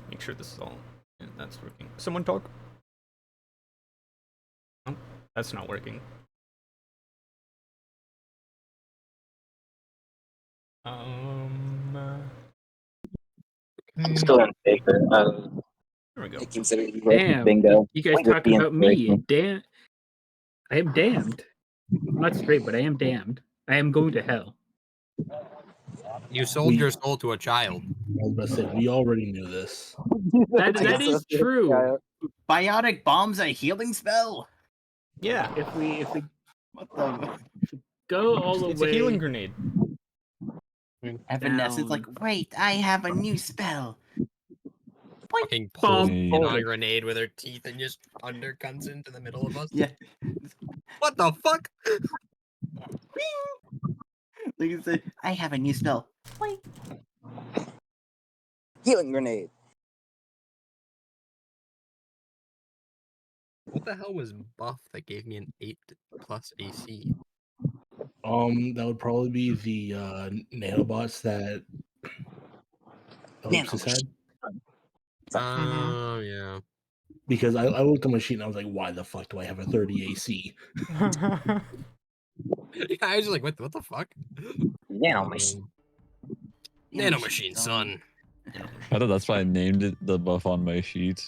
Make sure this is all. Yeah, that's working. Someone talk. Oh, that's not working. I'm still in favor of There we go. considering Damn, bingo. you guys Wait with talking the about me. inspiration. Damn. I am damned. I'm not straight, but I am damned. I am going to hell. You sold your soul to a child. I was about to say, we already knew this. That is true. Biotic bomb's a healing spell. Yeah. If we What the? go all the It's way a healing grenade. Evanescence, like, wait, I have a new spell. Fucking Bomb. pulls in on a grenade with her teeth and just undercuts into the middle of us. Yeah. What the fuck? Like you say, I have a new spell. Healing grenade. What the hell was buff that gave me an 8+ AC? That would probably be the nanobots that Ellipsis had. Oh, yeah. Because I looked at my sheet and I was like, why the fuck do I have a 30 AC? Yeah, I was like, what the fuck? Nanomachine. Nanomachine, son. I thought that's why I named it the buff on my sheet.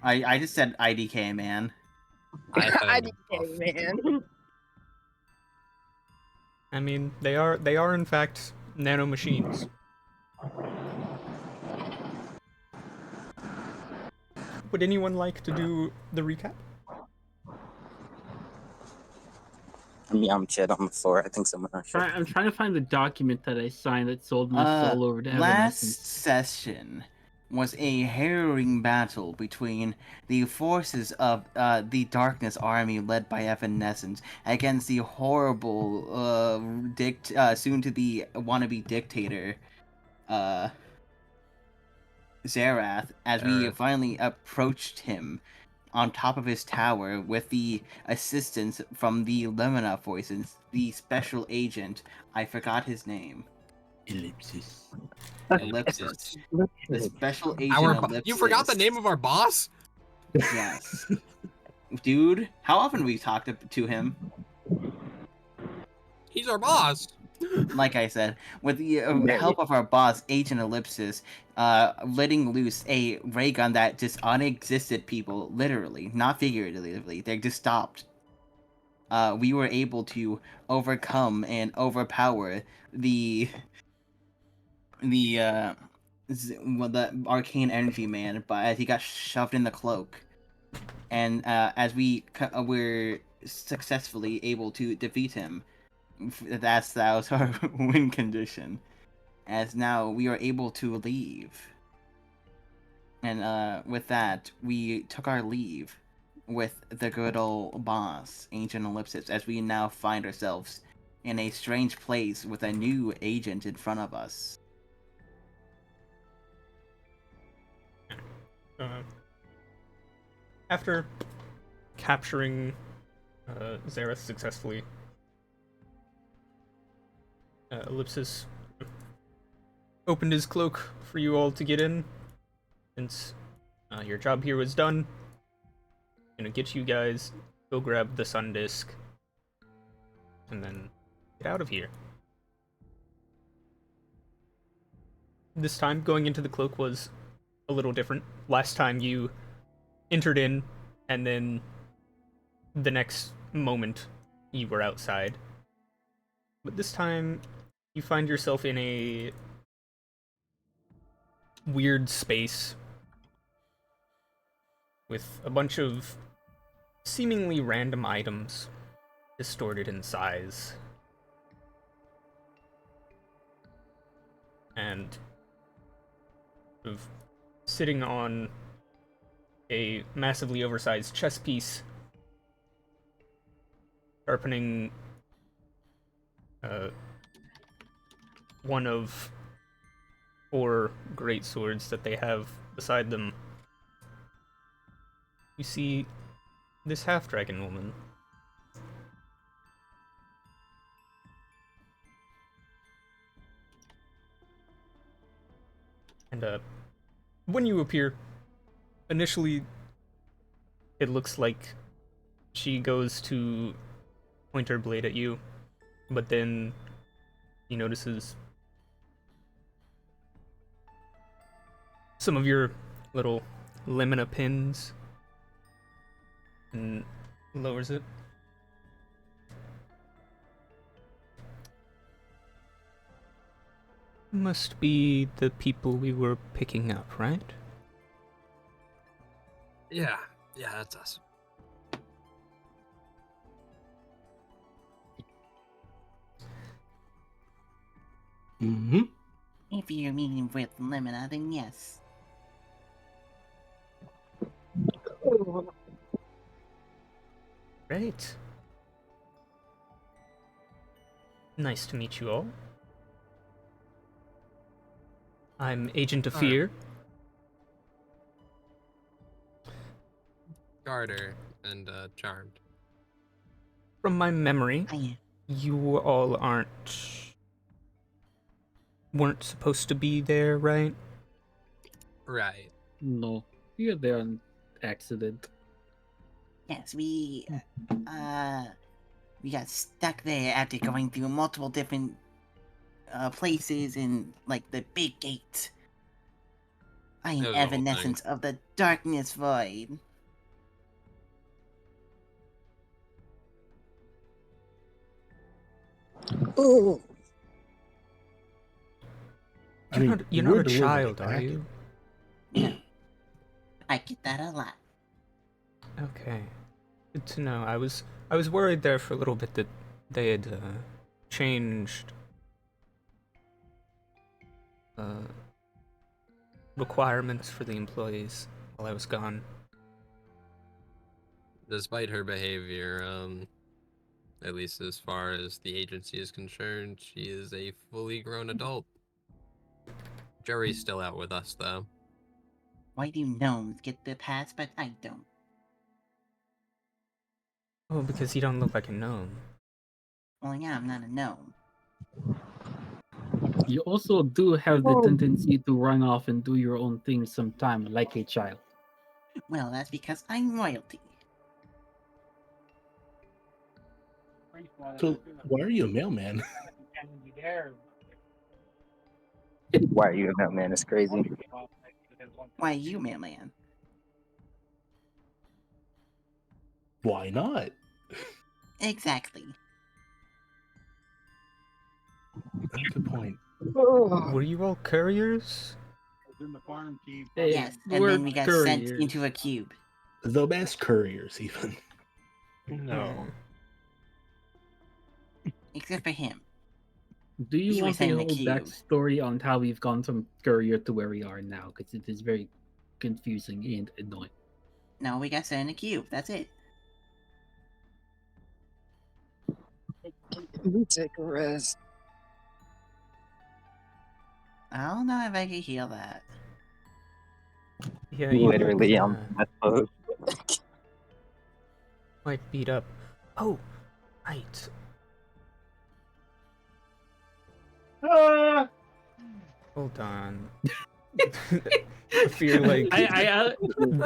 I just said IDK, man. IDK, man. I mean, they are in fact nanomachines. Would anyone like to do the recap? Yeah, I'm chid on the floor. I think someone else should. I'm trying to find the document that I signed that sold my soul over to Last Evanescence. session was a harrowing battle between the forces of the Darkness Army led by Evanescence against the horrible, soon-to-be wannabe dictator, Zerath, as we finally approached him on top of his tower with the assistance from the L.I.M.I.N.A voices, the special agent. I forgot his name. Ellipsis. Ellipsis. The special agent Ellipsis. You forgot the name of our boss? Yes. Dude, how often we talked to him? He's our boss. Like I said, with the help of our boss, Agent Ellipsis, letting loose a ray gun that just unexisted people, literally, not figuratively, they just stopped. We were able to overcome and overpower the arcane energy man, but as he got shoved in the cloak, and as we were successfully able to defeat him, that was our win condition. As now we are able to leave, and with that we took our leave with the good old boss, Ancient Ellipsis, as we now find ourselves in a strange place with a new agent in front of us. After capturing Zerath successfully, Ellipsis opened his cloak for you all to get in. Since your job here was done, I'm gonna get you guys, go grab the sun disk, and then get out of here. This time, going into the cloak was a little different. Last time you entered in, and then the next moment you were outside. But this time, you find yourself in a weird space with a bunch of seemingly random items distorted in size. And of sitting on a massively oversized chess piece, sharpening one of 4 great swords that they have beside them. You see this half-dragon woman. And when you appear, initially, it looks like she goes to point her blade at you, but then he notices some of your little L.I.M.I.N.A pins and lowers it. Must be the people we were picking up, right? Yeah, that's us. Mm-hmm. If you're meeting with Limina, then yes. Great. Nice to meet you all. I'm Agent of Alright. Fear. Garter and Charmed. From my memory, I you all weren't supposed to be there, right? Right. No, you're there on accident. Yes, we got stuck there after going through multiple different places in like the big gate. I am That was the whole thing. evanescence of the darkness void. Ooh. You're we're not a delivering child, a are you? No. I get that a lot. Okay. Good to know. I was worried there for a little bit that they had changed requirements for the employees while I was gone. Despite her behavior, at least as far as the agency is concerned, she is a fully grown adult. Jerry's still out with us, though. Why do gnomes get the pass, but I don't? Oh, because you don't look like a gnome. Well, yeah, I'm not a gnome. You also do have the tendency to run off and do your own thing sometime, like a child. Well, that's because I'm royalty. So why are you a mailman? Why are you that man? It's crazy. Why you, mailman? Why not? Exactly. That's a good point. Were you all couriers? Hey, Yes, and we're then we got sent couriers. into a cube. The best couriers, even. No. Except for him. Do you He was want a in the whole cube. backstory on how we've gone from courier to where we are now? Because it is very confusing and annoying. No, we got sent in the cube. That's it. You take a rest. I don't know if I can heal that. Yeah, you Literally, look, I'm that close. quite beat up. Oh, right. Hold on. I feel like I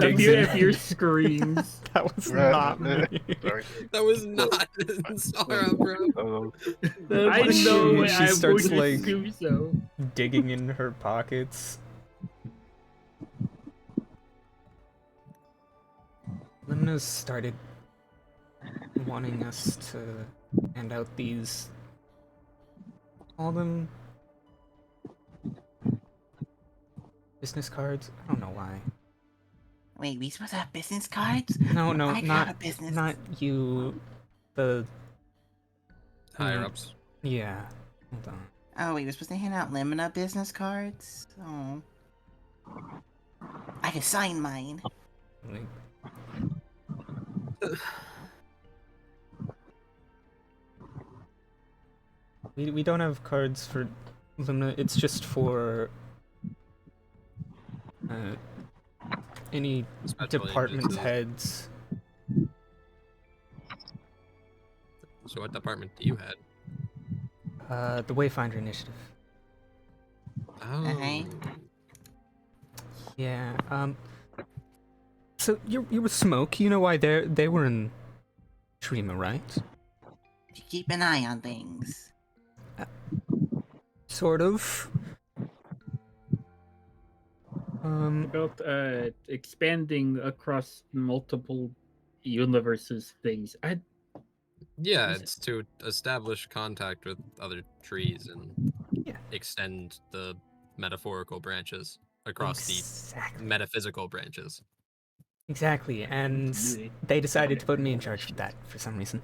digs fear in. if your screams. That was not me. Sorry. That was not Zara, bro. I She- know she I'm starts, going to like- assume so. Digging in her pockets. Limna's started wanting us to hand out these. Call them business cards. I don't know why. Wait, we supposed to have business cards? No, I got a not business. not you. The Higher ups. yeah. Hold on. Oh, wait, we're supposed to hand out Limina business cards? Oh. I can sign mine. Like, we don't have cards for Limna. It's just for any Special department agencies. heads. So what department do you head? The Wayfinder Initiative. Oh. Okay. Yeah. So you're with Smoke. You know why they were in Trima, right? To keep an eye on things. Sort of. About expanding across multiple universes things. Yeah, Is- it's to establish contact with other trees and Yeah. extend the metaphorical branches across the Exactly. metaphysical branches. Exactly. And Absolutely. they decided to put me in charge of that for some reason.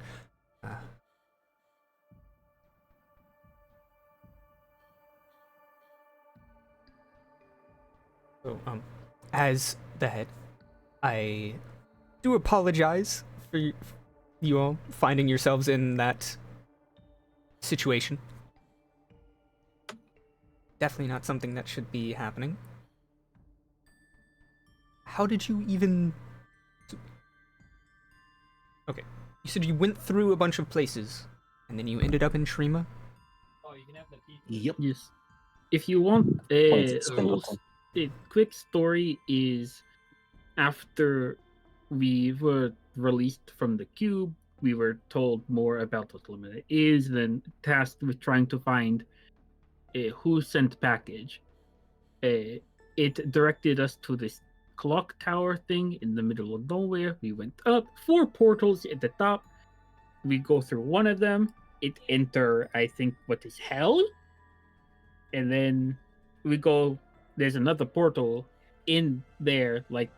So, as the head, I do apologize for you all finding yourselves in that situation. Definitely not something that should be happening. How did you even... Okay, you said you went through a bunch of places, and then you ended up in Trima? Yep. Yes. If you want Points a at Spindleton. quick story is after we were released from the cube, we were told more about what L.I.M.I.N.A is, then tasked with trying to find a who sent package. It directed us to this clock tower thing in the middle of nowhere. We went up, 4 portals at the top. We go through one of them. It enter, I think, what is hell? And then we go, there's another portal in there, like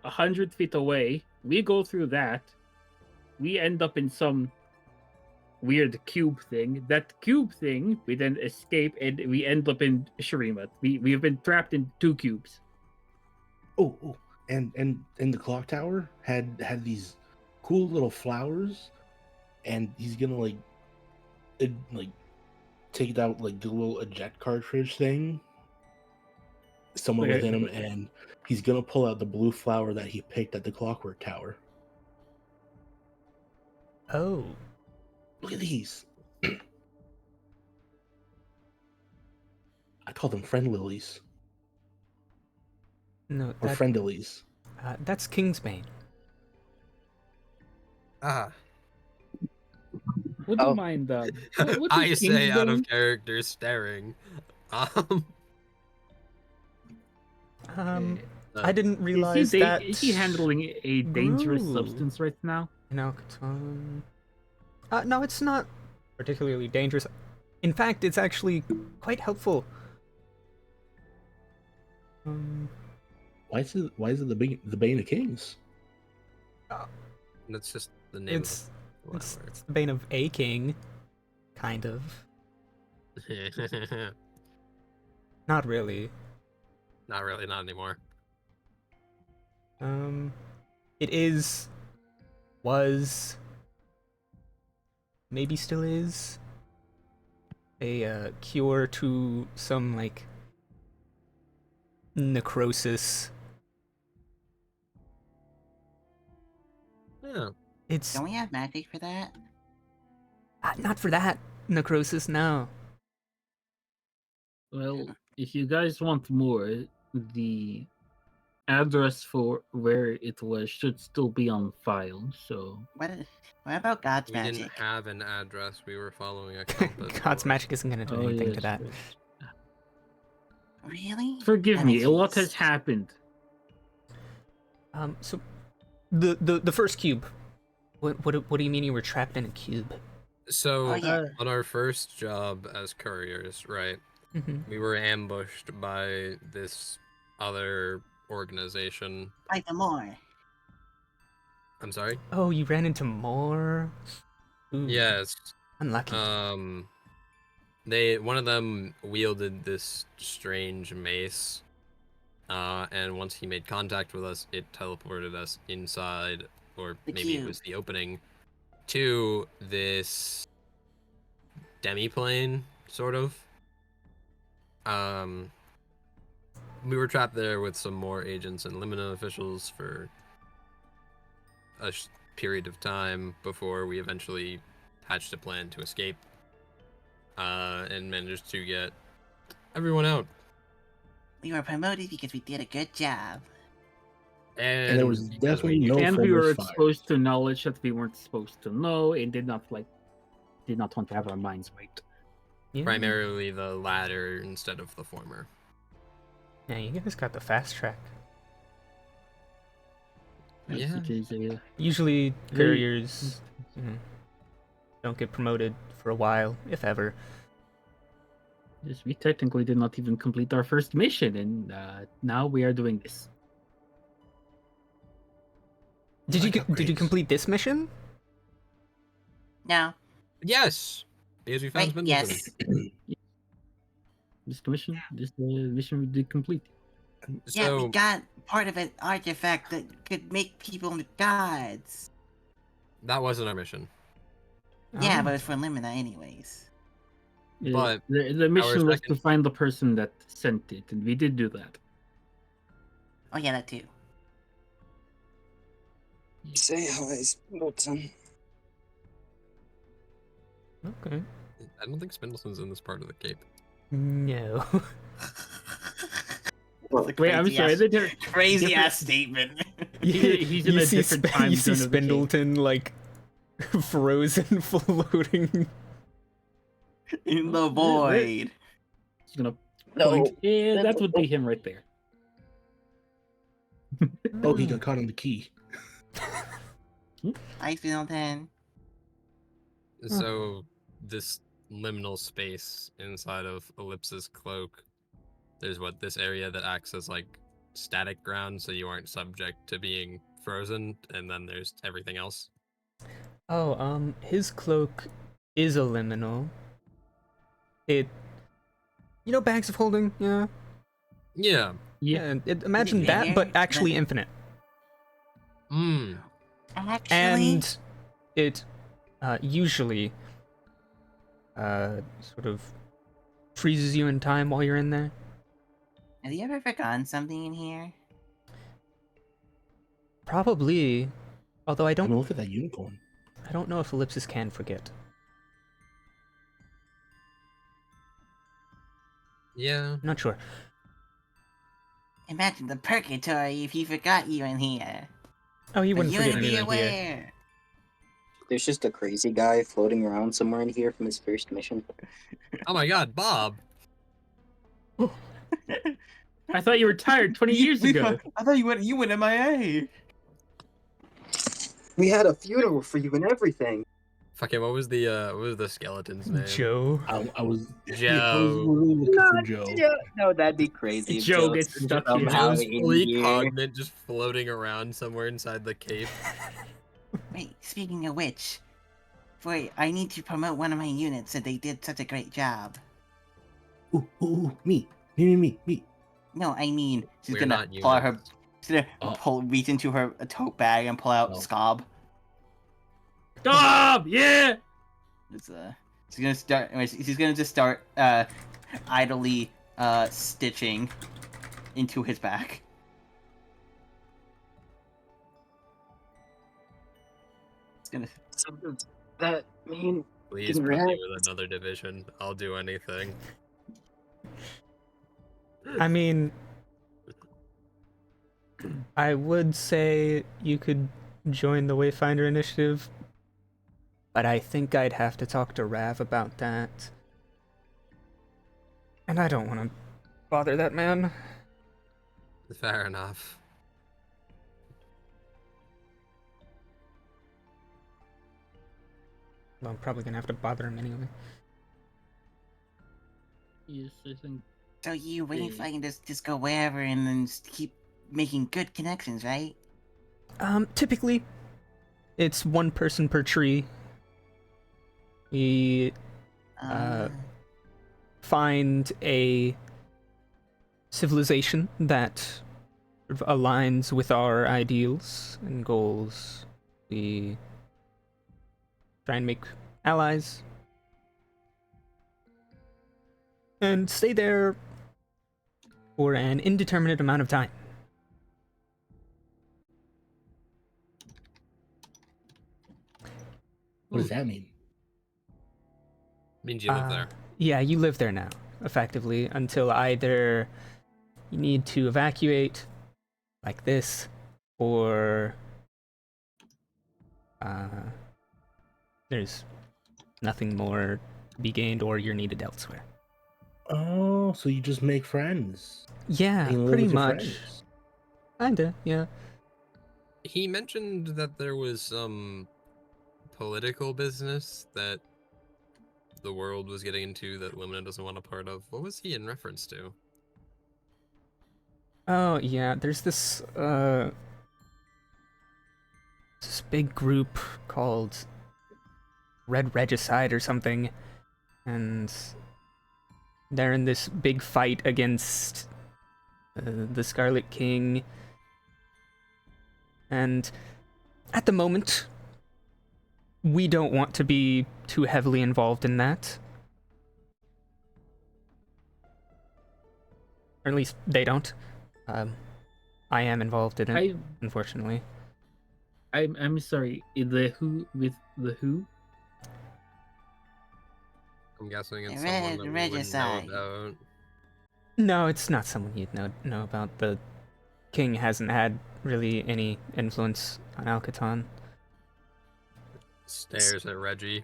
100 feet away. We go through that. We end up in some weird cube thing. That cube thing, we then escape and we end up in Shurima. We've been trapped in 2 cubes. Oh, and the clock tower had these cool little flowers, and he's gonna like take out like the little eject cartridge thing. Someone Okay. within him, and he's gonna pull out the blue flower that he picked at the clockwork tower. Oh. Look at these. I call them friend lilies No, or friendlies. that's Kingsbane. Ah, Would you mind what I is say out of Kingsbane? character staring. Um, I didn't Is he, realize that... is he handling a dangerous grew. substance right now? No, it's not particularly dangerous. In fact, it's actually quite helpful. Why is it the Bane of Kings? that's just the name It's of the it's the bane of a king, kind of. flower. Not really. Not really, not anymore. It was, maybe still is, a cure to some like necrosis. Yeah. It's Don't we have magic for that? not for that necrosis, no. Well, if you guys want more, the address for where it was should still be on file, so... What about God's We didn't magic? have an address. We were following a compass. God's magic isn't gonna do Oh, anything to yes, that. yes. Really? Forgive That me, makes a lot sense. has happened. So the first cube. What do you mean you were trapped in a cube? So, Oh, yeah. on our first job as couriers, right, Mm-hmm. we were ambushed by this other organization. Fight them more. I'm sorry? Oh, you ran into more? Ooh, Yes. unlucky. One of them wielded this strange mace. And once he made contact with us, it teleported us inside, or The maybe it cube. was the opening, to this demi-plane, sort of. We were trapped there with some more agents and L.I.M.I.N.A officials for a period of time before we eventually hatched a plan to escape, and managed to get everyone out. We were promoted because we did a good job. And there was because we definitely knew no And we were forest fires. exposed to knowledge that we weren't supposed to know, and did not want to have our minds wiped. Yeah. primarily the latter instead of the former. Yeah, you guys got the fast track. Yes, Yeah. it is a Usually, Very- couriers don't get promoted for a while, if ever. yes, we technically did not even complete our first mission, and now we are doing this. Did you Like did you upgrades. complete this mission? No. Yes, because we found Right, Spindleton. yes. This mission we did complete. Yeah, we So got part of an artifact that could make people gods. that wasn't our mission. Yeah, Oh. but it's for Limina anyways. But The mission was to second- find the person that sent it, and we did do that. Oh yeah, that too. Say hi, Spindleton. Okay. I don't think Spindleton's in this part of the Cape. No. Wait, I'm sorry. Crazy different- ass statement. He's in you a see different time you see zone of the game. Spindleton like frozen, floating. In the void. He's gonna No. point. Yeah, that would be him right there. Oh, he got caught on the key. Hi, Spindleton. So this liminal space inside of Ellipse's cloak, there's this area that acts as like static ground, so you aren't subject to being frozen, and then there's everything else. Oh, his cloak is a liminal. Bags of holding, yeah. Yeah. Yeah. Imagine that, bigger but actually than- infinite. Actually, And it usually sort of freezes you in time while you're in there. have you ever forgotten something in here? Probably, although I I don't mean, look at that unicorn. know if Ellipsis can forget. Yeah. I'm not sure. Imagine the purgatory if he forgot you in here. Oh, he But wouldn't you forget wouldn't be anything here. aware. There's just a crazy guy floating around somewhere in here from his first mission. Oh my God, Bob. I thought you retired 20 years ago. I thought you went MIA. We had a funeral for you and everything. Fucking what was the skeleton's name? Joe. I was Joe. really looking for Joe. No, that'd be crazy. if Joe was gets stuck here. somehow Joe's in fully here. cognate, just floating around somewhere inside the cave. Wait, speaking of which, I need to promote one of my units since they did such a great job. Ooh, me. No, I mean, she's We're gonna not pull out her, units. she's gonna reach into her tote bag and pull out Oh. Scob. Stop! Yeah! It's, she's gonna just start idly stitching into his back. It's gonna. So does that mean Please put me Congrats. with another division. I'll do anything. I mean, I would say you could join the Wayfinder Initiative, but I think I'd have to talk to Rav about that. And I don't want to bother that man. Fair enough. Well, I'm probably gonna have to bother him anyway. Yes, I think. So you waiting for I can just go wherever and then just keep making good connections, right? Typically, it's one person per tree. We find a civilization that sort of aligns with our ideals and goals. We try and make allies and stay there for an indeterminate amount of time. What does that mean? Means you live there. Yeah, you live there now, effectively, until either you need to evacuate like this, or there's nothing more to be gained, or you're needed elsewhere. Oh, so you just make friends. Yeah, You live pretty with your much. friends. Kinda, yeah. He mentioned that there was some political business that the world was getting into that Limina doesn't want a part of. What was he in reference to? Oh, yeah, there's this big group called Red Regicide or something, and they're in this big fight against the Scarlet King. And at the moment, we don't want to be too heavily involved in that. Or at least they don't. I am involved in it, unfortunately. I'm sorry. The who with the who? I'm guessing it's Red someone that we wouldn't know Regicide. about. No, it's not someone you'd know about. The king hasn't had really any influence on Alcaton. Stares at Reggie.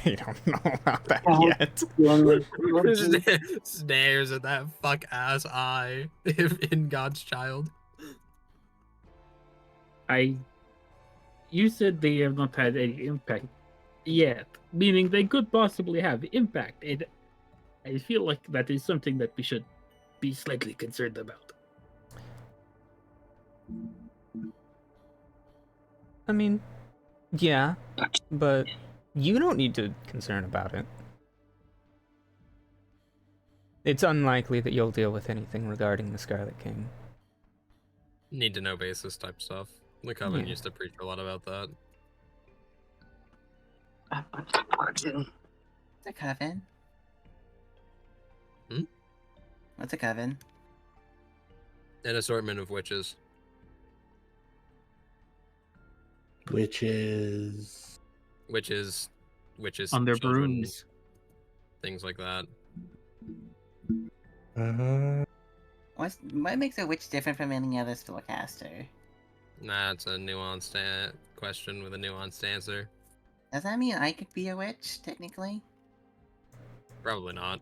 They don't know about that yet. Stares at that fuck ass eye in God's child. You said they have not had any impact yet, meaning they could possibly have impact. And I feel like that is something that we should be slightly concerned about. I mean, yeah, but you don't need to concern about it. It's unlikely that you'll deal with anything regarding the Scarlet King. Need to know basis type stuff. The Coven Yeah. used to preach a lot about that. What's a coven? Hmm? What's a coven? An assortment of witches. Witches. Witches On their children, brooms. things like that. What makes a witch different from any other spellcaster? That's a nuanced question with a nuanced answer. Does that mean I could be a witch, technically? Probably not.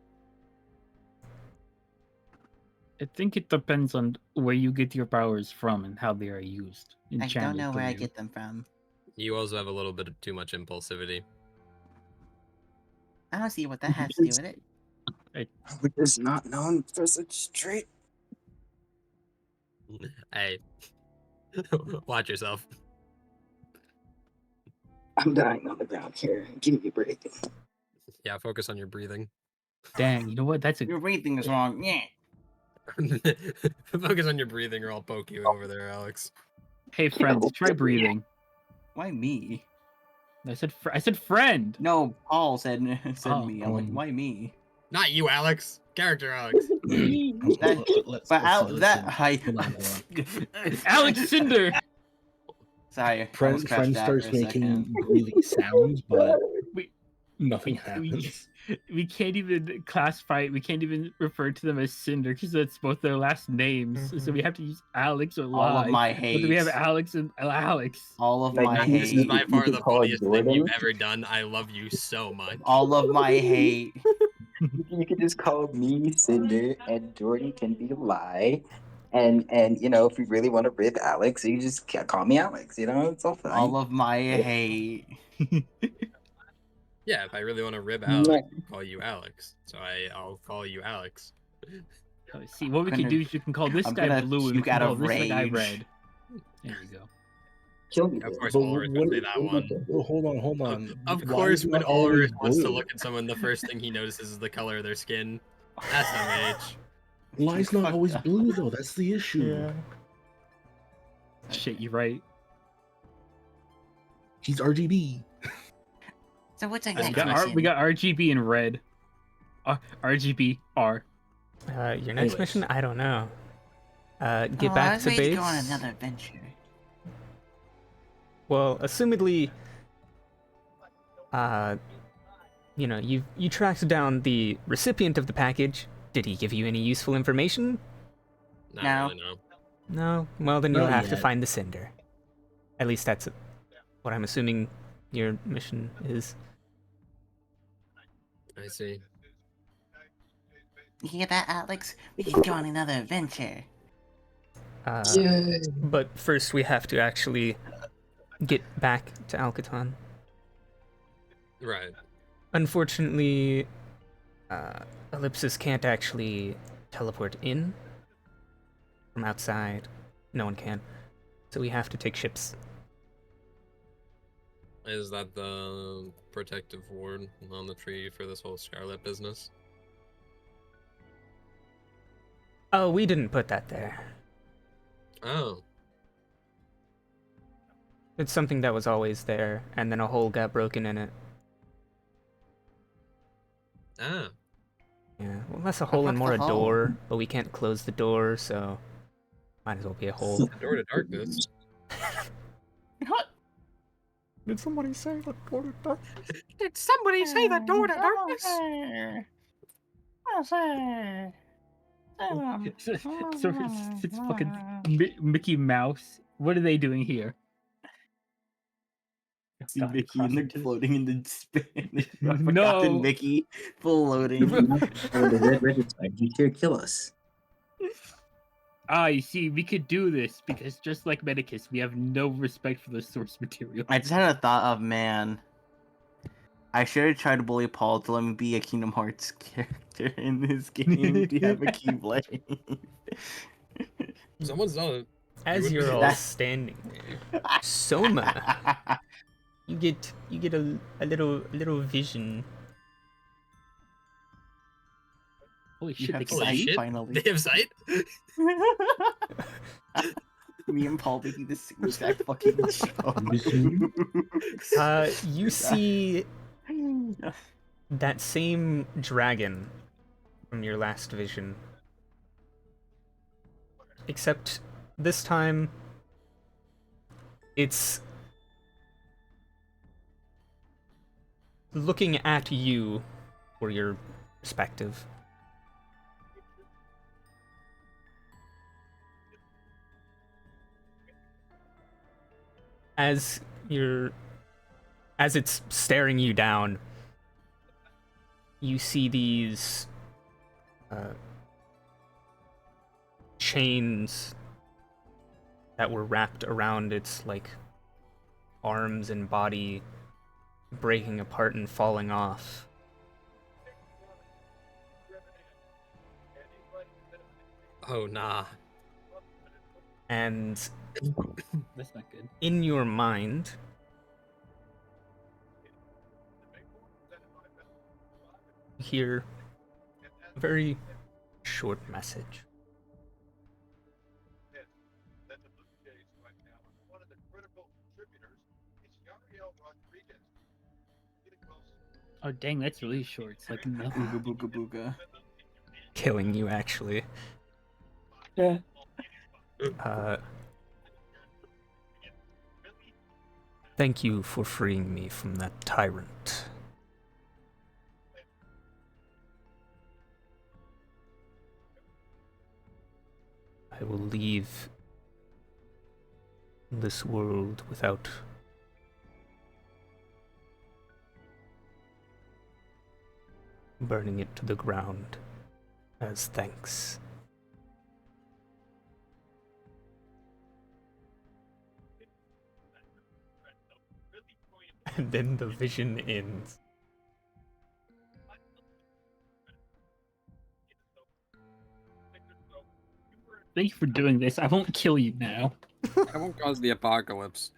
I think it depends on where you get your powers from and how they are used. I don't know where I you. get them from. You also have a little bit of too much impulsivity. I don't see what that has to do with it. Which is not known for such trait. Hey, watch yourself. I'm dying on the ground here. Give me a break. Yeah, focus on your breathing. Dang, you know what? That's a Your breathing is wrong. Yeah. Focus on your breathing or I'll poke you over there, Alex. hey friend, try breathing. Why me? I said friend. No, Paul said me. I'm like, Um, why me? Not you, Alex. Character Alex. Let's hold on. Alex Cinder. Sorry, I Friend, was crashed friend out for starts a making second. breathing sounds, but We- nothing we- happens. We can't even classify. We can't even refer to them as Cinder because that's both their last names. So we have to use Alex or All of Lie. my But hate. then we have Alex and Alex. All of Like, my This is hate. by far You the could call it funniest thing you've Jordan. ever done. I love you so much. All of my hate. You could just call me Cinder, and Jordan can be Lie. And you know, if you really want to rib Alex, you just call me Alex. You know, it's all fine. All of my hate. Yeah, if I really want to rib Alex, I'll call you Alex. So I'll call you Alex. See, what we can gonna- do is you can call this I'm guy gonna blue and we puke can out call of this guy rage. red. There you go. Kill me. Of course, But Ulrich would say that one. Well, hold on. Of Why course, is it when not always Ulrich wants to blue? look at someone, the first thing he notices is the color of their skin. That's MH. Lie's not Fuck always that. blue though. That's the issue. Shit, you're right. He's RGB. So what's our We next got, mission? we got RGB and red. RGB R. Your next Anyways. mission? I don't know. Get I back was to ready base. to go on another adventure. Well, assumedly, you tracked down the recipient of the package, Did he give you any useful information? Not No. really, no. No? Well, then you'll Not have to yet. find the cinder. At least that's what I'm assuming your mission is. I see. You hear that, Alex? We can go on another adventure. But first we have to actually get back to Alcaton. Right. Unfortunately, Ellipsis can't actually teleport in from outside. No one can. So we have to take ships. Is that the protective ward on the tree for this whole Scarlet business? Oh, we didn't put that there. Oh. It's something that was always there, and then a hole got broken in it. Ah. Yeah, well, less a hole and fuck's more a the hole? door, but we can't close the door, so might as well be a hole. The door to darkness. What? Did somebody say the door to darkness? Did somebody say the door to darkness? So it's fucking Mickey Mouse. What are they doing here? See God, Mickey in the crossing to- floating in the Spanish. No. Forgotten Mickey floating. Or the red register, he's here to kill us. Ah, you see, we could do this because just like Medicus, we have no respect for the source material. I just had a thought of, man, I should have tried to bully Paul to let me be a Kingdom Hearts character in this game to have a Keyblade. Someone's done it. As you're all standing there, Soma, you get a little vision. Holy You shit, have they can sight, Holy see? shit. finally. They have sight? Me and Paul making this exact fucking show. You see that same dragon from your last vision. Except this time, it's looking at you for your perspective. As it's staring you down, you see these chains that were wrapped around its like arms and body breaking apart and falling off. Oh, nah. And That's not good. in your mind, you hear a very short message. Oh dang, that's really short. It's like nothing. Ooga booga booga. Killing you, actually. Yeah. Thank you for freeing me from that tyrant. I will leave this world without burning it to the ground as thanks. And then the vision ends. Thank you for doing this. I won't kill you now. I won't cause the apocalypse.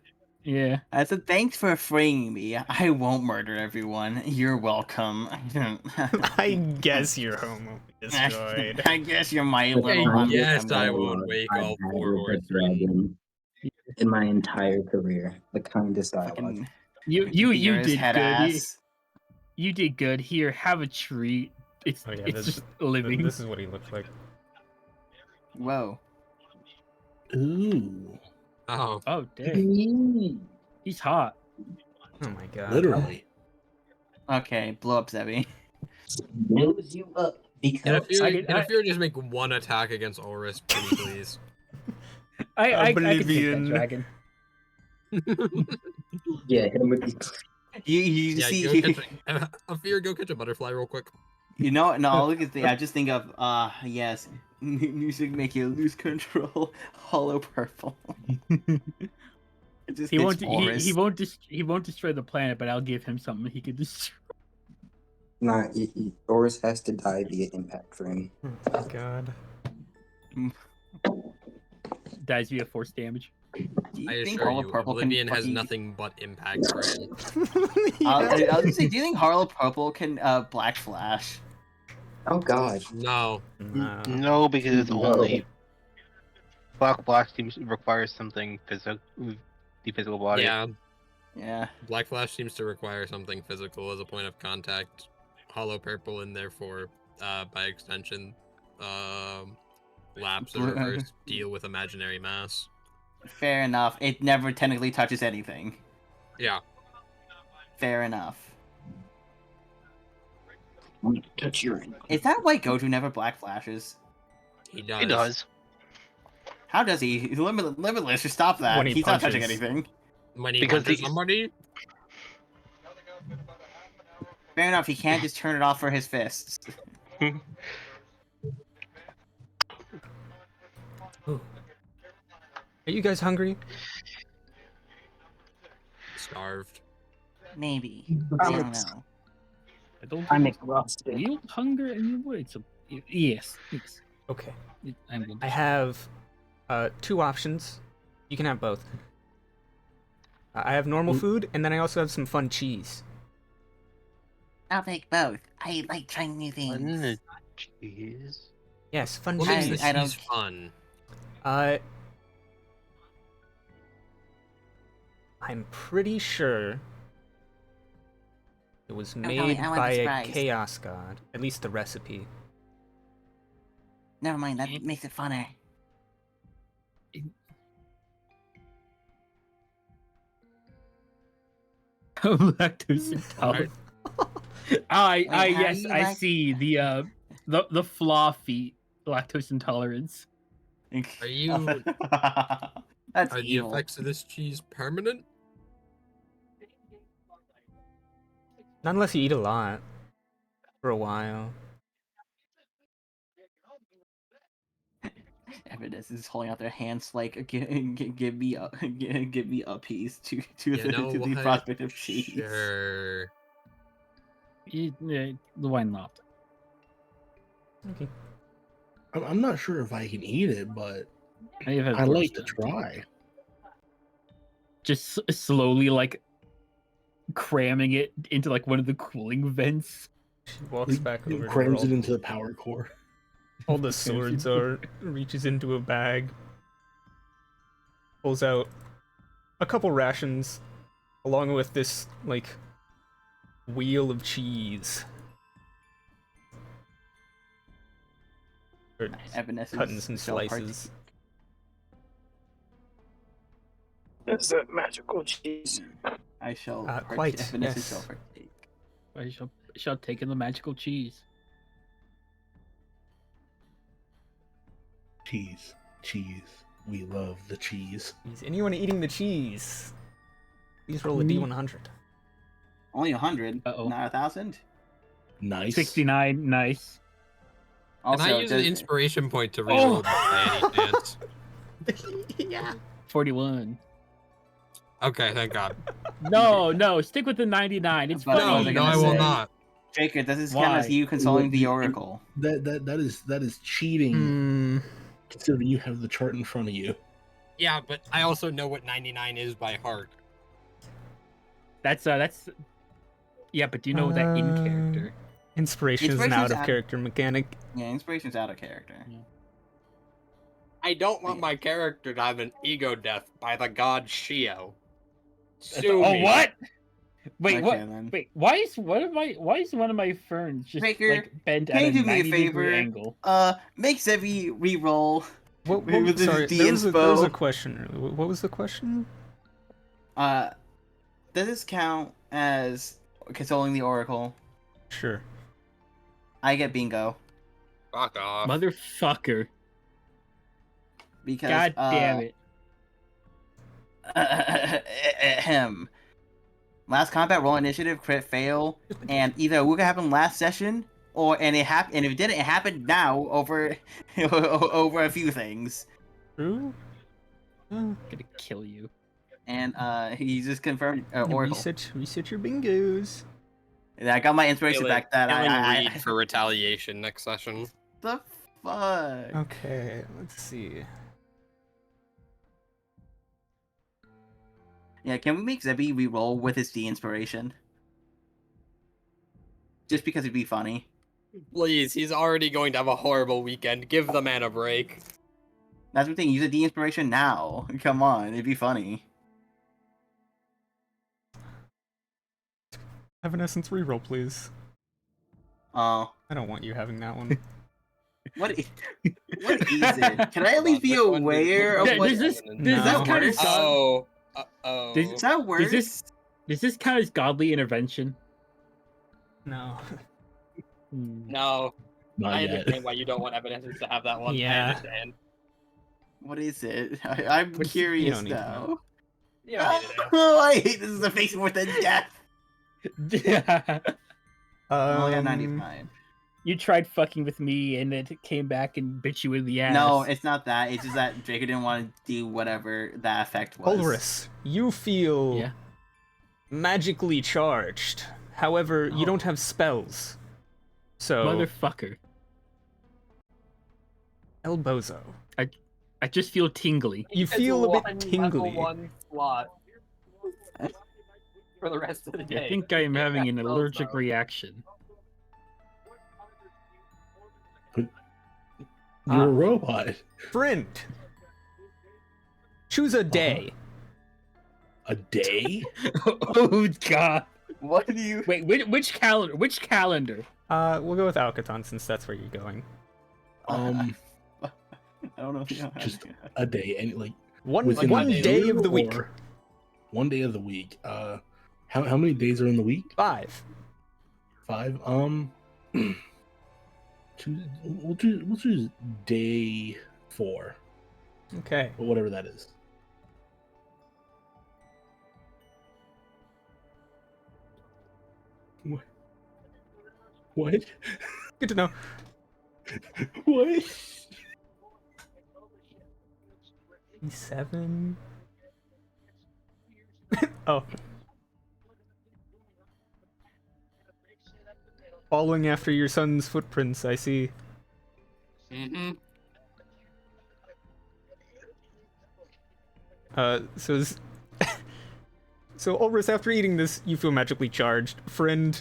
Yeah. I said, thanks for freeing me. I won't murder everyone. You're welcome. I guess your home will be destroyed. I guess you're my Hey, little yes, I will. won't wake I've all had four with a horsemen. dragon in my entire career. The kindest dialogue. Fucking You Beer's did head good. ass. You did good. Here, have a treat. It's Oh yeah, it's just living. this is what he looked like. Whoa. Ooh, Oh. Oh dang. He's hot. Oh my god. literally. Okay, blow up Zebby. Blows you up. Because Interfere, just make one attack against Oris, pretty please. I can take that Oblivion. dragon. yeah, hit him with the You Yeah, see, go catch Afir, go catch a butterfly real quick. you know, no, look at the. I just think of yes, music make you lose control. Hollow purple. It just He hits won't. Oris. He won't destroy the planet, but I'll give him something he could destroy. Nah, Oris has to die via impact for him. Oh, God. Dies via force damage. Do you I think assure Hollow you, Purple Oblivion can has fucking... nothing but impact for him. I was gonna say, do you think Hollow Purple can Black Flash? Oh God. No. Nah. No, because No. only Black Flash requires something physical, the physical body. Yeah, Yeah. Black Flash seems to require something physical as a point of contact. Hollow Purple, and therefore, by extension, Lapse or Reverse deal with imaginary mass. Fair enough. It never technically touches anything. Yeah. Fair enough. Touch your Is that why Gojo never Black Flashes? He does. He does. How does he? He's limitless. Just stop that. When he He's not touching punches. anything. When he Because punches he- somebody, Fair enough. He can't just turn it off for his fists. Ooh. Are you guys hungry? starved. Maybe. I don't know. I don't. I'm think exhausted. real hunger in your words. So, yes. Okay. I'm good. I have 2 options. You can have both. I have normal food, and then I also have some fun cheese. I'll take both. I like trying new things. Jeez. Yes, fun What cheese. makes the I don't- cheese fun? I'm pretty sure it was tell me, made I want by the a surprise. chaos god. At least the recipe. Never mind. That makes it funner. Lactose intolerant. Wait, how yes, do you I like- see the flaw feat lactose intolerance. Are you? That's Are the evil. effects of this cheese permanent? Not unless you eat a lot for a while. Evidence is holding out their hands like, give me a piece to You know the what? prospect of cheese. Sure. Why not? Okay. I'm not sure if I can eat it, but I've had I worse like to times. try. Just slowly like cramming it into like one of the cooling vents. She walks back It over to crams it all, into the power core. all the swords are reaches into a bag, pulls out a couple rations, along with this like wheel of cheese. Or Evanescence cutting some shall partake. slices. That's a magical cheese. I shall quite, Evanescence yes. shall partake. I shall take in the magical cheese. Cheese. We love the cheese. Is anyone eating the cheese? Please roll a D100. Only 100, Uh-oh. not 1,000. Nice. 69, nice. Also, Can I use an does- inspiration point to reroll by any chance? Yeah. 41. Okay, thank God. No, stick with the 99. It's But No, funny. no, I will say- not. Jacob, does this count as Why? you consoling the Oracle? That is cheating. Hmm. Considering you have the chart in front of you. Yeah, but I also know what 99 is by heart. That's yeah, but do you know that in character? Inspiration is an Inspiration's out of out- character mechanic. Yeah, inspiration's out of character. I don't want my character to have an ego death by the god Shio. Sue Oh me. what? Wait, Okay, what? then. Wait, why is one of my ferns just Breaker, like bent can at you a do me a 90-degree favor? angle? Make Zevi re-roll. What, With this sorry, D there was a inspo. question earlier. What was the question? Does this count as consoling the Oracle? Sure. I get bingo. Fuck off. Motherfucker. Because God damn it. Ahem. Last combat, roll initiative, crit fail, and either what happened last session, and if it didn't, it happened now over over a few things. True. Gonna kill you. And he just confirmed You Oracle. reset your bingos. And I got my inspiration back. That I Read for retaliation next session. the fuck. Okay, let's see. Yeah, can we make Zebby re-roll with his de-inspiration? Just because it'd be funny. Please, he's already going to have a horrible weekend. Give the man a break. That's the thing. Use a de-inspiration now. Come on, it'd be funny. Evanescence reroll, please. Oh, I don't want you having that one. what is it? Can I at least be Which one aware Yeah, of what? does this No. kind of Oh. Is that worse? does this count as godly intervention? No. No. Not I yet. understand why you don't want evidence to have that one. I Yeah. understand. What is it? I'm Which- curious you don't need to now. know. You don't need to know. Oh, I hate this is a face more than death. Oh, yeah, 95. You tried fucking with me and it came back and bit you in the ass. No, it's not that. It's just that Draco didn't want to do whatever that effect was. Pulverus, you feel Yeah. magically charged. However, you don't have spells. So, Motherfucker. El Bozo. I just feel tingly. You feel a bit tingly. Level 1 slot for the rest of the day. I think I am having an That's allergic also- reaction. You're a robot. Friend, choose a day. A day? Oh god. What do you? Wait, which calendar? Which calendar? We'll go with Alcaton since that's where you're going. Um, I don't know. just a day, and like One within one the day year of the week. or 1 day of the week. How many days are in the week? 5. 5. We'll choose day 4, Okay. or whatever that is. What? Good to know. What? 7. Oh. Following after your son's footprints, I see. Mm-hmm. So Ulrus, after eating this, you feel magically charged. Friend,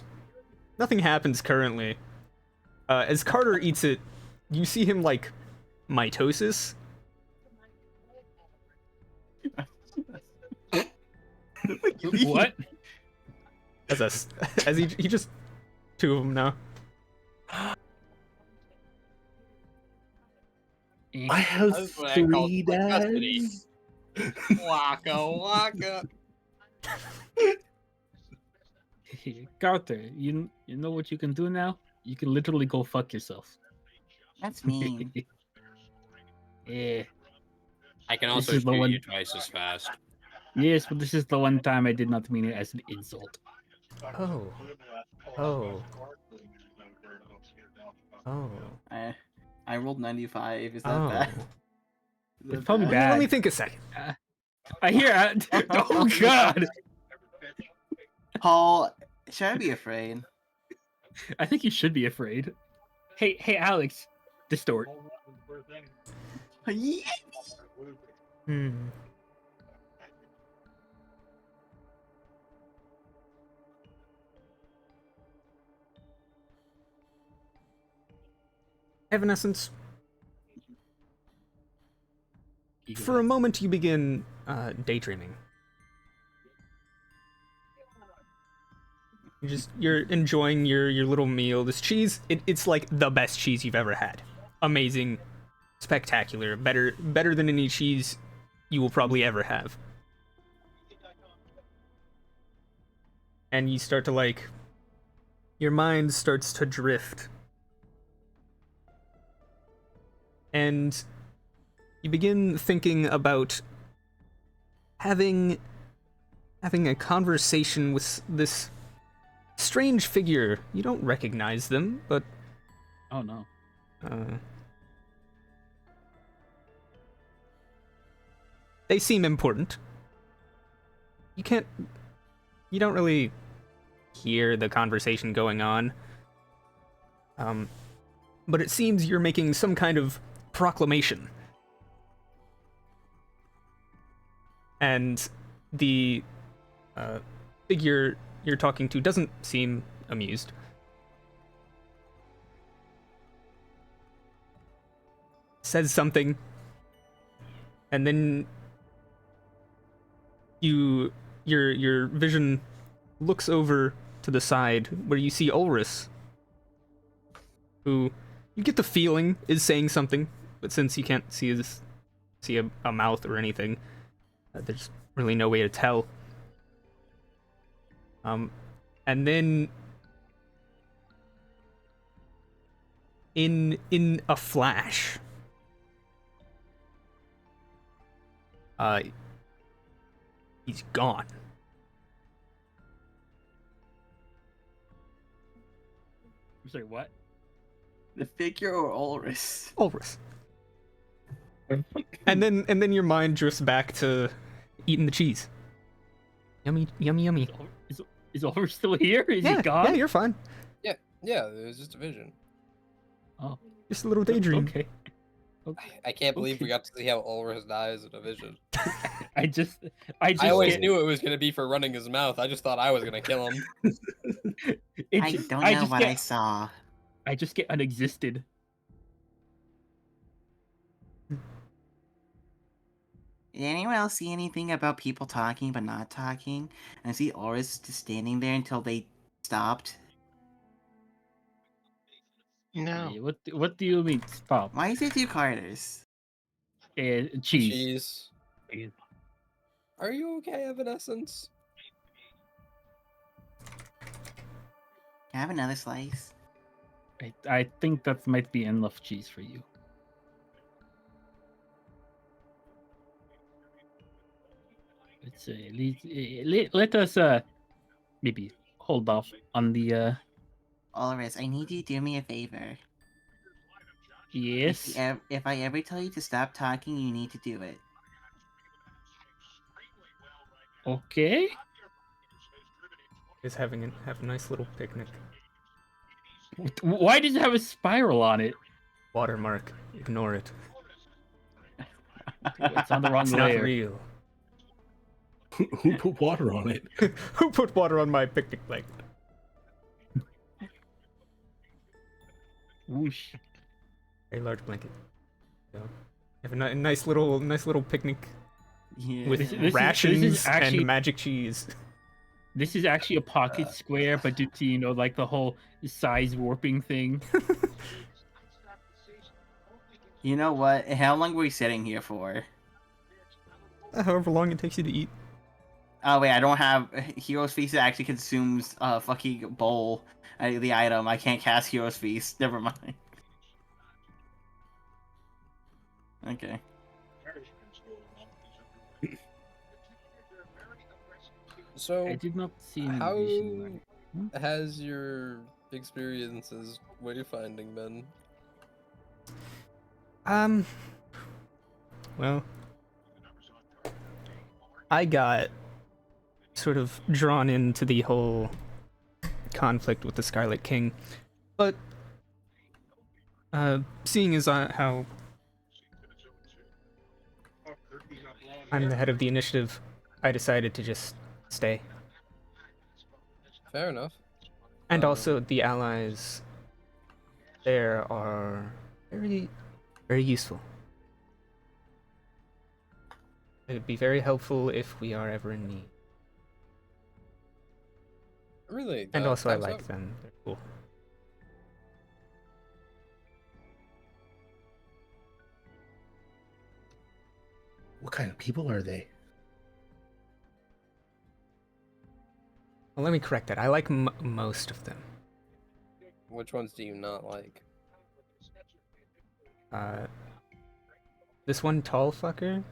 nothing happens currently. As Carter eats it, you see him, like, mitosis. What? As he just... 2 of them now. I have That's what I call 3 split custody. dads. Waka waka. Carter, you know what you can do now? You can literally go fuck yourself. That's mean. Yeah. I can This also is the shoot one- you twice as fast. Yes, but this is the one time I did not mean it as an insult. Oh. Oh. Oh. I rolled 95. Is that Oh. bad? It's probably Let me- bad. Let me think a second. I hear. Oh god! Paul, should I be afraid? I think you should be afraid. Hey, Alex, distort. Yeah. Hmm. Evanescence, for a moment you begin daydreaming. You're enjoying your little meal. This cheese, it's like the best cheese you've ever had. Amazing, spectacular, better than any cheese you will probably ever have. And you start to, like, your mind starts to drift and you begin thinking about having a conversation with this strange figure. You don't recognize them, but Oh no. they seem important. You don't really hear the conversation going on. But it seems you're making some kind of proclamation. And the figure you're talking to doesn't seem amused. Says something, and then your vision looks over to the side where you see Ulrus, who you get the feeling is saying something, but since you can't see a mouth or anything, there's really no way to tell. And then in a flash, he's gone. I'm sorry, what? The figure or Ulrus? Ulrus. And then your mind drifts back to eating the cheese. Yummy, yummy, yummy. Is Ulrich still here? Is Yeah, he gone? yeah, you're fine. Yeah, it was just a vision. Oh, Just a little daydream. okay. I can't believe we Okay. got to see how Ulrich dies in a vision. I just I always get, knew it was gonna be for running his mouth. I just thought I was gonna kill him. I don't know what I saw. I just get unexisted. Did anyone else see anything about people talking but not talking? And I see Ulrich just standing there until they stopped. No. What do you mean stop? Why is there two Carters? Cheese. Cheese. Are you okay, Evanescence? Can I have another slice? I think that might be enough cheese for you. Let us maybe hold off on the Ulrich, I need you to do me a favor. yes. If I ever tell you to stop talking, you need to do it. Okay. Is have a nice little picnic. Why does it have a spiral on it? Watermark. Ignore it. It's on the wrong It's layer. not real. Who put water on it? Who put water on my picnic blanket? Whoosh. Very large blanket. So, have a nice little picnic Yeah. with This is rations actually- and magic cheese. This is actually a pocket square, but due to like the whole size warping thing. You know what? How long were we sitting here for? However long it takes you to eat. Oh wait, I don't have Hero's Feast. Actually consumes fucking bowl, the item. I can't cast Hero's Feast. Never mind. Okay. So I did not see any how vision. has your experiences wayfinding been? Well, I got sort of drawn into the whole conflict with the Scarlet King, but seeing as how I'm the head of the initiative, I decided to just stay. Fair enough. And also, the allies there are very, very useful. It would be very helpful if we are ever in need. Really? And also, I time's like up. them. They're cool. What kind of people are they? Well, let me correct that. I like most of them. Which ones do you not like? this one tall fucker.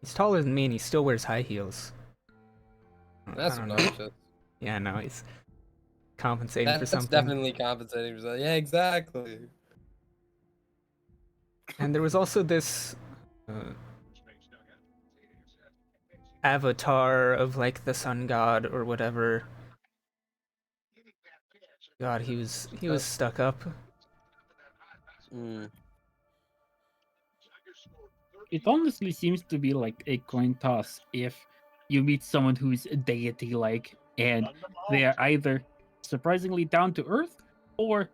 He's taller than me, and he still wears high heels. That's I don't know. obnoxious. Yeah, no, he's compensating for That's something. definitely compensating for something. Yeah, exactly. And there was also this avatar of like the sun god or whatever. God, he was stuck up. Mm. It honestly seems to be like a coin toss if you meet someone who's deity like and they are either surprisingly down to earth or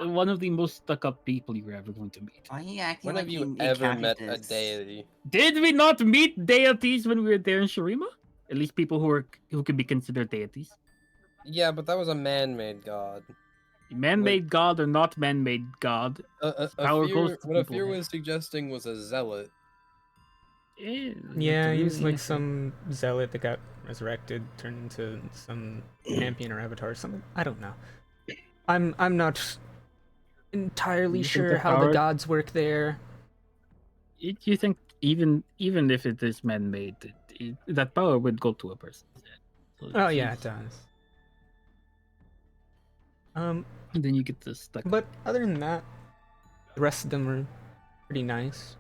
one of the most stuck up people you're ever going to meet. Why are you acting When like have you you ever encountered met a this? deity? Did we not meet deities when we were there in Shurima? At least people who could be considered deities. Yeah, but that was a man-made god. Man-made god or not man-made god, power goes to What a people. fear was suggesting was a zealot. Yeah, he was like It's some zealot that got resurrected, turned into some champion or avatar or something. I don't know. I'm not entirely You think sure the how the power- gods work there. You think even if it is man-made, that power would go to a person. So Oh yeah, it does. And then you get this stuck. But other than that, the rest of them are pretty nice.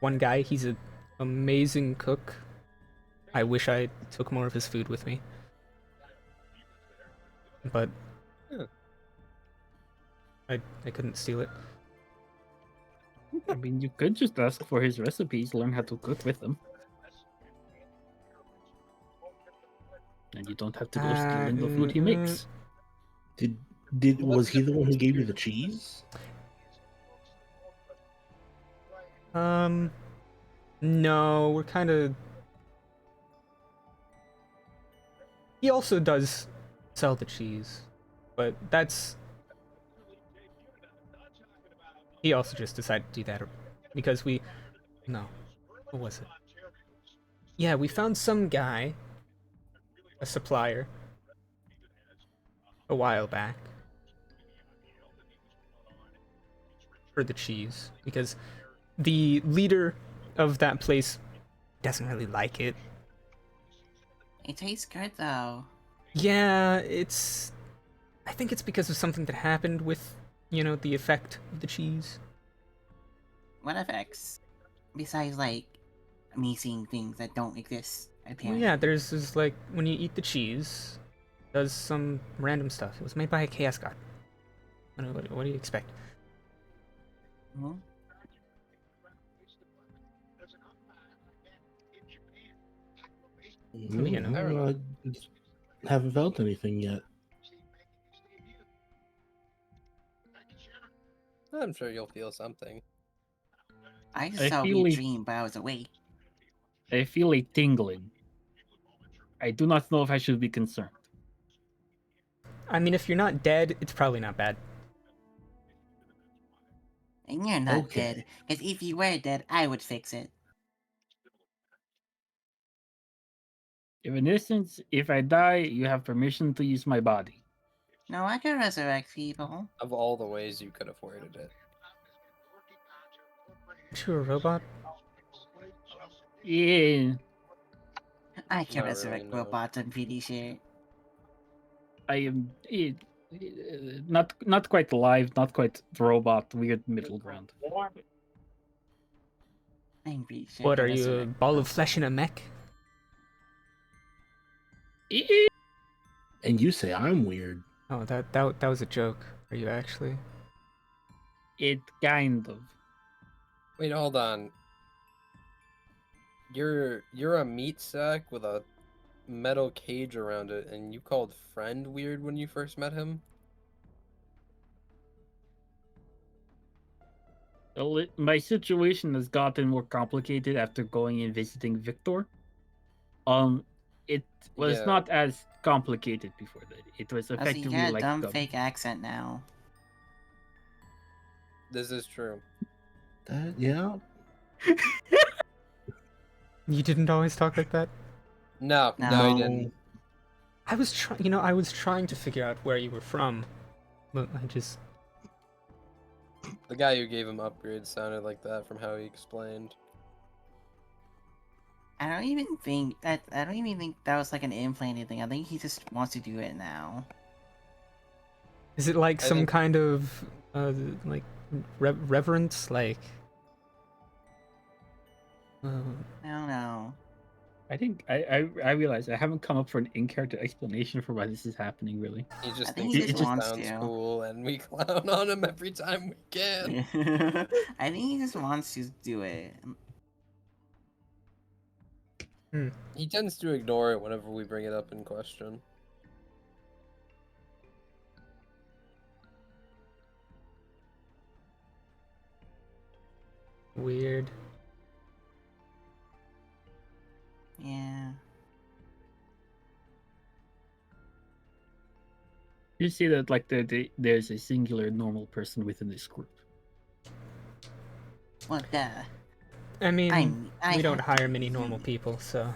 One guy, he's an amazing cook. I wish I took more of his food with me. But Yeah. I couldn't steal it. I mean, you could just ask for his recipes, learn how to cook with them, and you don't have to go stealing the food he makes. Was he the one who gave you the cheese? No, we're kind of. He also does sell the cheese, but that's. He also just decided to do that because we. No. What was it? Yeah, we found some guy, a supplier, a while back for the cheese because the leader of that place doesn't really like it. It tastes good though. Yeah, I think it's because of something that happened with, the effect of the cheese. What effects? Besides, like, me seeing things that don't exist, Well, apparently. yeah, there's this, like, when you eat the cheese, it does some random stuff. It was made by a chaos god. What do you expect? Hmm? I haven't felt anything yet. I'm sure you'll feel something. I just I saw a feel weird like- dream, but I was awake. I feel a tingling. I do not know if I should be concerned. I mean, if you're not dead, it's probably not bad. And you're not Okay. dead, because if you were dead, I would fix it. In instance, if I die, you have permission to use my body. No, I can resurrect people. Of all the ways you could have worded it. To a robot? Yeah, I can Not really, resurrect no. robots, I'm pretty sure. I am not quite alive, not quite robot, weird middle ground. I'm pretty sure. What I are can you, a resurrect ball of robots. flesh in a mech? And you say I'm weird. Oh, that was a joke. Are you actually? It kind of. Wait, hold on. You're a meat sack with a metal cage around it, and you called friend weird when you first met him? Well, my situation has gotten more complicated after going and visiting Victor. It was Yeah. not as complicated before that. It was Oh, so you effectively got a like dumb fake accent now. This is true. Yeah. You didn't always talk like that? No, No. he didn't. I was trying to figure out where you were from, but I just. The guy who gave him upgrades sounded like that from how he explained. I don't even think that was like an implanted thing. I think he just wants to do it now. Is it like I some think- kind of like reverence, like? I don't know. I think I realize I haven't come up for an in-character explanation for why this is happening. Really, He just think thinks he it just just wants sounds to. cool, and we clown on him every time we can. I think he just wants to do it. He tends to ignore it whenever we bring it up in question. Weird. Yeah. you see that like there's a singular normal person within this group. Well, duh. I mean, I we don't have to hire many be- normal people, so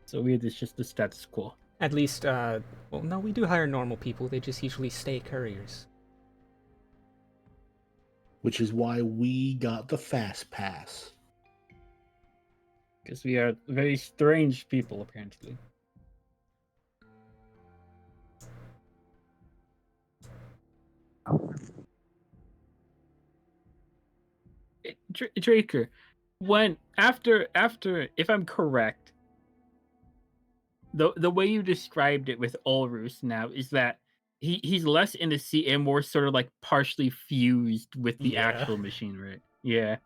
So weird. It's just the status quo. at least, well, no, we do hire normal people. They just usually stay couriers. Which is why we got the fast pass. Because we are very strange people, apparently. Draker, when after if I'm correct, the way you described it with Ulrus now is that he's less in the sea and more sort of like partially fused with the Yeah. actual machine, right? Yeah.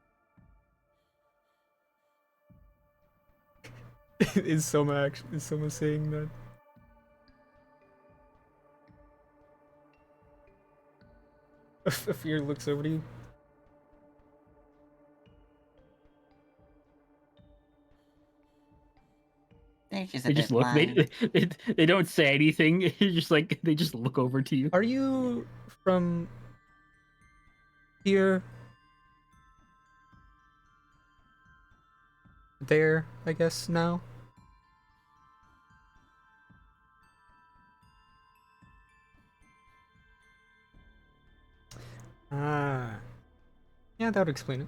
Is Soma saying that? A fear looks over to you. They're just a They bit just look. blind. They don't say anything. It's just like they just look over to you. Are you from here? There, I guess, now? Ah. Yeah, that would explain it.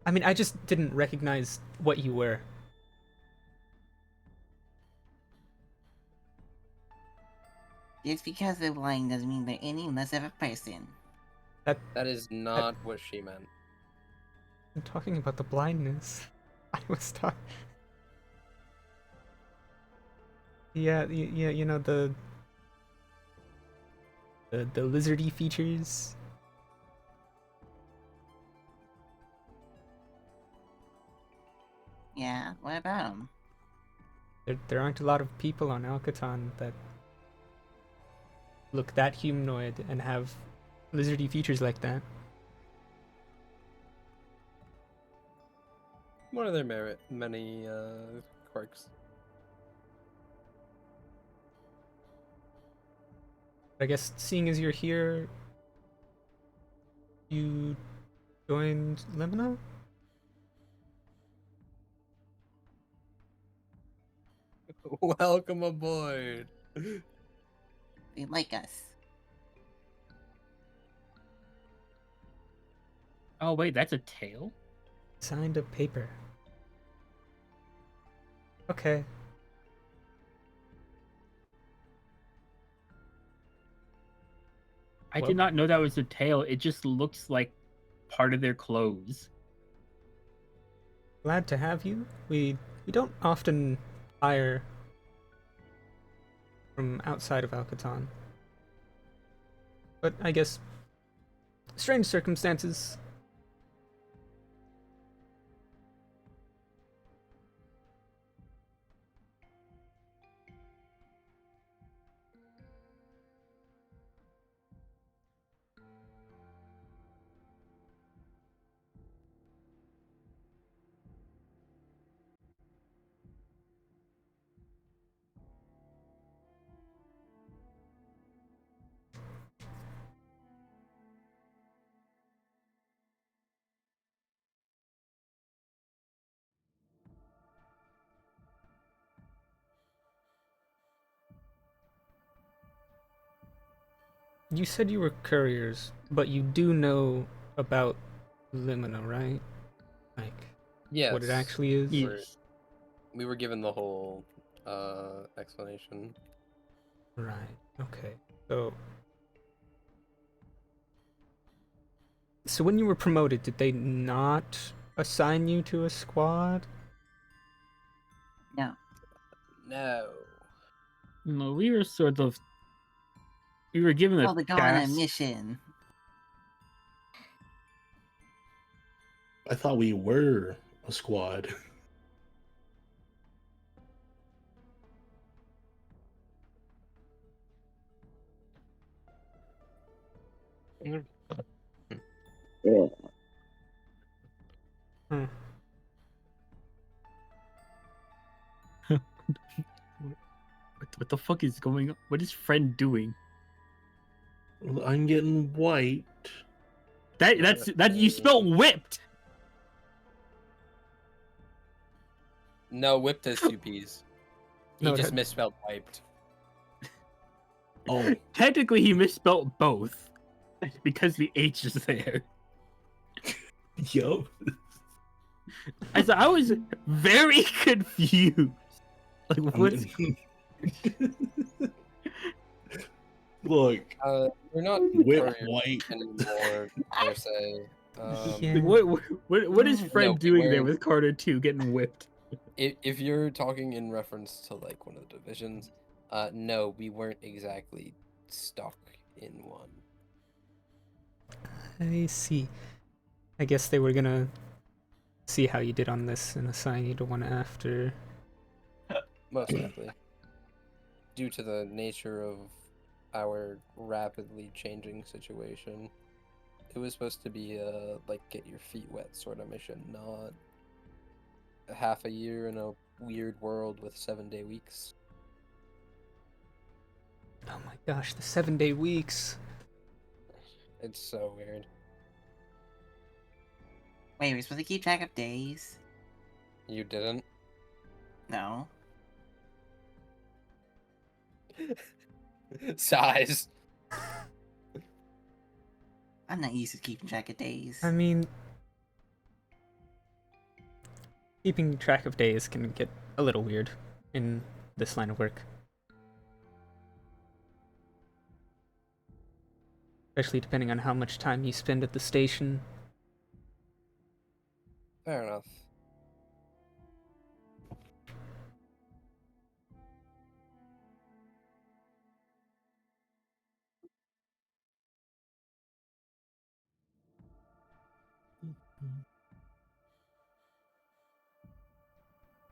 I mean, I just didn't recognize what you were. Just because they're blind doesn't mean they're any less of a person. That is not what she meant. I'm talking about the blindness. I was talking. Yeah, you know the lizardy features. Yeah, what about them? There aren't a lot of people on Alcaton that look that humanoid and have lizardy features like that. What are their many quirks? I guess seeing as you're here, you joined Limina? Welcome aboard. They like us. Oh wait, that's a tail. Signed a paper. Okay. I Well- did not know that was a tail. It just looks like part of their clothes. Glad to have you. We don't often hire from outside of Alcaton. But I guess strange circumstances. you said you were couriers, but you do know about Limina, right? Like, Yes. what it actually is? Yes. We were given the whole explanation. Right. Okay. So when you were promoted, did they not assign you to a squad? No. No. No, we were sort of. We were given a Oh, to go on a task. mission. I thought we were a squad. Yeah. Hmm. What the fuck is going on? What is friend doing? I'm getting white. That you spelled whipped. No, whipped has two P's. He No, just that- misspelled wiped. Oh, Technically, he misspelled both because the H is there. yup. I was very confused. Like, what? Look, We're not whip couriers white. anymore per se. Yeah. Like, what is friend No, we doing there weren't. with Carter 2 getting whipped? If you're talking in reference to like one of the divisions, no, we weren't exactly stuck in one. I see. I guess they were gonna see how you did on this and assign you to one after. Most likely. Due to the nature of our rapidly changing situation. It was supposed to be a like get your feet wet sort of mission, not a half a year in a weird world with 7-day weeks. Oh my gosh, the 7-day weeks. It's so weird. Wait, we're supposed to keep track of days? You didn't? No. Size. I'm not used to keeping track of days. I mean, keeping track of days can get a little weird in this line of work. Especially depending on how much time you spend at the station. Fair enough.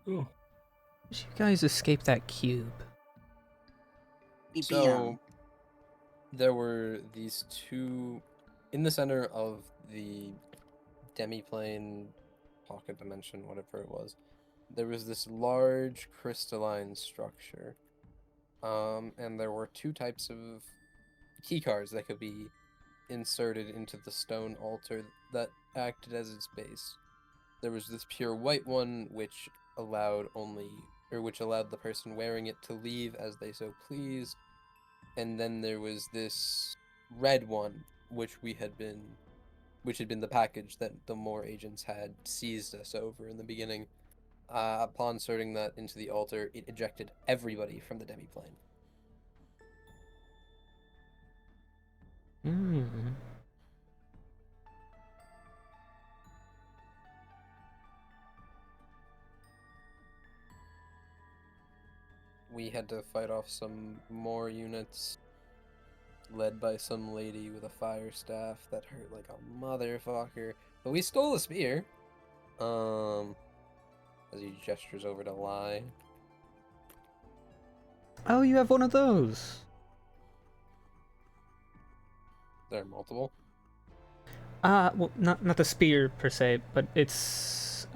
Oh, Did you guys escape that cube? We beat So 'em. there were these two in the center of the demiplane pocket dimension, whatever it was. There was this large crystalline structure. And there were two types of keycards that could be inserted into the stone altar that acted as its base. There was this pure white one which allowed the person wearing it to leave as they so pleased. And then there was this red one which had been the package that the Moore agents had seized us over in the beginning. Upon inserting that into the altar, it ejected everybody from the demiplane. Hmm. We had to fight off some more units led by some lady with a fire staff that hurt like a motherfucker. But we stole a spear. As he gestures over to Lie. Oh, you have one of those. There are multiple. Well, not the spear per se, but it's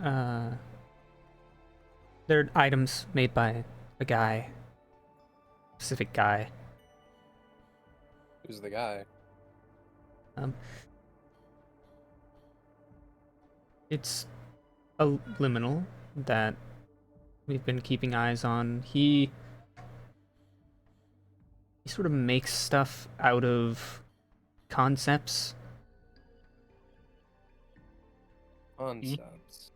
they're items made by a guy, specific guy. Who's the guy? It's a liminal that we've been keeping eyes on. He he sort of makes stuff out of concepts. Concepts.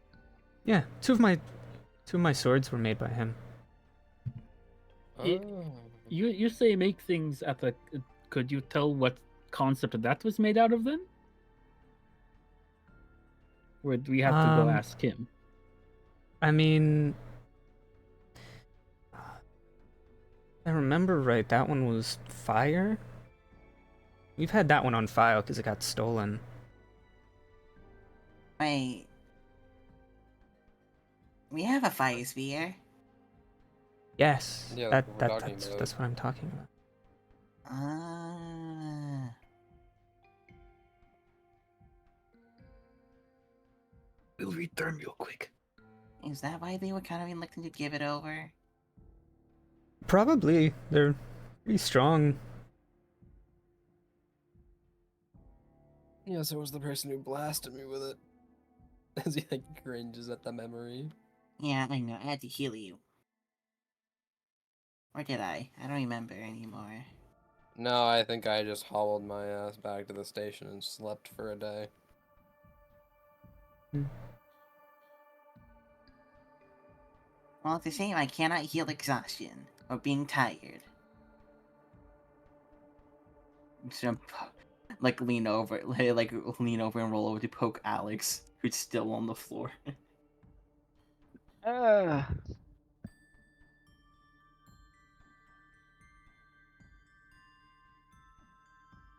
Yeah, two of my swords were made by him. Oh. You say make things at the. Could you tell what concept that was made out of then? Or do we have to go ask him? I mean, if I remember right, that one was fire. We've had that one on file because it got stolen. Wait. We have a fire spear. Yes, Yeah, that, we're that talking that's about. that's what I'm talking about. We'll return real quick. Is that why they were kind of reluctant to give it over? Probably. They're pretty strong. Yes, it was the person who blasted me with it. As he like cringes at the memory. Yeah, I know. I had to heal you. Or did I? I don't remember anymore. No, I think I just hobbled my ass back to the station and slept for a day. Well, it's a shame I cannot heal exhaustion or being tired. So, like lean over and roll over to poke Alex, who's still on the floor.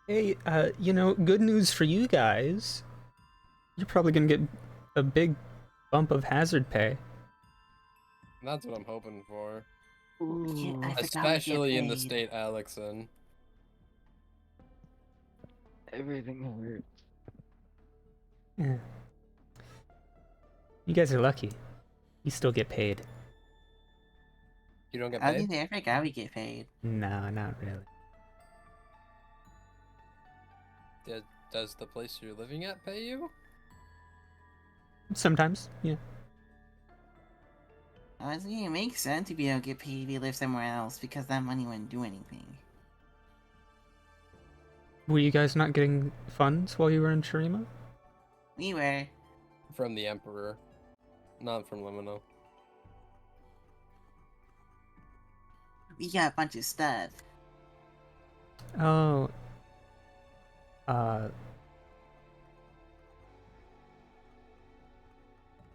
Hey, good news for you guys. You're probably gonna get a big bump of hazard pay. That's what I'm hoping for. Yeah, I forgot we get Especially in the paid. state Alex in. Everything hurts. Yeah. You guys are lucky. You still get paid. You don't get I paid? think I forgot we get paid. No, not really. Does the place you're living at pay you? Sometimes, yeah. Honestly, it makes sense if you don't get paid if you live somewhere else, because that money wouldn't do anything. Were you guys not getting funds while you were in Shurima? We were. From the Emperor. Not from Limino. We got a bunch of stuff. Oh.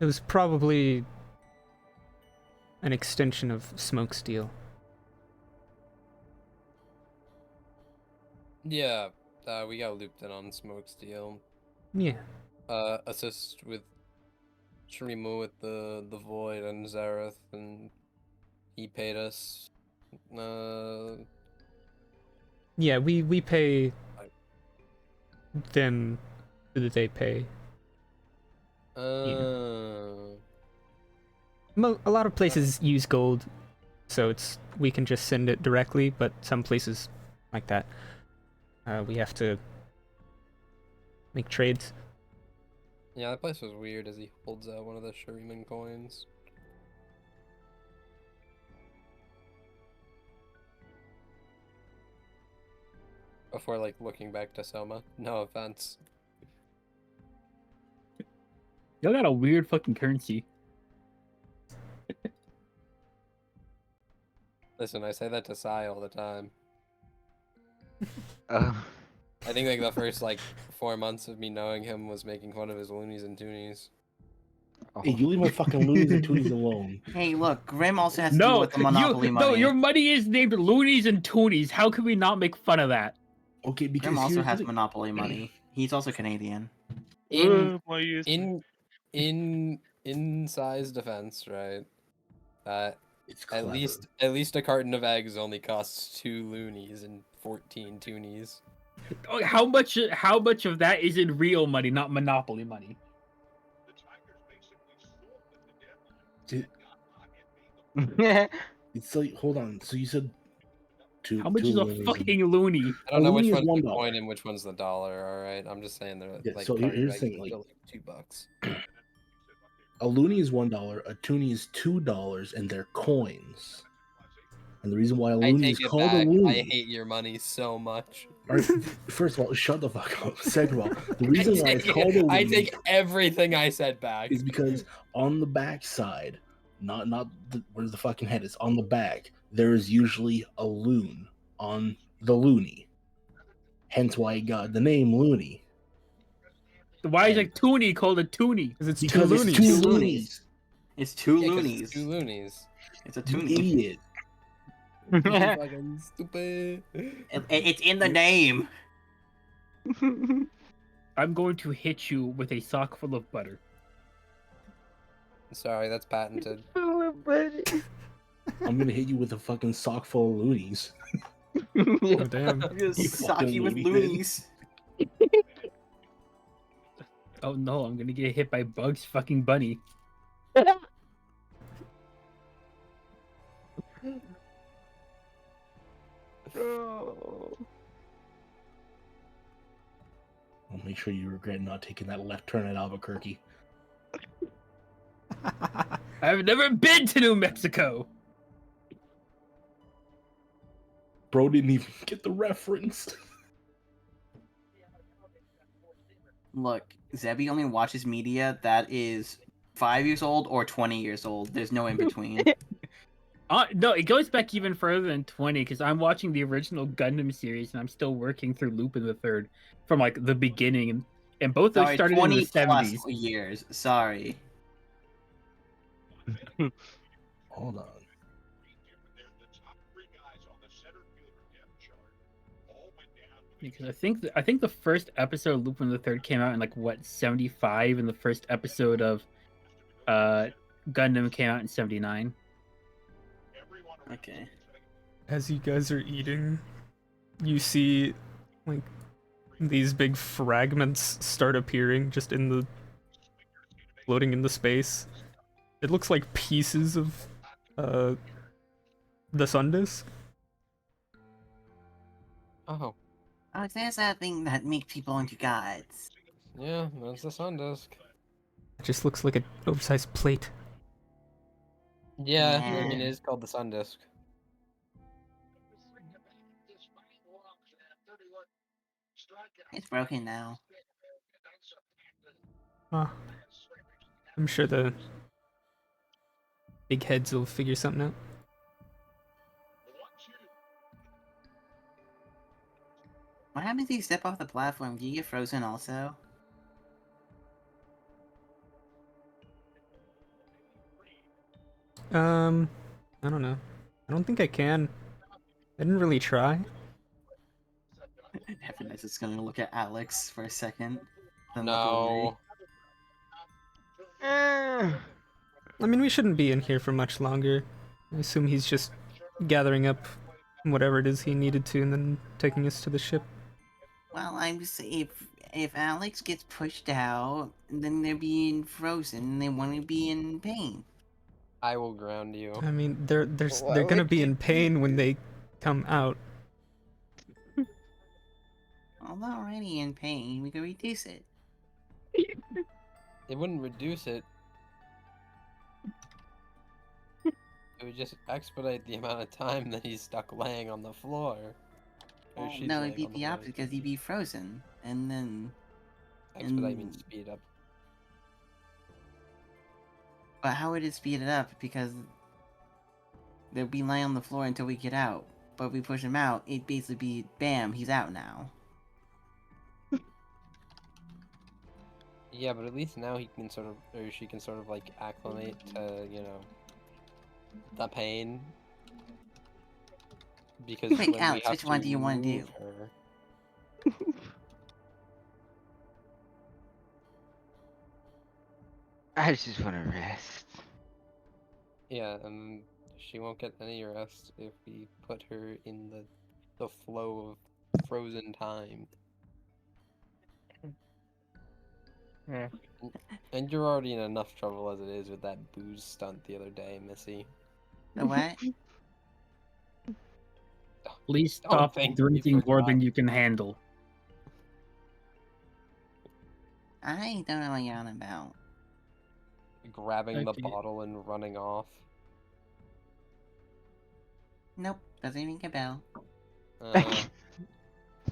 It was probably an extension of Smoke Steel. Yeah, we got looped in on Smoke Steel. Yeah. Assist with Shurima with the Void and Zareth, and he paid us. Yeah, we pay them so that they pay. A lot of places use gold, so we can just send it directly, but some places like that, we have to make trades. Yeah, that place was weird as he holds out one of the Shuriman coins. Before, like, looking back to Soma. No offense. Y'all got a weird fucking currency. Listen, I say that to Sai all the time. Uh, I think, like, the first, 4 months of me knowing him was making fun of his loonies and toonies. Hey, you leave my fucking loonies and toonies alone. Hey, look, Grim also has to deal with the Monopoly money. No, your money is named Loonies and Toonies. How can we not make fun of that? Okay, because Grim also has Monopoly money. He's also Canadian. In Sai's defense, right? It's at clever. least a carton of eggs only costs 2 loonies and 14 toonies. Oh, how much of that is in real money, not Monopoly money? It's like, hold on. So you said two. How much two is a loonies fucking loony? I don't know which loony is one's the $1. coin and which one's the dollar. All right, I'm just saying they're Yeah, like so carton here's of the eggs thing, are like- still $2. A loony is $1, a toonie is $2, and they're coins. And the reason why a I loony take is it called a back. I loony. hate your money so much. All right, first of all, shut the fuck up. Second of all, the reason why it's called a I loony take everything I said back. is because on the back side, not where the fucking head is, on the back, there is usually a loon on the loony. Hence why it got the name loony. Why is a toonie called a toonie? Because Because it's two loonies. It's two Yeah, 'cause loonies. it's two loonies. It's a You toonie. idiot. You fucking stupid. It's in the name. I'm going to hit you with a sock full of butter. Sorry, that's patented. Oh, buddy. I'm gonna hit you with a fucking sock full of loonies. Oh damn. I'm gonna You sock fucking you with loony bin. loonies. Oh no, I'm gonna get hit by Bugs fucking Bunny. Oh. I'll make sure you regret not taking that left turn at Albuquerque. I've never been to New Mexico. Bro didn't even get the reference. Look, Zebby only watches media that is 5 years old or 20 years old. There's no in between. No, it goes back even further than 20 because I'm watching the original Gundam series and I'm still working through Lupin the Third from like the beginning, and both those Sorry, started in the 20 plus 70s. years. Sorry. Hold on. Because I think the first episode of Lupin the Third came out in like what 75, and the first episode of Gundam came out in 79. Okay. As you guys are eating, you see like these big fragments start appearing just in the floating in the space. It looks like pieces of the sun disk. Oh, Oh, there's that thing that makes people into gods. yeah, that's the sun disk. It just looks like an oversized plate. Yeah, I Yeah. mean, it is called the sun disk. It's broken now. I'm sure the big heads will figure something out. What happens if you step off the platform? Do you get frozen also? I don't know. I don't think I can. I didn't really try. Happiness is gonna look at Alex for a second. Then look away. No. I mean, we shouldn't be in here for much longer. I assume he's just gathering up whatever it is he needed to and then taking us to the ship. Well, I'm just if Alex gets pushed out, then they're being frozen and they want to be in pain. I will ground you. I mean, they're gonna be in pain when they come out. Well, they're already in pain. We can reduce it. It wouldn't reduce it. It would just expedite the amount of time that he's stuck laying on the floor. Or Well, she's no, laying it'd be on the floor. opposite because he'd be frozen, and then. Expedite means speed up. But how would it speed it up? Because they'll be laying on the floor until we get out. But if we push him out, it'd basically be bam, he's out now. Yeah, but at least now he can sort of, or she can sort of like acclimate to, you know, the pain. Because Quick, when Alex, we have which one do you wanna move do? her- I just want to rest. Yeah, and she won't get any rest if we put her in the flow of frozen time. Yeah. And you're already in enough trouble as it is with that booze stunt the other day, Missy. The what? Please Oh, stop thank you drinking for more that. than you can handle. I don't know what you're on about. Grabbing the Okay. bottle and running off. Nope, doesn't ring a bell.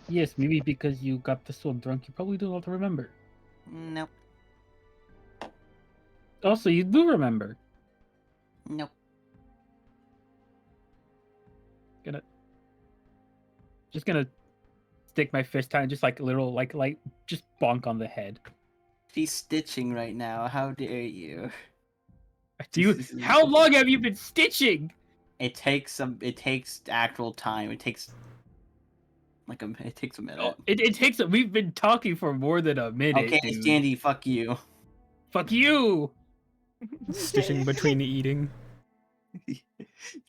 Yes, maybe because you got so drunk, you probably don't want to remember. Nope, Also, you do remember. nope. Just gonna stick my fist out and just like a little like just bonk on the head. She's stitching right now. How dare you? How long have you been stitching? It takes actual time. It takes it takes a minute. Oh, it takes. We've been talking for more than a minute. Okay, dude. Sandy, fuck you. Fuck you. Stitching between eating.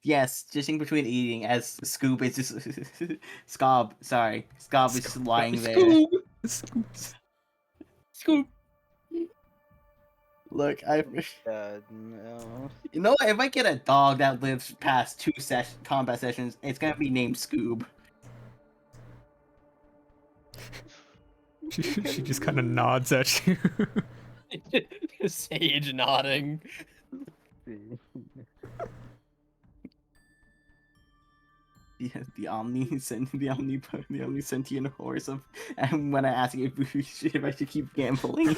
Yes, stitching between eating as Scoop is just Scob. Sorry, Scob is just lying there. Scoop. Look, No. you know what? If I get a dog that lives past 2 combat sessions, it's gonna be named Scoob. She just kind of nods at you. Sage nodding. The omnisentient horse of. And when I ask if I should keep gambling.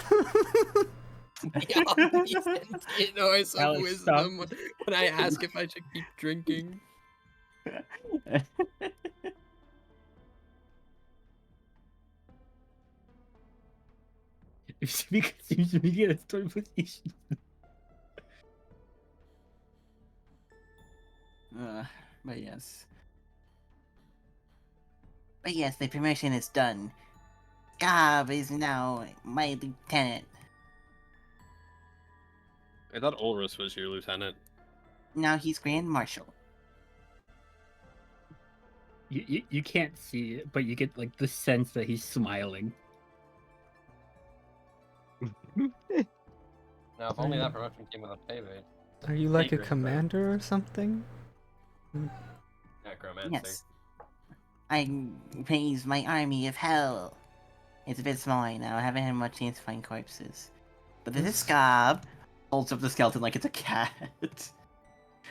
The omnisentient horse of Alex, wisdom. When I ask if I should keep drinking. Because you should be in a story position. But yes. But yes, the promotion is done. Scob is now my lieutenant. I thought Ulrus was your lieutenant. Now he's Grand Marshal. You can't see it, but you get like the sense that he's smiling. Now, if only that promotion came with a pay rate. Are you like a Secret, commander or something? Necromancer. Yes. I raised my army of hell. It's a bit small right now. I haven't had much chance to find corpses. But this is Scob. Holds up the skeleton like it's a cat.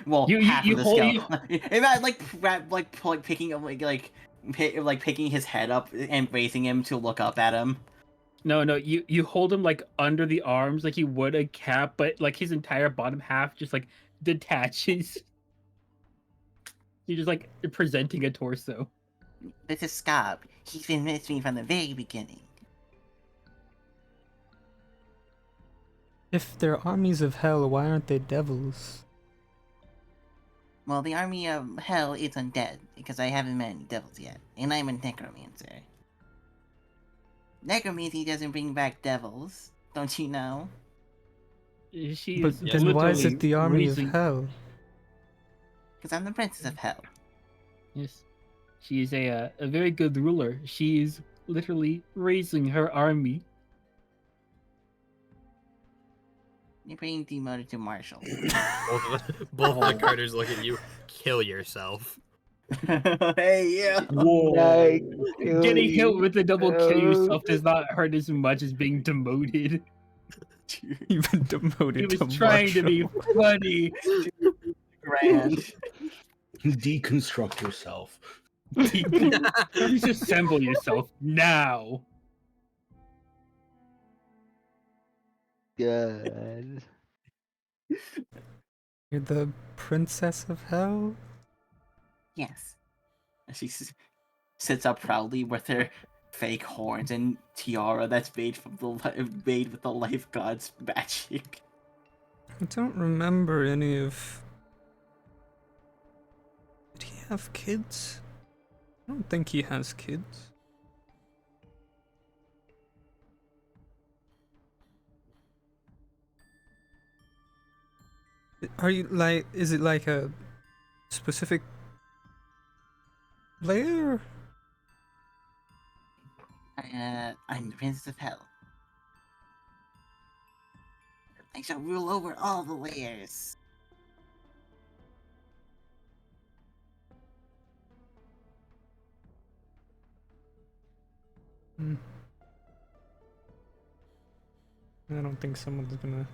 Well, half of the skeleton. Imagine like picking up like picking his head up and raising him to look up at him. No, you hold him like under the arms like you would a cat, but like his entire bottom half just like detaches. You're just like presenting a torso. This is Scob. He's been with me from the very beginning. If they're armies of hell, why aren't they devils? Well, the army of hell is undead, because I haven't met any devils yet, and I'm a necromancer. Necromancy doesn't bring back devils, don't you know? She But is then why is it the army raising... of hell? Because I'm the princess of hell. Yes, she is a very good ruler. She is literally raising her army. You're being demoted to marshal. Both of the Carters look at you. Kill yourself. Hey, yeah. Whoa. Getting hit with a double kill No. yourself does not hurt as much as being demoted. You've been demoted He to was trying to be marshal. funny. Grand. Deconstruct yourself. Disassemble yourself now. God. You're the princess of hell? Yes. She sits up proudly with her fake horns and tiara that's made with the life god's magic. I don't remember any of... Did he have kids? I don't think he has kids. Are you like... Is it like a specific layer? I'm the princess of hell. I shall rule over all the layers. Hmm. I don't think someone's gonna...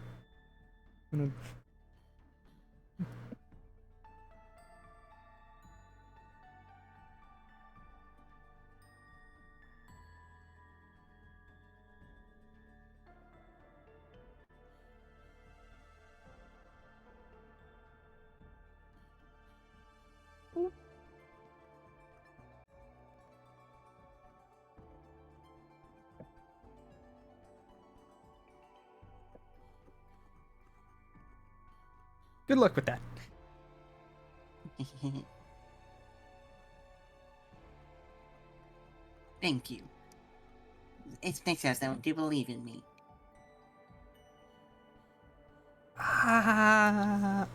Good luck with that. Thank you. It makes sense that they believe in me. Ah,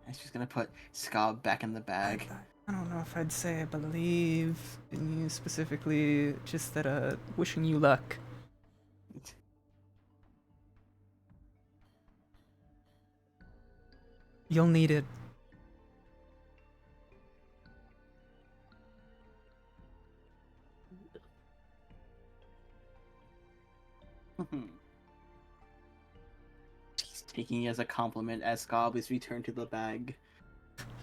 I'm just gonna put Scob back in the bag. I don't know if I'd say I believe in you specifically, just that wishing you luck. You'll need it. He's taking it as a compliment as Scob is returned to the bag.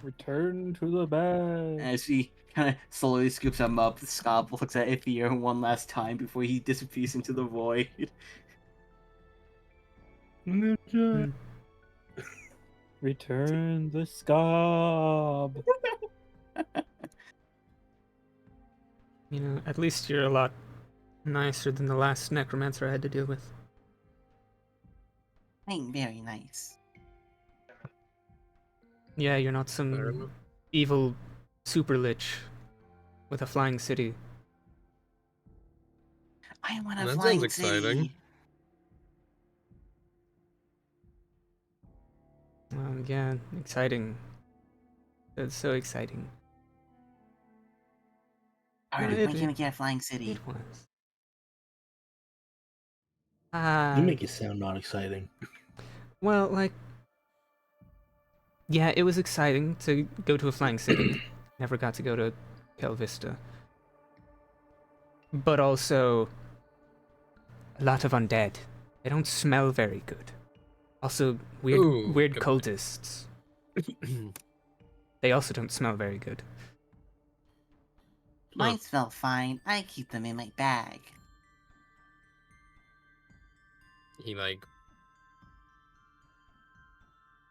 Return to the bag. As he kind of slowly scoops him up, Scob looks at Ithier one last time before he disappears into the void. Ninja. Return the scob. You know, at least you're a lot nicer than the last necromancer I had to deal with. I'm very nice. Yeah, you're not Fair some enough. evil super lich with a flying city. I want a That flying sounds exciting. city. Yeah, exciting. That's so exciting. Alright, it- when can we get a flying city? It was. You make it sound not exciting. Well, like, yeah, it was exciting to go to a flying city. Never got to go to Kel Vista. But also, a lot of undead. They don't smell very good. Also, Ooh, weird good point. cultists. They also don't smell very good. Mine smell fine. I keep them in my bag. He like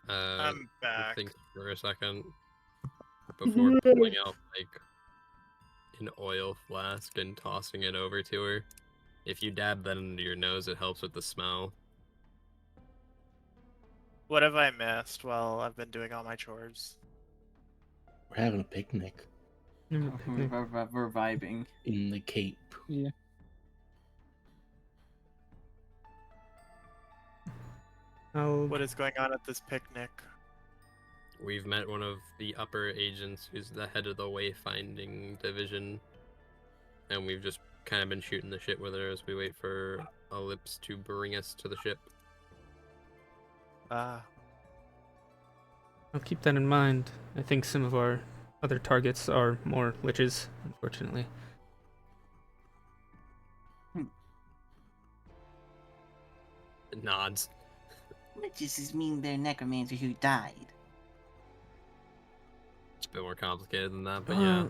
I'm back. thinks for a second before pulling out like an oil flask and tossing it over to her. If you dab that into your nose, it helps with the smell. What have I missed while I've been doing all my chores? We're having a picnic We're vibing. in the Cape. Yeah. What is going on at this picnic? We've met one of the upper agents who's the head of the wayfinding division, and we've just kind of been shooting the shit with her as we wait for Ellipse to bring us to the ship. Ah, I'll keep that in mind. I think some of our other targets are more liches, unfortunately. It nods. Which just mean they're necromancer who died. It's a bit more complicated than that, but yeah.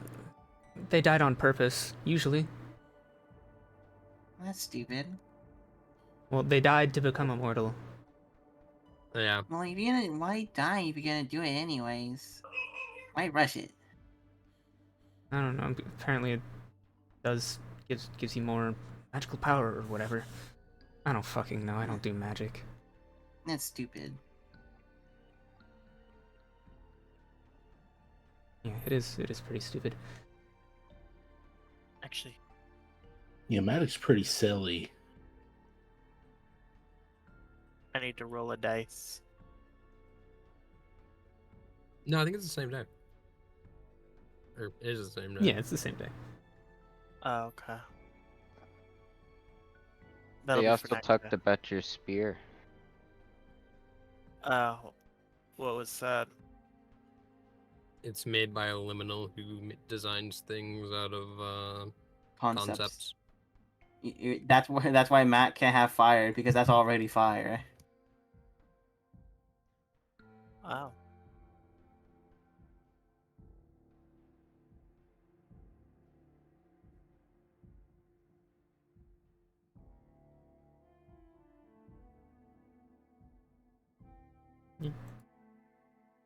They died on purpose, usually. That's stupid. Well, they died to become immortal. Yeah. Well, if you're gonna, why die if you're gonna do it anyways? Why rush it? I don't know. Apparently, it gives you more magical power or whatever. I don't fucking know. I don't do magic. That's stupid. Yeah, it is. It is pretty stupid. actually, Yeah, magic's pretty silly. I need to roll a dice. No, I think it's the same day. Or it is the same day. Yeah, it's the same day. Oh, okay. They That'll be for also next talked day. about your spear. What was that? It's made by a liminal who designs things out of concepts. That's why Matt can't have fire, because that's already fire. Wow.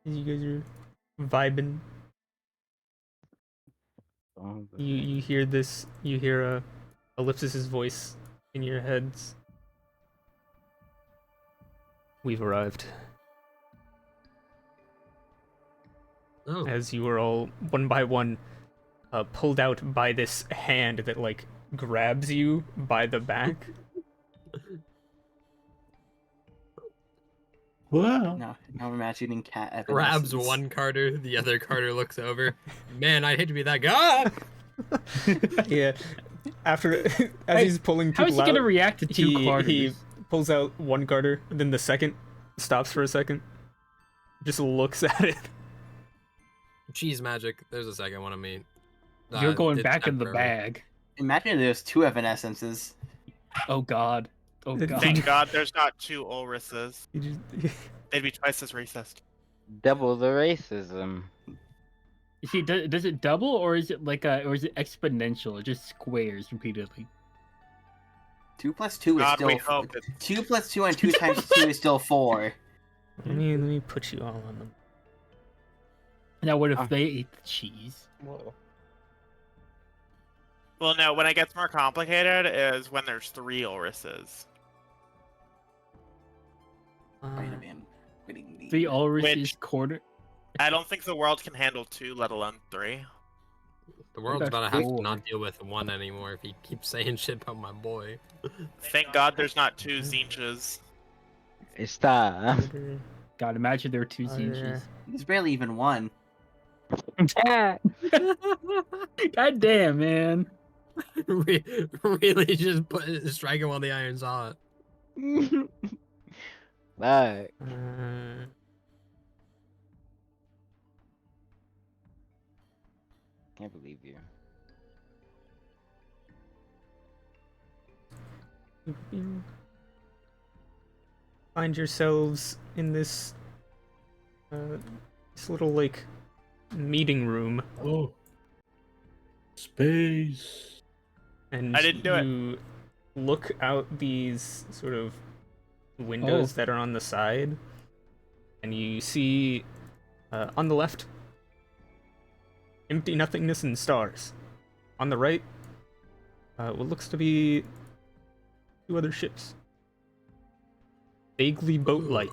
You guys are vibing. You hear this. You hear Ellipsis' voice in your heads. We've arrived. Oh. as you were all one by one pulled out by this hand that like grabs you by the back. Wow. Now I'm imagining cat Grabs evanescence. one Carter, the other Carter looks over. Man, I'd hate to be that guy. Yeah. After as he's pulling How is people he gonna out, react to two he Carters? pulls out one Carter, then the second stops for a second, just looks at it. Cheese magic. There's a second one of me. You're going It's back in the temporary. bag. Imagine there's two evanescences. Oh god. Oh god. Thank God there's not two Ulrises. He just, They'd be twice as racist. Double the racism. See, does it double or is it like or is it exponential? It just squares repeatedly. 2 plus 2 is God, still we hope it. 2 plus 2 and 2 times 2 is still 4. let me put you all on them. Now, what if they ate the cheese? Whoa. Well, no. When it gets more complicated is when there's 3 Ulrises. Wait a minute. Three Ulrises Which- quarter. I don't think the world can handle 2, let alone 3. The world's about about to have to four? not deal with one anymore if he keeps saying shit about my boy. Thank God there's not 2 Zinches. Stop. God, imagine there were two Harder. Zinches. There's barely even one. God damn, man. Really just strike him while the iron's hot. Fuck. Can't believe you. You find yourselves in this this little like meeting room, Oh. Space. and I didn't do it. you look out these sort of windows that are on the side, and you see on the left empty nothingness and stars. On the right, what looks to be 2 other ships, vaguely boat-like.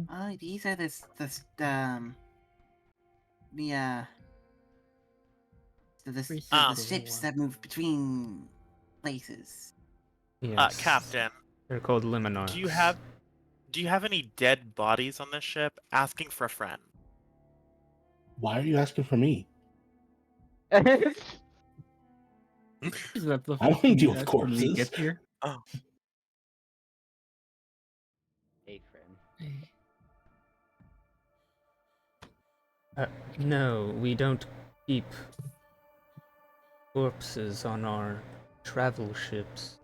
Oh, these are the ships that move between places. Yes, Captain, they're called LIMINARCs. do you have any dead bodies on this ship? Asking for a friend. Why are you asking for me? Is that the I don't thing deal you with asked when we corpses. get here? Oh, Hey, friend. No, we don't keep corpses on our travel ships.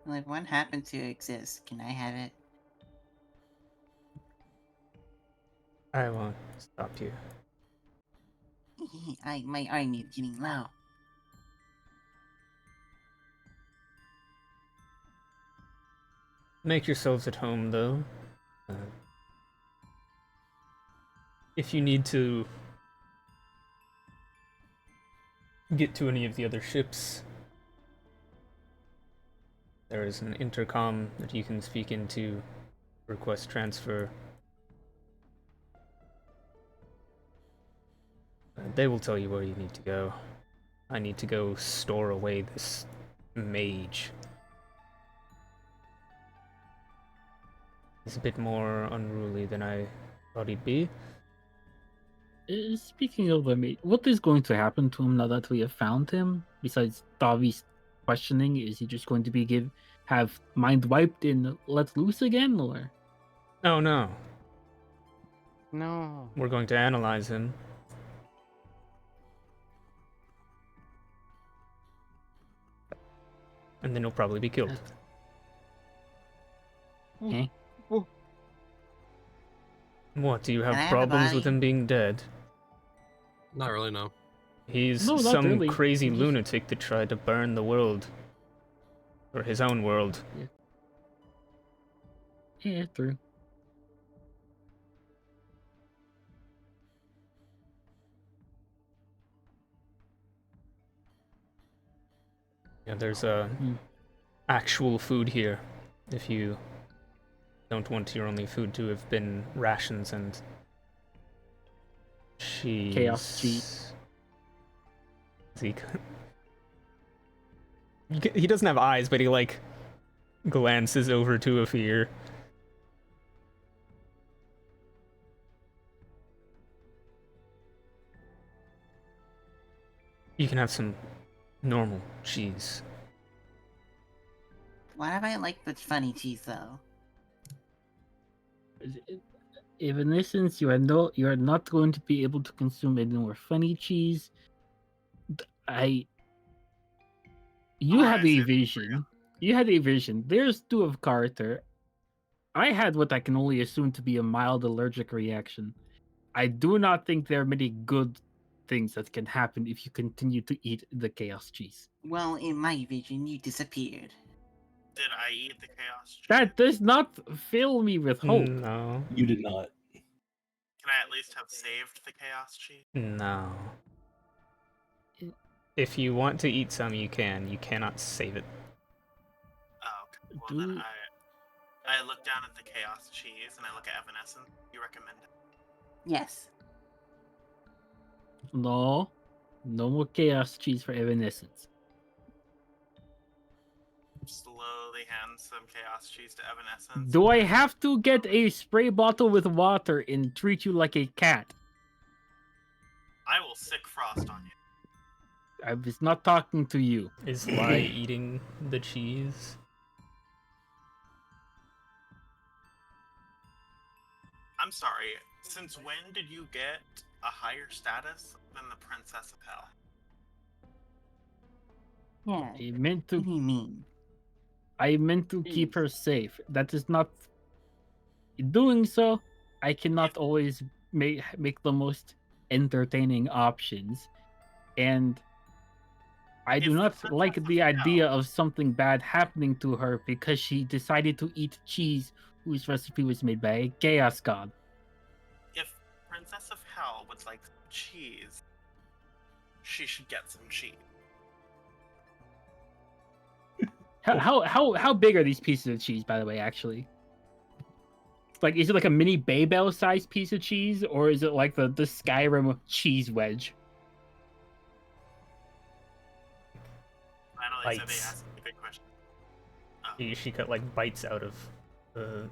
Well, if one happens to exist, can I have it? I won't stop you. My iron is getting low. Make yourselves at home, though. If you need to get to any of the other ships, there is an intercom that you can speak into, request transfer. They will tell you where you need to go. I need to go store away this mage. He's a bit more unruly than I thought he'd be. Speaking of Limit, what is going to happen to him now that we have found him? Besides Davi's questioning, is he just going to be have mind wiped and let loose again, or? Oh no, No. we're going to analyze him. And then he'll probably be killed. Okay. What, do you have Can I have the problems with body? him being dead? Not really, no. He's No, not some really. crazy He just- lunatic that tried to burn the world. Or his own world. Yeah, true. Yeah, there's a actual food here. If you don't want your only food to have been rations and cheese. Chaos cheese. Zeke. He doesn't have eyes, but he like glances over to Afir. You can have some normal cheese. Why do I like the funny cheese though? Evanescence, you are not going to be able to consume any more funny cheese. You had a vision. You had a vision. There's two of Carter. I had what I can only assume to be a mild allergic reaction. I do not think there are many good things that can happen if you continue to eat the chaos cheese. Well, in my vision, you disappeared. Did I eat the chaos cheese? That does not fill me with hope. No. You did not. Can I at least have saved the chaos cheese? No. If you want to eat some, you can. You cannot save it. Oh, okay. Well, then I look down at the chaos cheese and I look at Evanescence. You recommend it? Yes. No. No more chaos cheese for Evanescence. Slowly hand some chaos cheese to Evanescence. Do I have to get a spray bottle with water and treat you like a cat? I will sick Frost on you. I was not talking to you. Is Lai eating the cheese? I'm sorry. Since when did you get a higher status than the Princess of Hell? Yeah. I meant to. What do you mean? I meant to keep her safe. That is not. In doing so, I cannot always make the most entertaining options, and I do not like the idea of something bad happening to her because she decided to eat cheese whose recipe was made by a chaos god. If Princess of Hell would like some cheese, she should get some cheese. How big are these pieces of cheese, by the way? Actually, like, is it like a mini Babel sized piece of cheese, or is it like the Skyrim cheese wedge? Finally, so they Bites. asked me a good question. She cut like bites out of the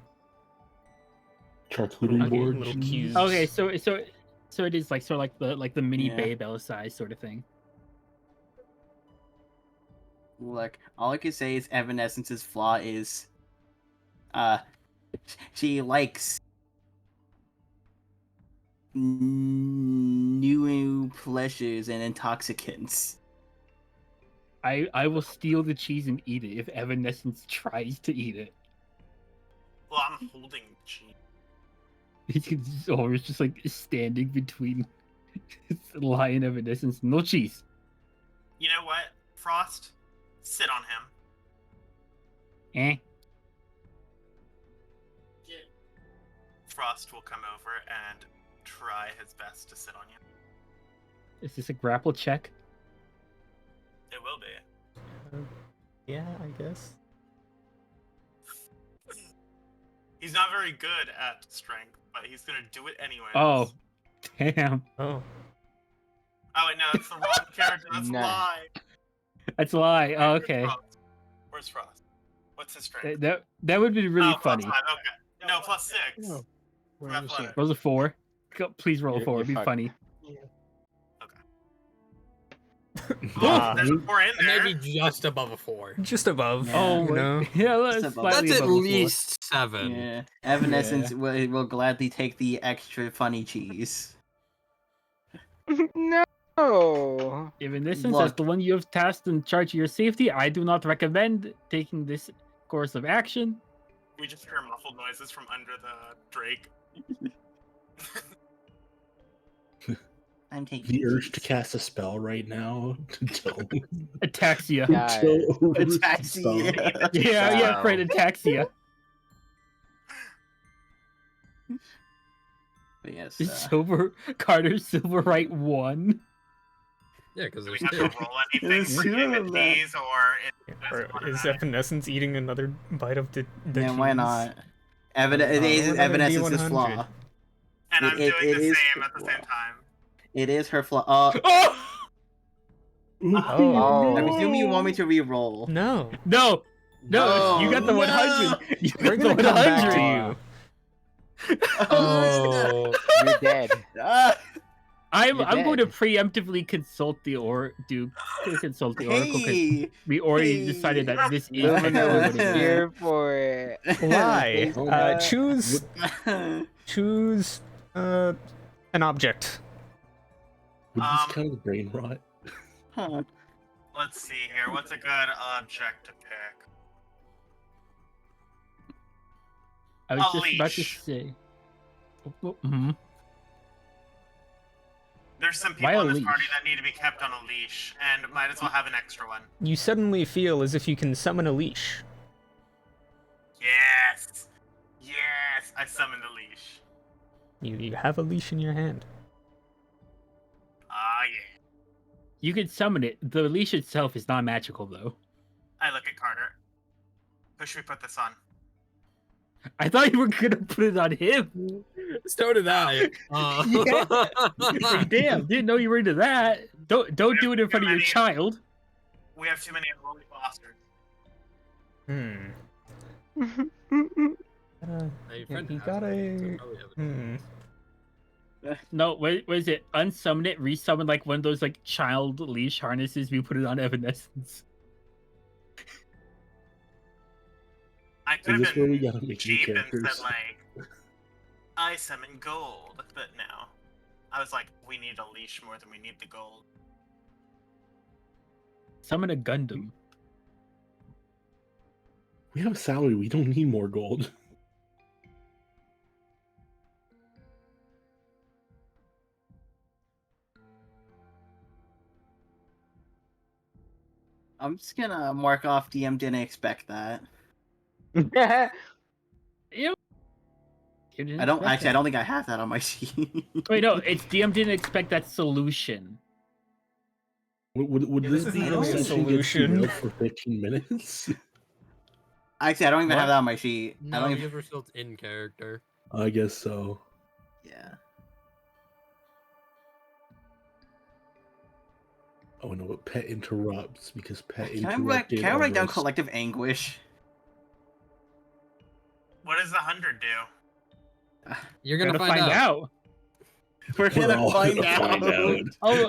Charcuterie board. little cheese. cubes. Okay, so it is like sort of like the mini Yeah. Babel size sort of thing. Look, all I can say is Evanescence's flaw is, she likes new pleasures and intoxicants. I will steal the cheese and eat it if Evanescence tries to eat it. Well, I'm holding cheese. It's just like standing between Lion and Evanescence. No cheese. You know what? Frost, sit on him. Eh? Frost will come over and try his best to sit on you. Is this a grapple check? It will be. Yeah, I guess. He's not very good at strength, but he's gonna do it anyways. Oh, damn. Oh. Oh wait, no, that's the wrong character. That's No. Lie. That's a lie. Oh, okay. Where's Frost? What's his strength? That would be really Oh, plus funny. 5, okay. No, plus 6. Oh, For where is athletic. it? Roll a 4. Please roll a You're- 4. It'd be you're funny. Ah. There's a 4 in there. Maybe just above a 4. Just above. Yeah. Oh, you know? yeah, that's That's slightly That's at above a 4. least 7. Yeah, Evanescence will gladly take the extra funny cheese. No. Evanescence, as Look. the one you have tasked in charge of your safety, I do not recommend taking this course of action. We just hear muffled noises from under the drake. I'm taking The urge cheese. to cast a spell right now. Don't. Ataxia. Guys. Ataxia. Yeah, Fred, ataxia. But yes, Carter's Silverite 1. Yeah, because Do we there's have to two. roll anything for him and these, or Or is Evanescence eating another bite of the Yeah, cheese? why not? Roll another Evanescence is D100. flaw. and I'm doing it the is same at the flaw. same time. It is her flaw. Oh. I'm assuming you want me to re-roll. No. No, No, you got the no. 100. You We're got the gonna come back to 100. you. Oh, you're dead. I'm You're going to dead. preemptively consult the Oracle because Hey, we already decided that this is technically Lumina what is it is. here for it. Why? Uh, Choose an object. Would this count as brain rot? Let's see here. What's a good object to pick? I was A just about to leash. say. Mhm. There's some Why people a in this party leash? that need to be kept on a leash, and might as well have an extra one. You suddenly feel as if you can summon a leash. Yes! Yes! I summoned a leash. You have a leash in your hand. Ah, yeah. You can summon it. The leash itself is not magical, though. I look at Carter. Who should we put this on? I thought you were gonna put it on him. So did I. Like, damn, didn't know you were into that. Don't do it in front of your child. We have too many unholy bastards. He got a. No, what is it? Unsummon it, resummon like one of those like child leash harnesses. We put it on Evanescence. I could Is have this where we been gotta make new cheap and characters? said like, I summon gold, but no. I was like, we need a leash more than we need the gold. Summon a Gundam. We have a salary. We don't need more gold. I'm just gonna mark off DM didn't expect that. You I don't think I have that on my sheet. Wait, no, it's DM didn't expect that solution. Would Yeah, this this be isn't a really a solution solution. for 15 minutes? Actually, I don't even What? have that on my sheet. I No, don't because even. we're still in character. I guess so. Yeah. Oh no, but Pet interrupts because Pet Can I interrupted. write down our collective anguish? What does the 100 do? You're Gonna find out. We're We're gonna all find gonna out. find out.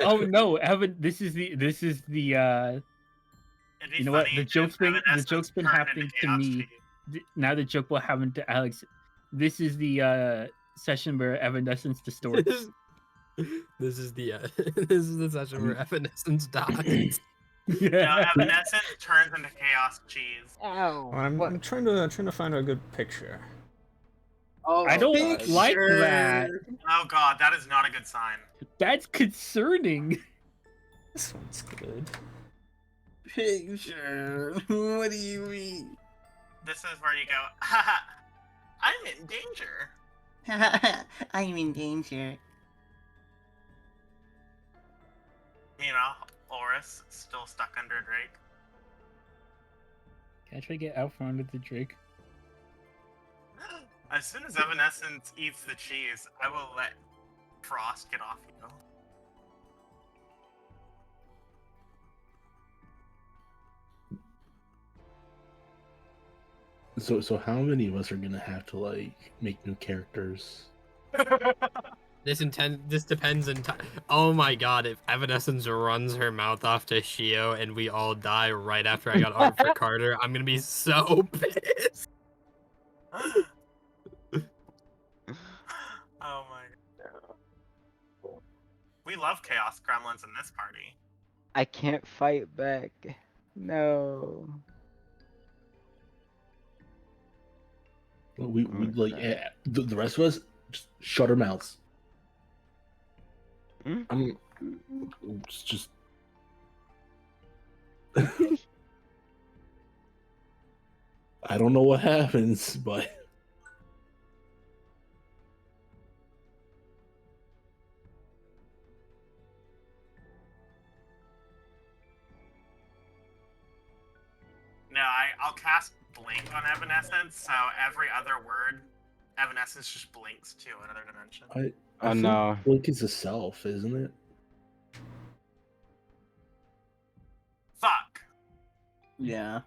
Oh no, Evan, this is the It'd be you know what? funny The if joke's been Evanescence turned happening into to Chaos me. Cheese. Now the joke will happen to Alex. This is the session where Evanescence distorts. This is the this is the session where Evanescence dies. No, Evanescence turns into Chaos Cheese. Ow. I'm trying to find a good picture. Oh, I don't like that. Oh god, that is not a good sign. That's concerning. This one's good. Picture. What do you mean? This is where you go, haha, I'm in danger. I'm in danger. You know, Oris still stuck under a Drake. Can I try to get out from under the Drake? As soon as Evanescence eats the cheese, I will let Frost get off you. So how many of us are gonna have to like make new characters? This depends in time. Oh my god, if Evanescence runs her mouth off to Shio and we all die right after I got art for Carter, I'm gonna be so pissed. Oh my god. We love Chaos Gremlins in this party. I can't fight back. No. We like the rest of us just shut our mouths. I'm just. I don't know what happens, but. blink on Evanescence, so every other word, Evanescence just blinks to another dimension. I think no. Blink is a self, isn't it? Fuck. Yeah.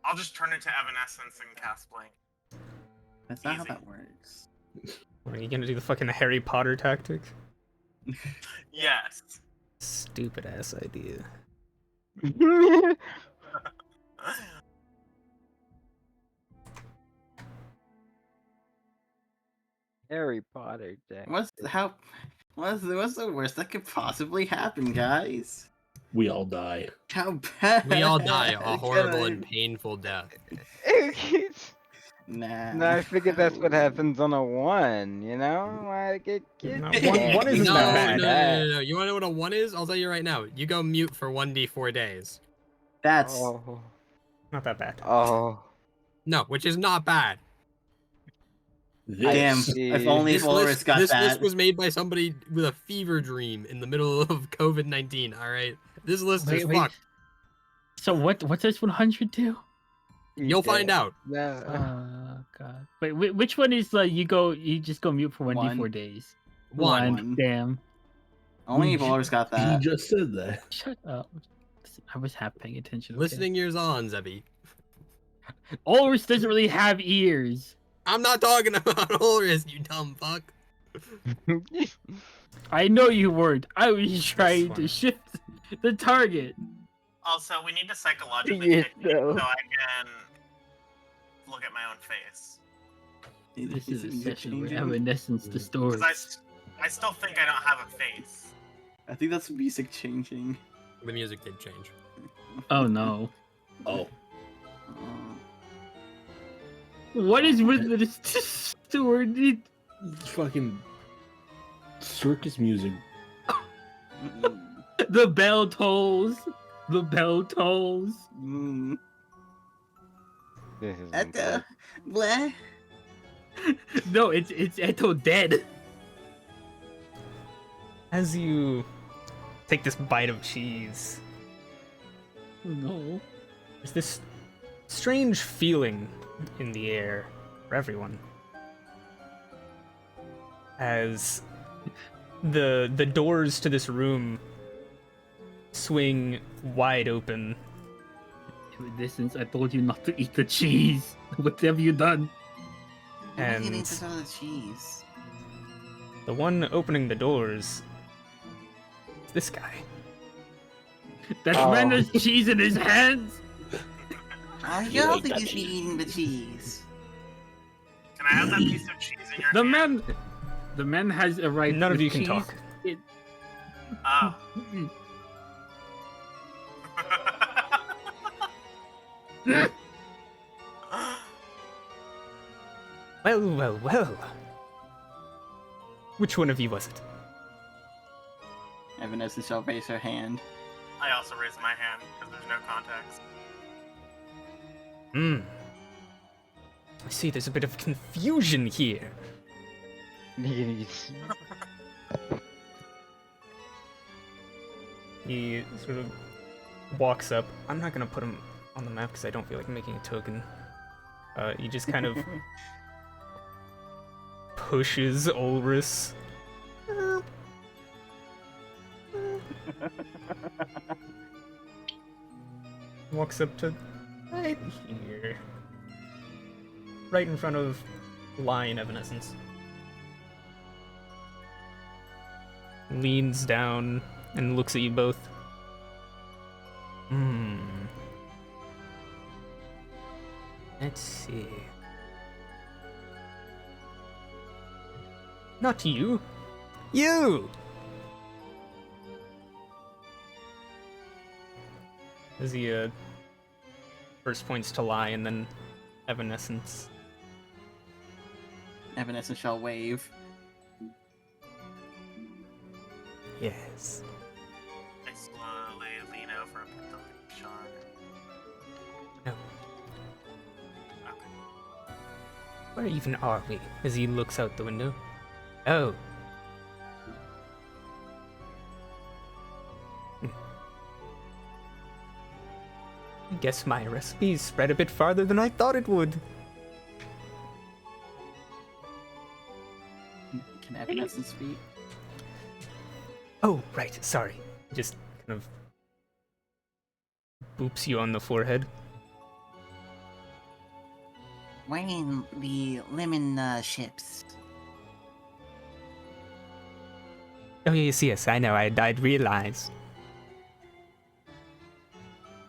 I'll just turn it to Evanescence and cast blink. That's not how Easy. that works. What, are you gonna do the fucking Harry Potter tactic? Yes. Stupid ass idea. Harry Potter deck. What's the worst that could possibly happen, guys? We all die. How bad? We all die a horrible can and painful death. Nah. No, I figured that's what happens on a 1, you know? Like, it No, gets one isn't No, that no, bad. no. You want to know what a 1 is? I'll tell you right now. You go mute for 1d4 days. That's Oh. Not that bad. Oh. No, which is not bad. damn. This. If only This Forrest list, got this that. list was made by somebody with a fever dream in the middle of COVID-19. All right, this list is fucked. So what does 100 do? You'll find out. No. Oh god. Wait, which one is you just go mute for 1d4 days? One. Damn. Only Forrest got He that. just said that. Shut up. I was half paying attention. Okay. Listening ears on, Zebby. Ulrich doesn't really have ears. I'm not talking about Ulrich, you dumb fuck. I know you weren't. I was trying one. to shift the target. Also, we need to psychologically Yes, fit me no. so I can look at my own face. This is a music session where changing? Evanescence distorts. Because I still think I don't have a face. I think that's music changing. The music did change. Oh no. Oh, What is with this distorted? fucking circus music. The bell tolls. The bell tolls. This is Etta, bleh. No, it's Eto dead. As you take this bite of cheese, Oh, no. there's this strange feeling in the air for everyone. As the doors to this room swing wide open. Since I told you not to eat the cheese. What have you done? And And the cheese. the one opening the doors is this guy. That Oh. man has cheese in his hands. I You don't like think that you should be cheese. eating the cheese. Can I have that piece of cheese in your hand? The man has a right. None of with you can cheese. talk. Oh. Well, well, well. Which one of you was it? Evanescence shall raise her hand. I also raised my hand because there's no context. I see there's a bit of confusion here. He sort of walks up. I'm not gonna put him on the map because I don't feel like making a token. He just kind of pushes Ulrich. Walks up to right here. Right in front of Lion Evanescence. Leans down and looks at you both. Let's see. Not you. You! As he first points to Lie and then Evanescence. Evanescence shall wave. Yes. I slowly lean over and put the leash on. No. Okay. Where even are we? As he looks out the window. Oh. guess my recipes spread a bit farther than I thought it would. Can Evanescence speak? Oh, right, sorry. Just kind of boops you on the forehead. We're in the L.I.M.I.N.A ships. Oh, yes, I know, I'd realize.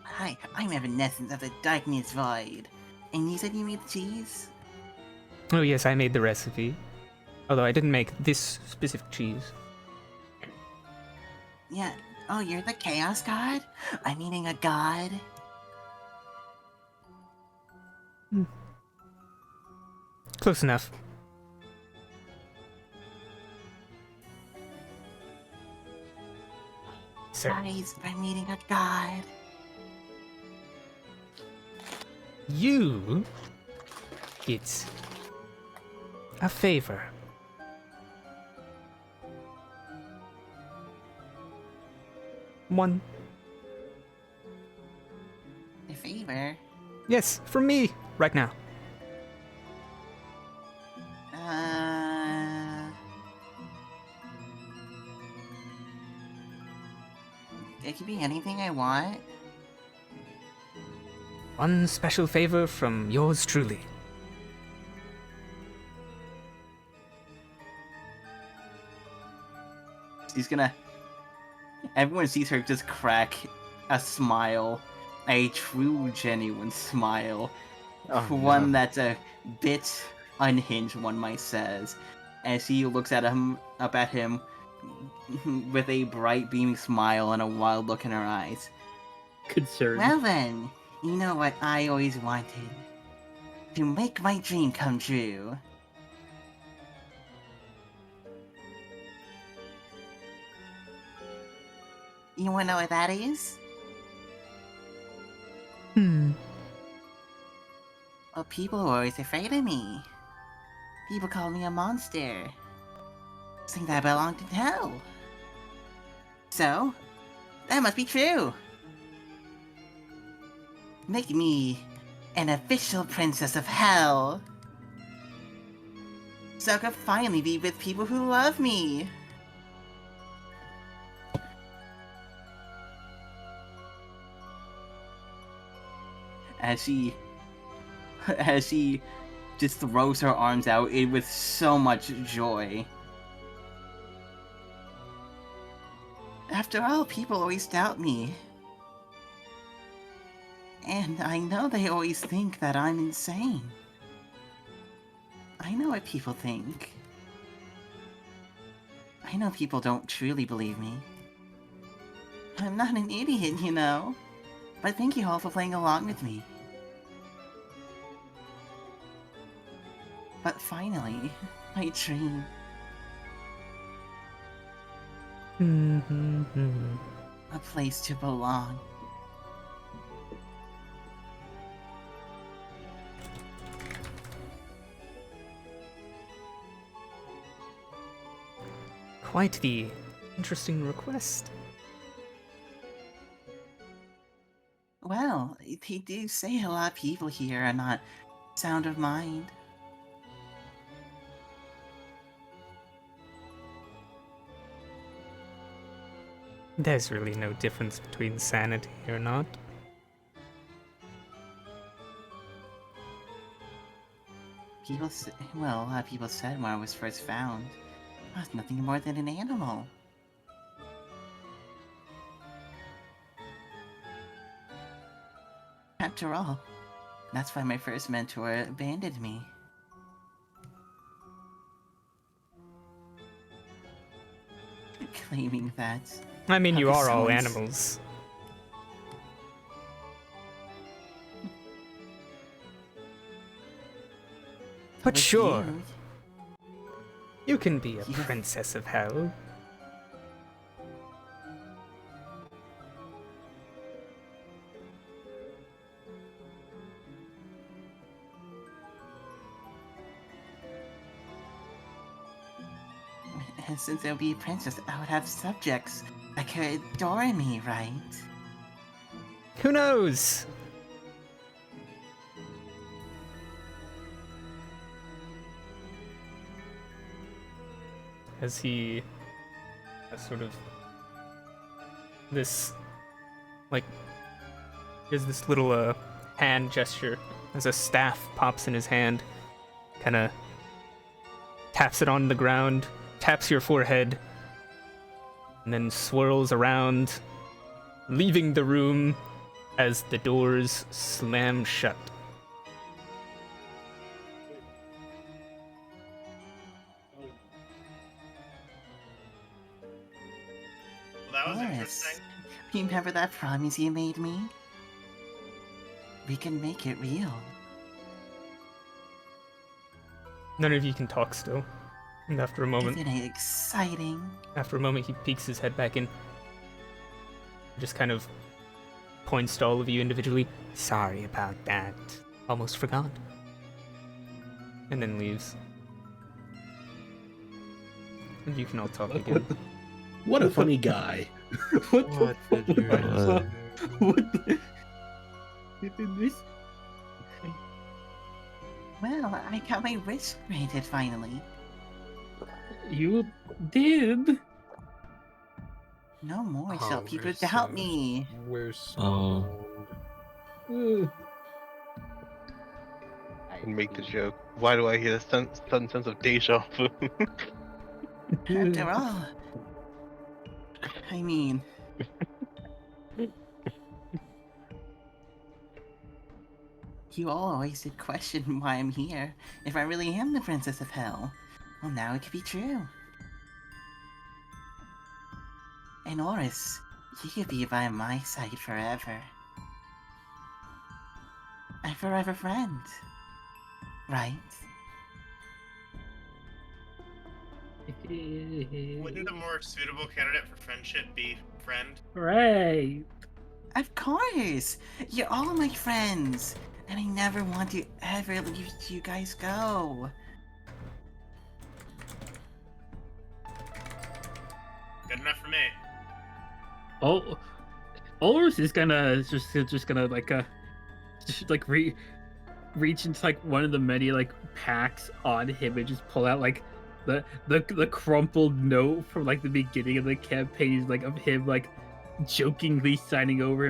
Hi, I'm Evanescence of the Darkness Void. And you said you made the cheese? Oh, yes, I made the recipe. Although I didn't make this specific cheese. Yeah. Oh, you're the Chaos God? I'm eating a god? Close enough. So, Guys, I'm eating a god. you get a favor. One. A favor? Yes, from me, right now. It could be anything I want. One special favor from yours truly. She's gonna... Everyone sees her just crack a smile. A true, genuine smile. Oh, One no. that's a bit unhinged, one might says. As she looks at him, up at him, with a bright, beaming smile and a wild look in her eyes. Concerned. Well then, you know what I always wanted. To make my dream come true. You wanna know what that is? Well, people were always afraid of me. People called me a monster. Think that I belonged in hell. So, that must be true. Make me an official princess of hell. So I could finally be with people who love me. As she just throws her arms out with so much joy. After all, people always doubt me. And I know they always think that I'm insane. I know what people think. I know people don't truly believe me. I'm not an idiot, you know. But thank you all for playing along with me. But finally, my dream. A place to belong. Quite the interesting request. Well, they do say a lot of people here are not sound of mind. There's really no difference between sanity or not. Well, a lot of people said when I was first found, I was nothing more than an animal. After all, that's why my first mentor abandoned me. Claiming that... I mean, you are all someone's- animals. But With sure, you. you can be a Yeah. princess of hell. And since I would be a princess, I would have subjects that could adore me, right? Who knows? as he has sort of this, like, there's this little hand gesture as a staff pops in his hand, kind of taps it on the ground, taps your forehead, and then swirls around, leaving the room as the doors slam shut. Well, that was Morris, interesting. remember that promise you made me? We can make it real. None of you can talk still. And after a moment, Isn't it exciting? he peeks his head back in. Just kind of points to all of you individually. Sorry about that. Almost forgot. And then leaves. And you can all talk again. What a funny guy. What What the did you fuck? Uh, What the... This... Well, I got my wish granted finally. You did? No more shall Oh, people we're doubt so- me. We're so Oh. old. And make the joke. Why do I hear a sudden sense of deja vu? After all, I mean, you all always did question why I'm here. If I really am the Princess of Hell, well, now it could be true. And Oris, you could be by my side forever. A forever friend. Right? Wouldn't the more suitable candidate for friendship be friend? Right. Of course! You're all my friends! And I never want to ever leave you guys go. Good enough for me. Oh, Oris is gonna just gonna like reach into like one of the many like packs on him and just pull out like the crumpled note from like the beginning of the campaign, like of him like jokingly signing over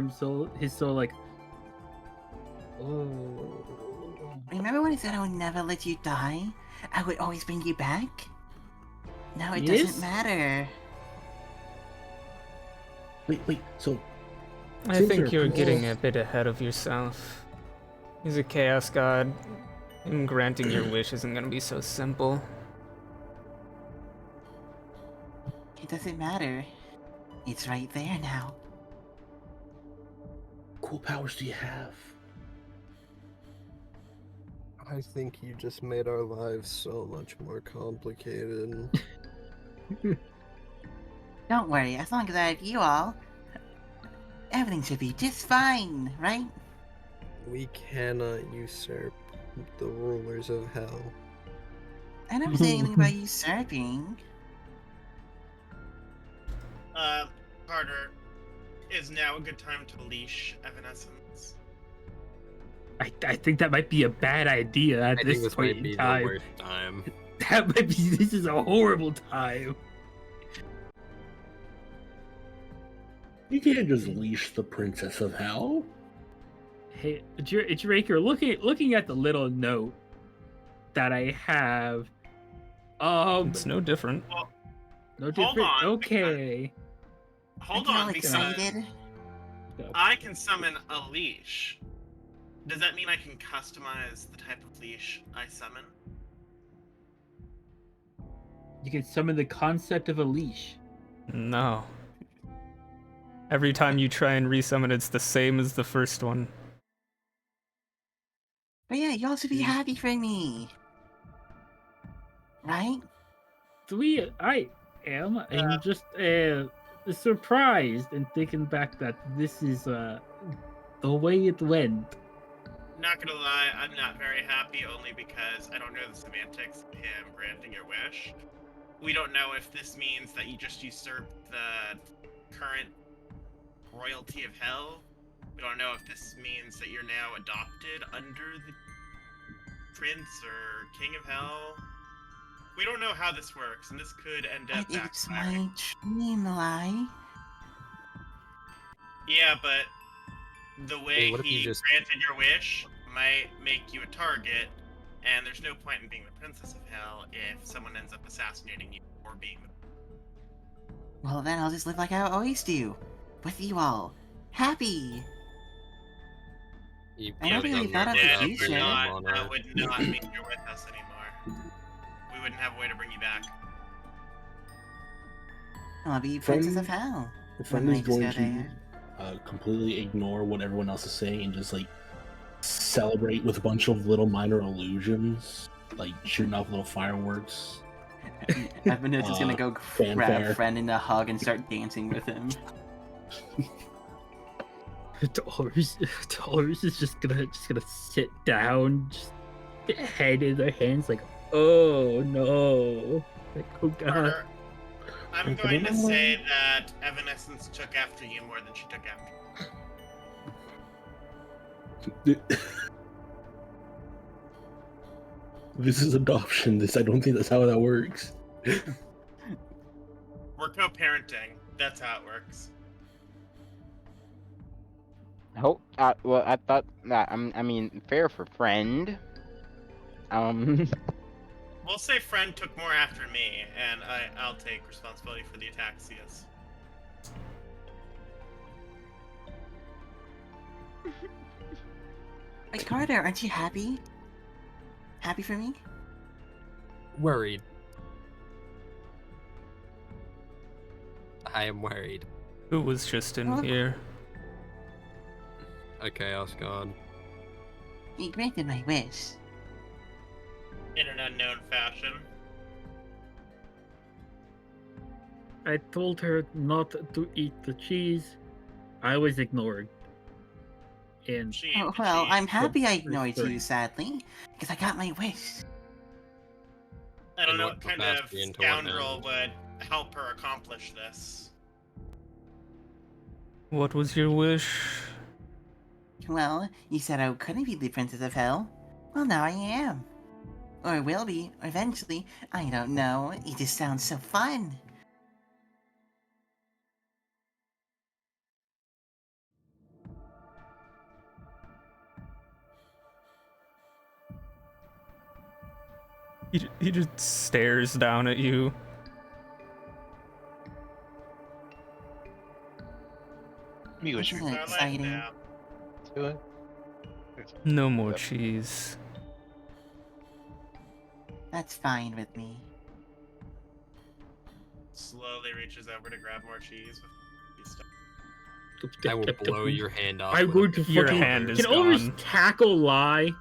his soul like, oh. Remember when I said I would never let you die? I would always bring you back? Now it Yes? doesn't matter. Wait, so I Since think you're you're getting close- a bit ahead of yourself. He's a chaos god. Him granting your wish isn't gonna be so simple. It doesn't matter. It's right there now. cool powers do you have? I think you just made our lives so much more complicated. Don't worry, as long as I have you all, everything should be just fine, right? We cannot usurp the rulers of hell. I never said anything about usurping. Carter, is now a good time to leash Evanescence? I think that might be a bad idea at I this think this point might be in time. the worst time. That might be. This is a horrible time. You can't just leash the Princess of Hell. Hey, Drake, you're looking at the little note that I have. It's no different. No Hold different. on, Okay. Hold I'm all on, because excited. I can summon a leash. Does that mean I can customize the type of leash I summon? You can summon the concept of a leash. No. Every time you try and resummon, it's the same as the first one. But yeah, you all should be happy for me. Right? I am. I'm just surprised and thinking back that this is the way it went. Not gonna lie, I'm not very happy only because I don't know the semantics of him granting your wish. We don't know if this means that you just usurped the current royalty of hell. We don't know if this means that you're now adopted under the prince or king of hell. we don't know how this works, and this could end up But it's backfiring. my dream, Li. Yeah, but the way what if you he just- granted your wish might make you a target, and there's no point in being the Princess of Hell if someone ends up assassinating you or being the... Well, then I'll just live like I always do. With you all. Happy! You I never could've really done thought that of the without future. bringing Not, him on that Earth. would not mean you're with us anymore. We wouldn't have a way to bring you back. I'll be Princess of Friend- Hell. The friend When is I just going go to there. completely ignore what everyone else is saying and just like celebrate with a bunch of little minor illusions, like shooting off little fireworks. Evan is just gonna go grab fanfare. Friend in a hug and start dancing with him. Dolores is just gonna sit down, just head in their hands, like, oh no, like, oh god. Carter, I'm going to say that Evanescence took after you more than she took after you. This is adoption. I don't think that's how that works. We're co-parenting. That's how it works. Oh, well, I thought that I mean, fair for friend. We'll say friend took more after me, and I'll take responsibility for the ataxias. Wait, Carter, aren't you happy? Happy for me? Worried. I am worried. Who was just in here? A Chaos God. He granted my wish. In an unknown fashion. I told her not to eat the cheese. I was ignored. And She Oh, ate the well, cheese. I'm happy I ignored Sorry. you, sadly, because I got my wish. I don't In know what what kind of capacity and to what scoundrel end? would help her accomplish this. What was your wish? Well, you said I couldn't be the Princess of Hell. Well, now I am. Or will be, eventually. I don't know. It just sounds so fun. He just stares down at you. Me wish Isn't you it So I'm like, exciting? yeah. to it. No more cheese. That's fine with me. Slowly reaches over to grab more cheese. I will blow your hand off. I'm with going a to Your fucking. hand is Can always gone. tackle lie.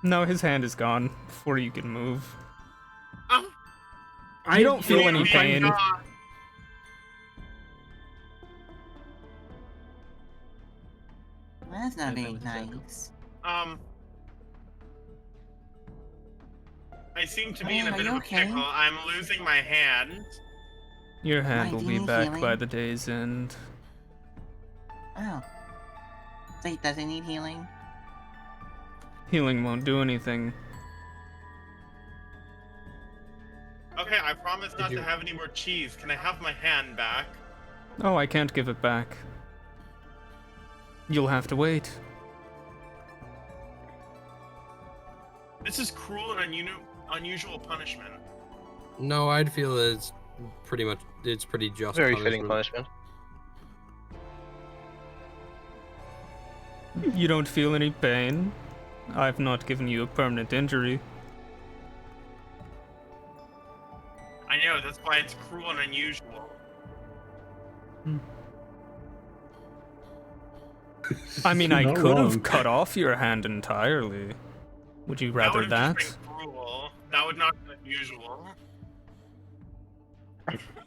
No, his hand is gone before you can move. Oh, You don't feel any my pain. God. That's not Yeah, that very was a joke. nice. I seem to be in a Are bit you of a okay? pickle. I'm losing my hand. Your hand Why, will do be you need back by healing? the day's end. Oh. So he doesn't need healing? Healing won't do anything. Okay, I promise not to have any more cheese. Can I have my hand back? Oh, I can't give it back. You'll have to wait. This is cruel and unusual punishment. No, I'd feel it's pretty just. Very fitting punishment. You don't feel any pain? I've not given you a permanent injury. I know, that's why it's cruel and unusual. I mean, You're I not could have wrong. cut off your hand entirely. Would you rather would that? have just been cruel. That would not be unusual.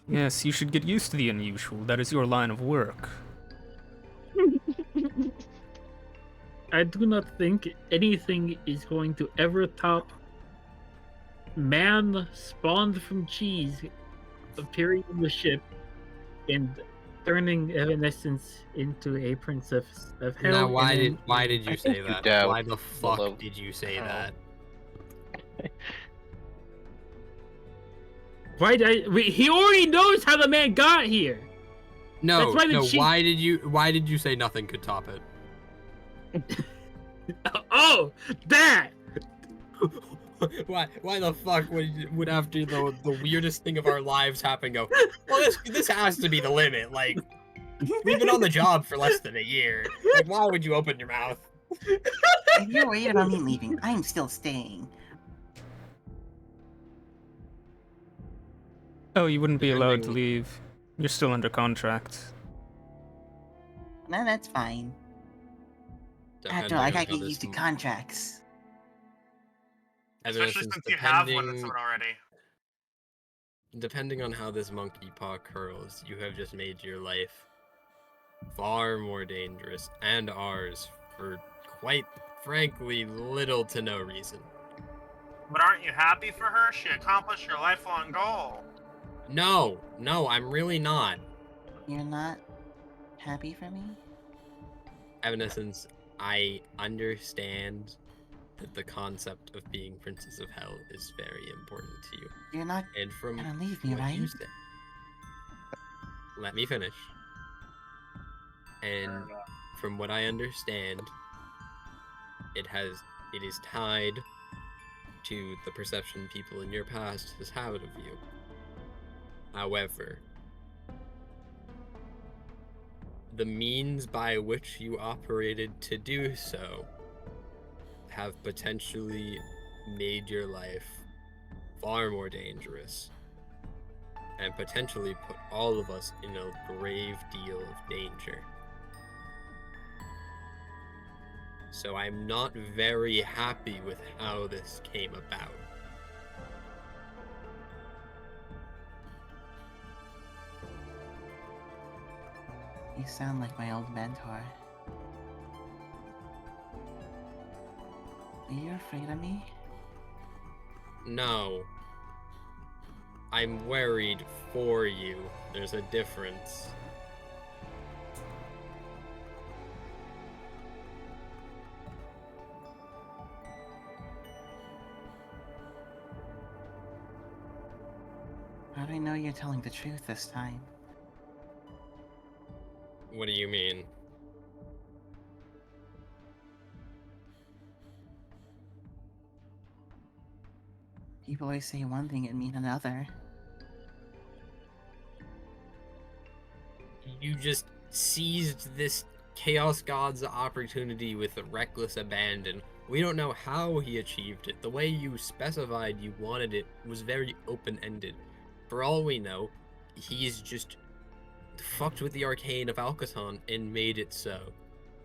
Yes, you should get used to the unusual. That is your line of work. I do not think anything is going to ever top man spawned from cheese appearing on the ship and turning Evanescence into a princess of hell. Now, and then- why did I you think say you that? doubt Why the the fuck love- did you say Oh. that? Why did he already knows how the man got here. No, That's why the no. chief- Why did you say nothing could top it? Oh, that. Why the fuck would after the weirdest thing of our lives happen go, well, this has to be the limit. Like, we've been on the job for less than a year. Like, why would you open your mouth? If you're worried about me leaving, I'm still staying. Oh, you wouldn't be allowed to Depending- leave. You're still under contract. No, that's fine. After Depending all, I on gotta how get this used to contracts. Especially since you have one that's one already. Depending on how this monkey paw curls, you have just made your life far more dangerous, and ours, for quite frankly little to no reason. But aren't you happy for her? She accomplished her lifelong goal. No, I'm really not. You're not happy for me? Evanescence, I understand that the concept of being Princess of Hell is very important to you. You're not And from gonna leave me, what right? you said, let me finish. And from what I understand, it is tied to the perception people in your past has had of you. However, the means by which you operated to do so have potentially made your life far more dangerous and potentially put all of us in a grave deal of danger. So I'm not very happy with how this came about. You sound like my old mentor. Are you afraid of me? No. I'm worried for you. There's a difference. How do I know you're telling the truth this time? What do you mean? People always say one thing and mean another. You just seized this Chaos God's opportunity with reckless abandon. We don't know how he achieved it. The way you specified you wanted it was very open-ended. For all we know, he's just fucked with the arcane of Alcatan and made it so.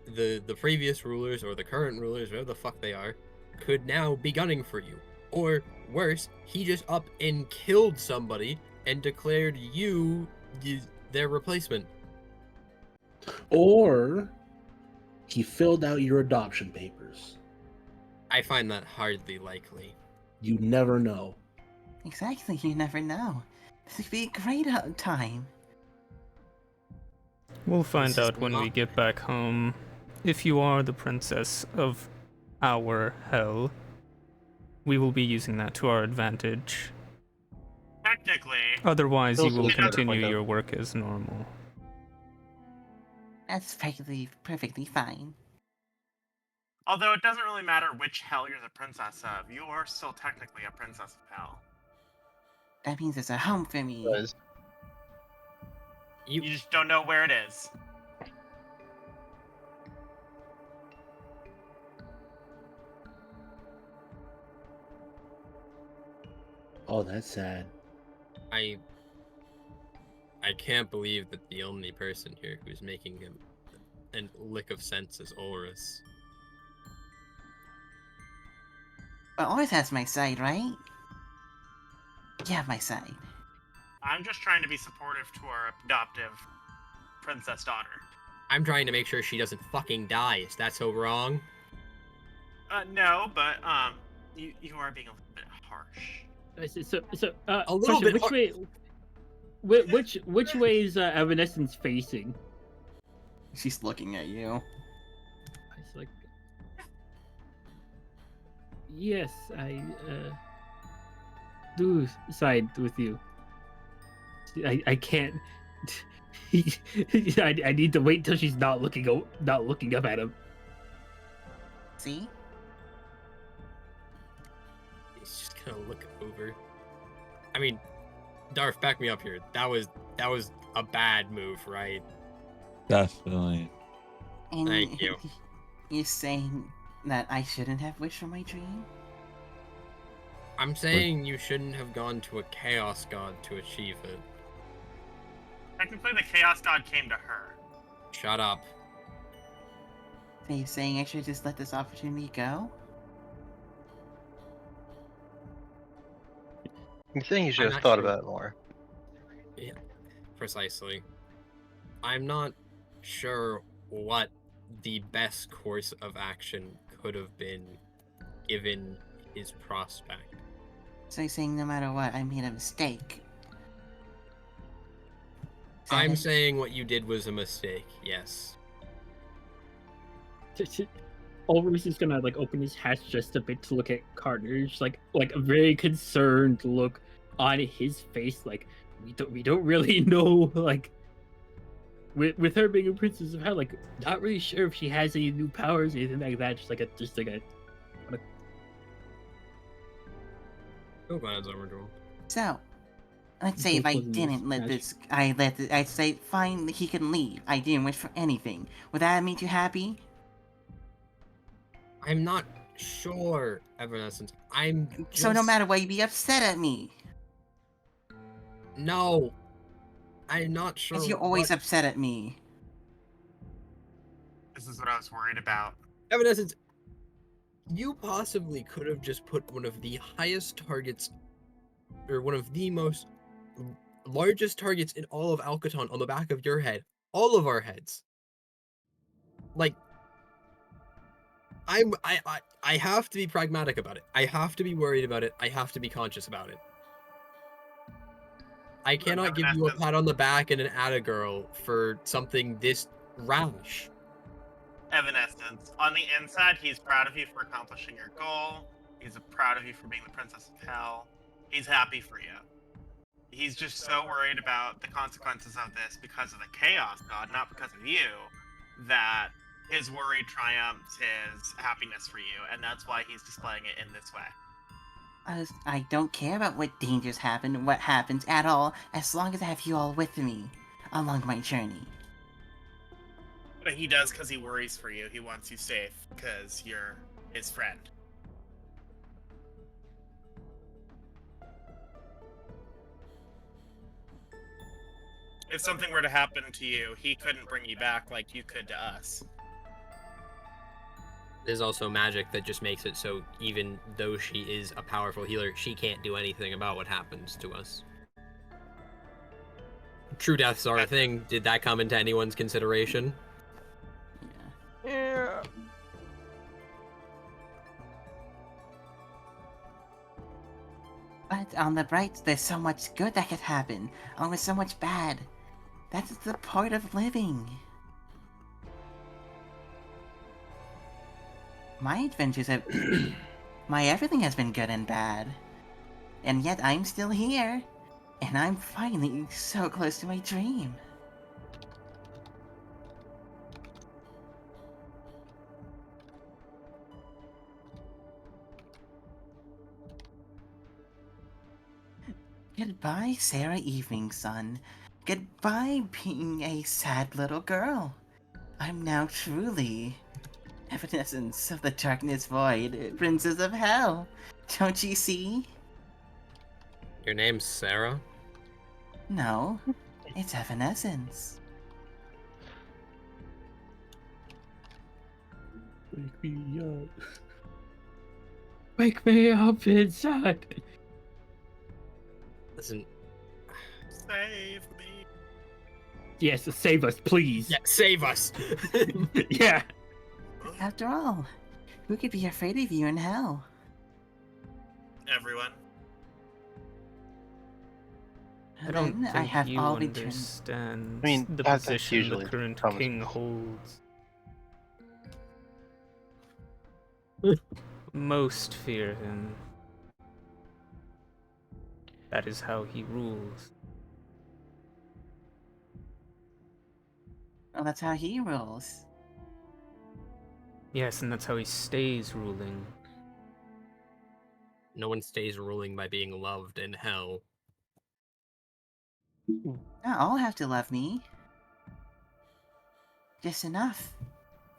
The previous rulers, or the current rulers, whatever the fuck they are, could now be gunning for you. Or worse, he just up and killed somebody and declared you their replacement. Or he filled out your adoption papers. I find that hardly likely. You never know. Exactly, you never know. This would be a great time. We'll find This is out when we not- get back home. If you are the princess of our hell, we will be using that to our advantage. Technically, Otherwise, you Also, will we can continue point out- your work as normal. That's perfectly fine. although it doesn't really matter which hell you're the princess of, you are still technically a princess of hell. That means it's a home for me. Was You just don't know where it is. Oh, that's sad. I can't believe that the only person here who's making him a lick of sense is Oris. But always has my side, right? You have my side. I'm just trying to be supportive to our adoptive princess daughter. I'm trying to make sure she doesn't fucking die. Is that so wrong? No, but you are being a little bit harsh. A little question, bit which way is Evanescence facing? She's looking at you. It's like, yes, I do side with you. I can't. I need to wait till she's not looking up at him. See? He's just gonna look over. I mean, Darth, back me up here. That was a bad move, right? Definitely. And Thank you. You're saying that I shouldn't have wished for my dream? I'm saying you shouldn't have gone to a Chaos God to achieve it. Technically, the Chaos God came to her. Shut up. So you're saying I should just let this opportunity go? I'm saying you should I'm have thought actually- about it more. Yeah, precisely. I'm not sure what the best course of action could have been given his prospect. So you're saying no matter what, I made a mistake? Is that I'm it? saying what you did was a mistake, yes. Ulrich is gonna like open his hatch just a bit to look at Carnage, like a very concerned look on his face. Like we don't really know. Like with her being a princess of hell, like not really sure if she has any new powers or anything like that. Just like a. Oh, glad it's overdue. So, let's say if I Wasn't this didn't let match? this, I'd say fine, he can leave. I didn't wish for anything. Would that make you happy? I'm not sure, Evanescence. I'm just... So no matter what, you'd be upset at me. No. I'm not sure. Because you're always upset at me. This is what I was worried about. Evanescence, you possibly could have just put one of the highest targets, or one of the most largest targets in all of Alcaton on the back of your head. All of our heads. Like, I have to be pragmatic about it. I have to be worried about it. I have to be conscious about it. I cannot give you a pat on the back and an atta girl for something this rash. Evanescence. On the inside, he's proud of you for accomplishing your goal. He's proud of you for being the Princess of Hell. He's happy for you. He's just so worried about the consequences of this because of the Chaos God, not because of you, that his worry triumphs his happiness for you, and that's why he's displaying it in this way. I don't care about what dangers happen, what happens at all, as long as I have you all with me along my journey. But he does because he worries for you. He wants you safe because you're his friend. If something were to happen to you, he couldn't bring you back like you could to us. There's also magic that just makes it so even though she is a powerful healer, she can't do anything about what happens to us. True deaths are a thing. Did that come into anyone's consideration? Yeah. But on the bright, there's so much good that could happen, along with so much bad. That's the part of living. My adventures have... my everything has been good and bad. And yet I'm still here. And I'm finally so close to my dream. Goodbye, Sarah Evening Sun. Goodbye, being a sad little girl. I'm now truly Evanescence of the Darkness Void, Princess of Hell. Don't you see? Your name's Sarah? No, it's Evanescence. Wake me up. Wake me up inside. Listen. Save me. Yes, save us, please. Yeah, save us. Yeah. After all, who could be afraid of you in hell? Everyone. I don't Then think I have you all returned. understand I mean, the that's position the usually current common king sense. holds. Most fear him. That is how he rules. Well, that's how he rolls. Yes, and that's how he stays ruling. No one stays ruling by being loved in hell. Not all have to love me. Just enough.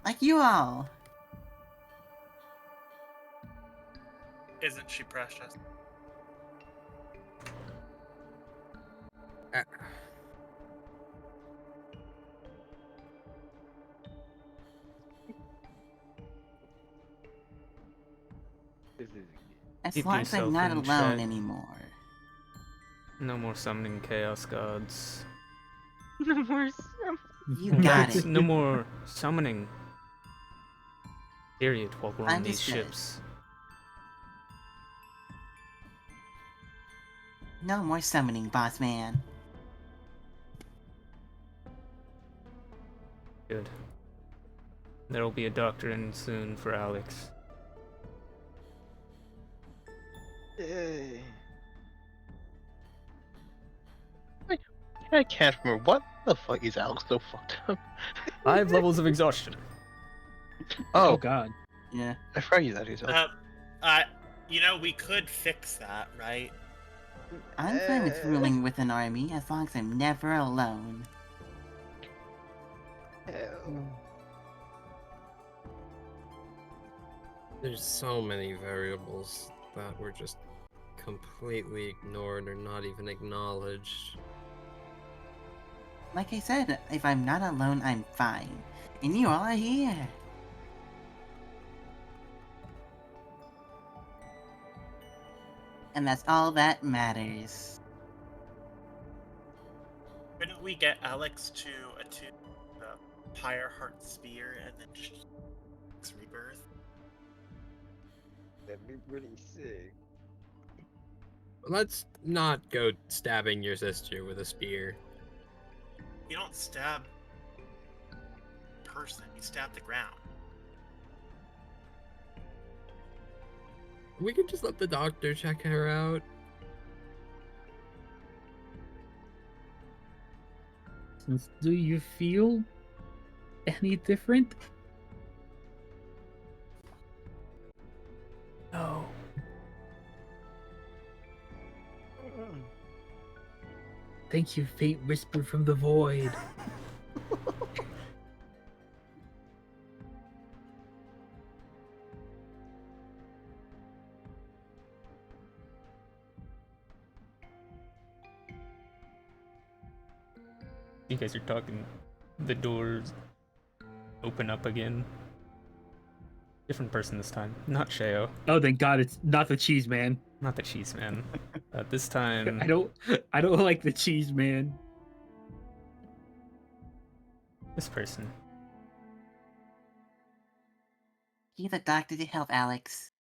Like you all. Isn't she precious? This is As Keep long as I'm yourself not in alone check. anymore. No more summoning chaos gods. no more. You In got fact, it. no more summoning. Period. While we're on these Understood. ships. No more summoning, boss man. Good. There'll be a doctor in soon for Alex. Yay. I can't remember what the fuck is Alex so fucked up. 5 levels of exhaustion. Oh God. Yeah. I forgot you that yourself. We could fix that, right? I'm fine with ruling with an army as long as I'm never alone. There's so many variables that were just completely ignored or not even acknowledged. Like I said, if I'm not alone, I'm fine. And you all are here. And that's all that matters. Couldn't we get Alex to attune the higher heart spear and then just rebirth? That'd be pretty sick. Let's not go stabbing your sister with a spear. You don't stab a person, you stab the ground. We could just let the doctor check her out. Do you feel any different? No. Thank you, Fate Whisper from the Void. You guys are talking. The doors open up again. Different person this time. Not Sheo. Oh, thank God, it's not the cheese man. Not the cheese man. This time. I don't like the cheese man. This person. Get the doctor to help Alex.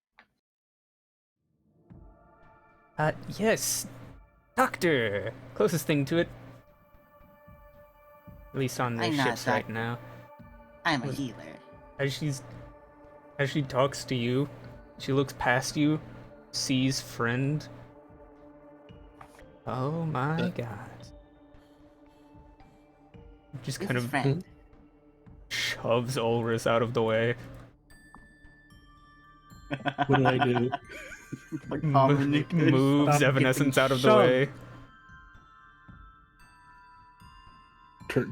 Yes. Doctor! Closest thing to it. At least on the I'm not ships right now. I'm a healer. As she talks to you, she looks past you, sees friend. Oh my god. Just This kind is of friend. shoves Ulrus out of the way. What do I do? Moves Stop Evanescence getting out of the shoved. way.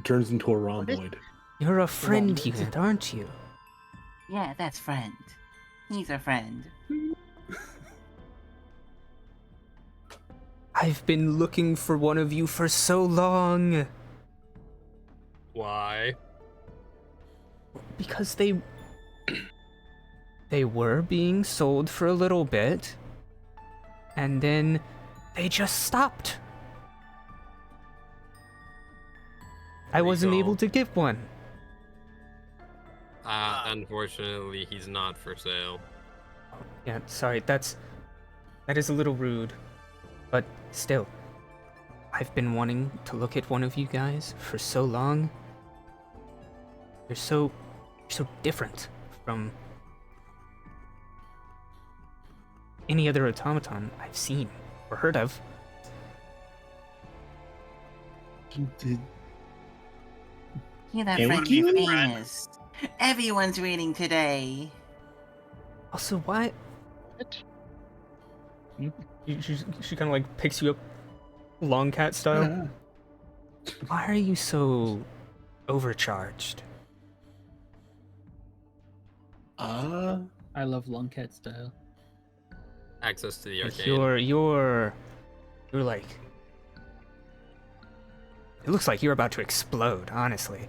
Turns into a rhomboid. You're a friend unit, aren't you? Yeah, that's friend. He's a friend. I've been looking for one of you for so long. Why? Because they were being sold for a little bit, and then they just stopped. I wasn't Recall. able to get one. Unfortunately, he's not for sale. Yeah, sorry, that is a little rude, but still, I've been wanting to look at one of you guys for so long. You're so different from any other automaton I've seen or heard of. Yeah, that Thank friend, you. you're famous. Everyone's reading today. Also, why? What? She kind of like picks you up, long cat style. Why are you so overcharged? I love long cat style. Access to the Like arcade. you're like. It looks like you're about to explode, honestly.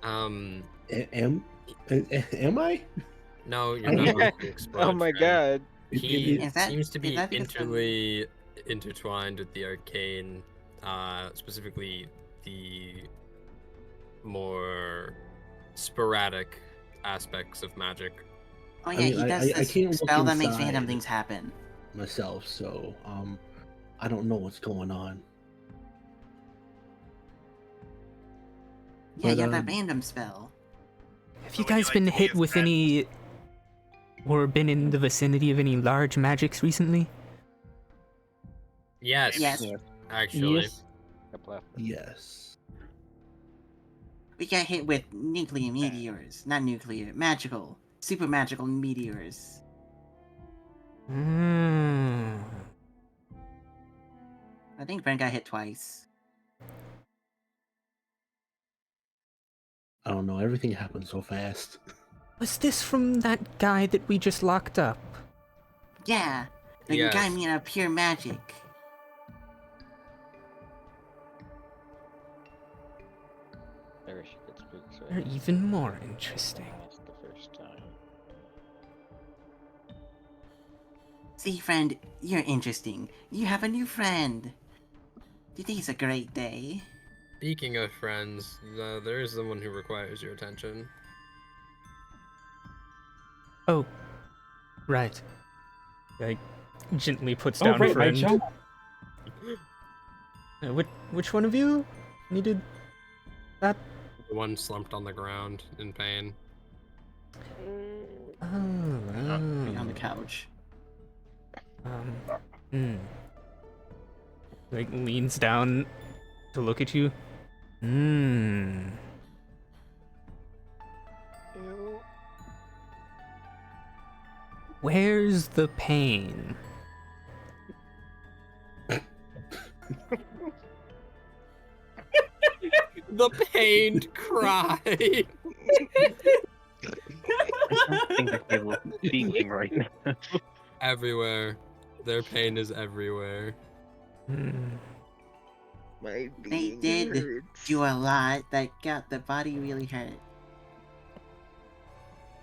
Am I? No, you're not about to explode. Oh my friend. god. He Is that- seems to is be that because intimately intertwined with the arcane, specifically the more sporadic aspects of magic. Oh I yeah, mean, he does I this can't look spell that makes random inside things happen. myself, so I don't know what's going on. Yeah, But, you have that random spell. Have So you would you guys like been to be hit his with friend? any, or been in the vicinity of any large magics recently? Yes, Yes. actually. Yes. Yes. We got hit with nuclear meteors. Not nuclear, magical. Super magical meteors. Mm. I think Brent got hit twice. I don't know. Everything happened so fast. Was this from that guy that we just locked up? Yeah, the Yes. guy made out of pure magic. There she gets big, so They're even more interesting. that's the first time. See, friend, you're interesting. You have a new friend. Today's a great day. Speaking of friends, there is someone who requires your attention. Oh, right. Like, gently puts Oh, down right, my friend. job. Which one of you needed that? The one slumped on the ground in pain. Oh, Right on the couch. Like leans down to look at you. Where's the pain? The pained cry. I don't think they're capable of speaking right now. Everywhere. Their pain is everywhere. They did do a lot that got the body really hurt.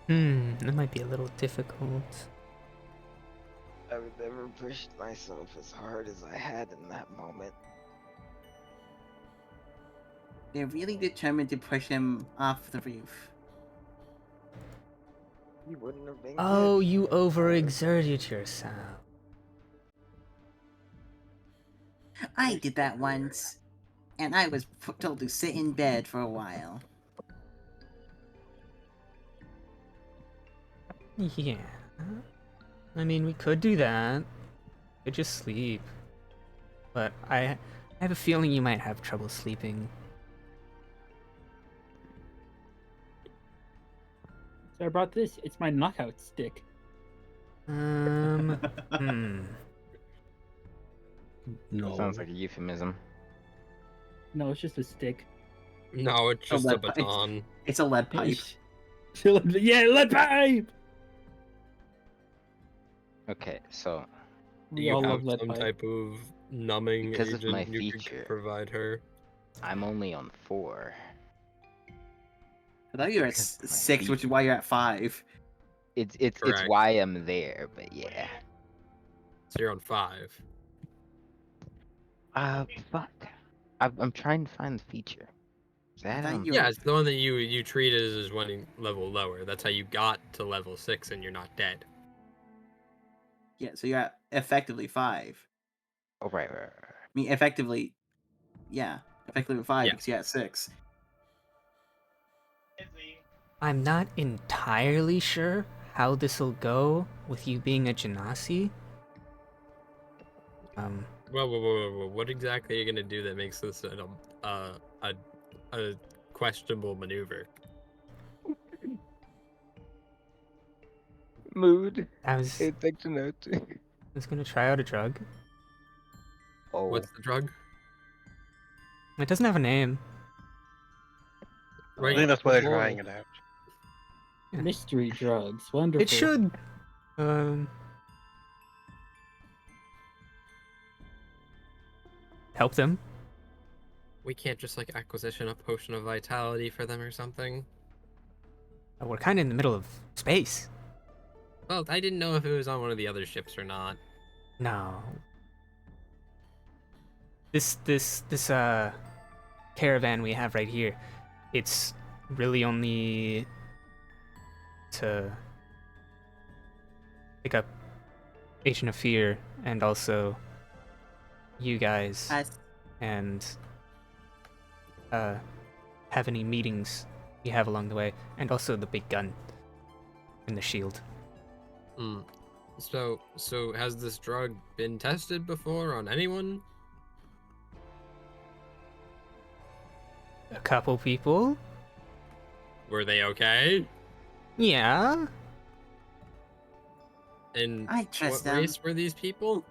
That might be a little difficult. I've never pushed myself as hard as I had in that moment. They're really determined to push him off the roof. You wouldn't have been Oh, good. you overexerted yourself. I did that once, and I was told to sit in bed for a while. Yeah. I mean, we could do that. Could just sleep. But I have a feeling you might have trouble sleeping. So I brought this. It's my knockout stick. No. Sounds like a euphemism. No, it's just a stick. No, it's just a baton. It's a lead pipe. Yeah, lead pipe! Okay, so We You all have love lead some pipe. type of numbing because of my agent you could feature, provide her. I'm only on 4. I thought you were at Because of my 6, which is feature. why you're at 5. It's Correct. why I'm there, but yeah. So you're on 5. Fuck. I'm trying to find the feature. Is that thought on? you Yeah, were- it's the one that you treated as one level lower. That's how you got to level 6 and you're not dead. Yeah, so you're at effectively 5. Oh, right. I mean, effectively, yeah. Effectively 5 Yeah. because you're at 6. I'm not entirely sure how this'll go with you being a Genasi. Whoa. What exactly are you gonna do that makes this a a questionable maneuver. Mood. I was I'd like to know too. gonna try out a drug. Oh, What's the drug? It doesn't have a name. I Right. think that's why they're boy. trying it out. Mystery drugs. Wonderful. It should. Help them. We can't just like acquisition a potion of vitality for them or something. We're kind of in the middle of space. Well, I didn't know if it was on one of the other ships or not. No. This caravan we have right here, it's really only to pick up Agent of Fear and also you guys and have any meetings you have along the way, and also the big gun and the shield. So has this drug been tested before on anyone? A couple people? Were they okay? Yeah. And I trust what them. race were these people?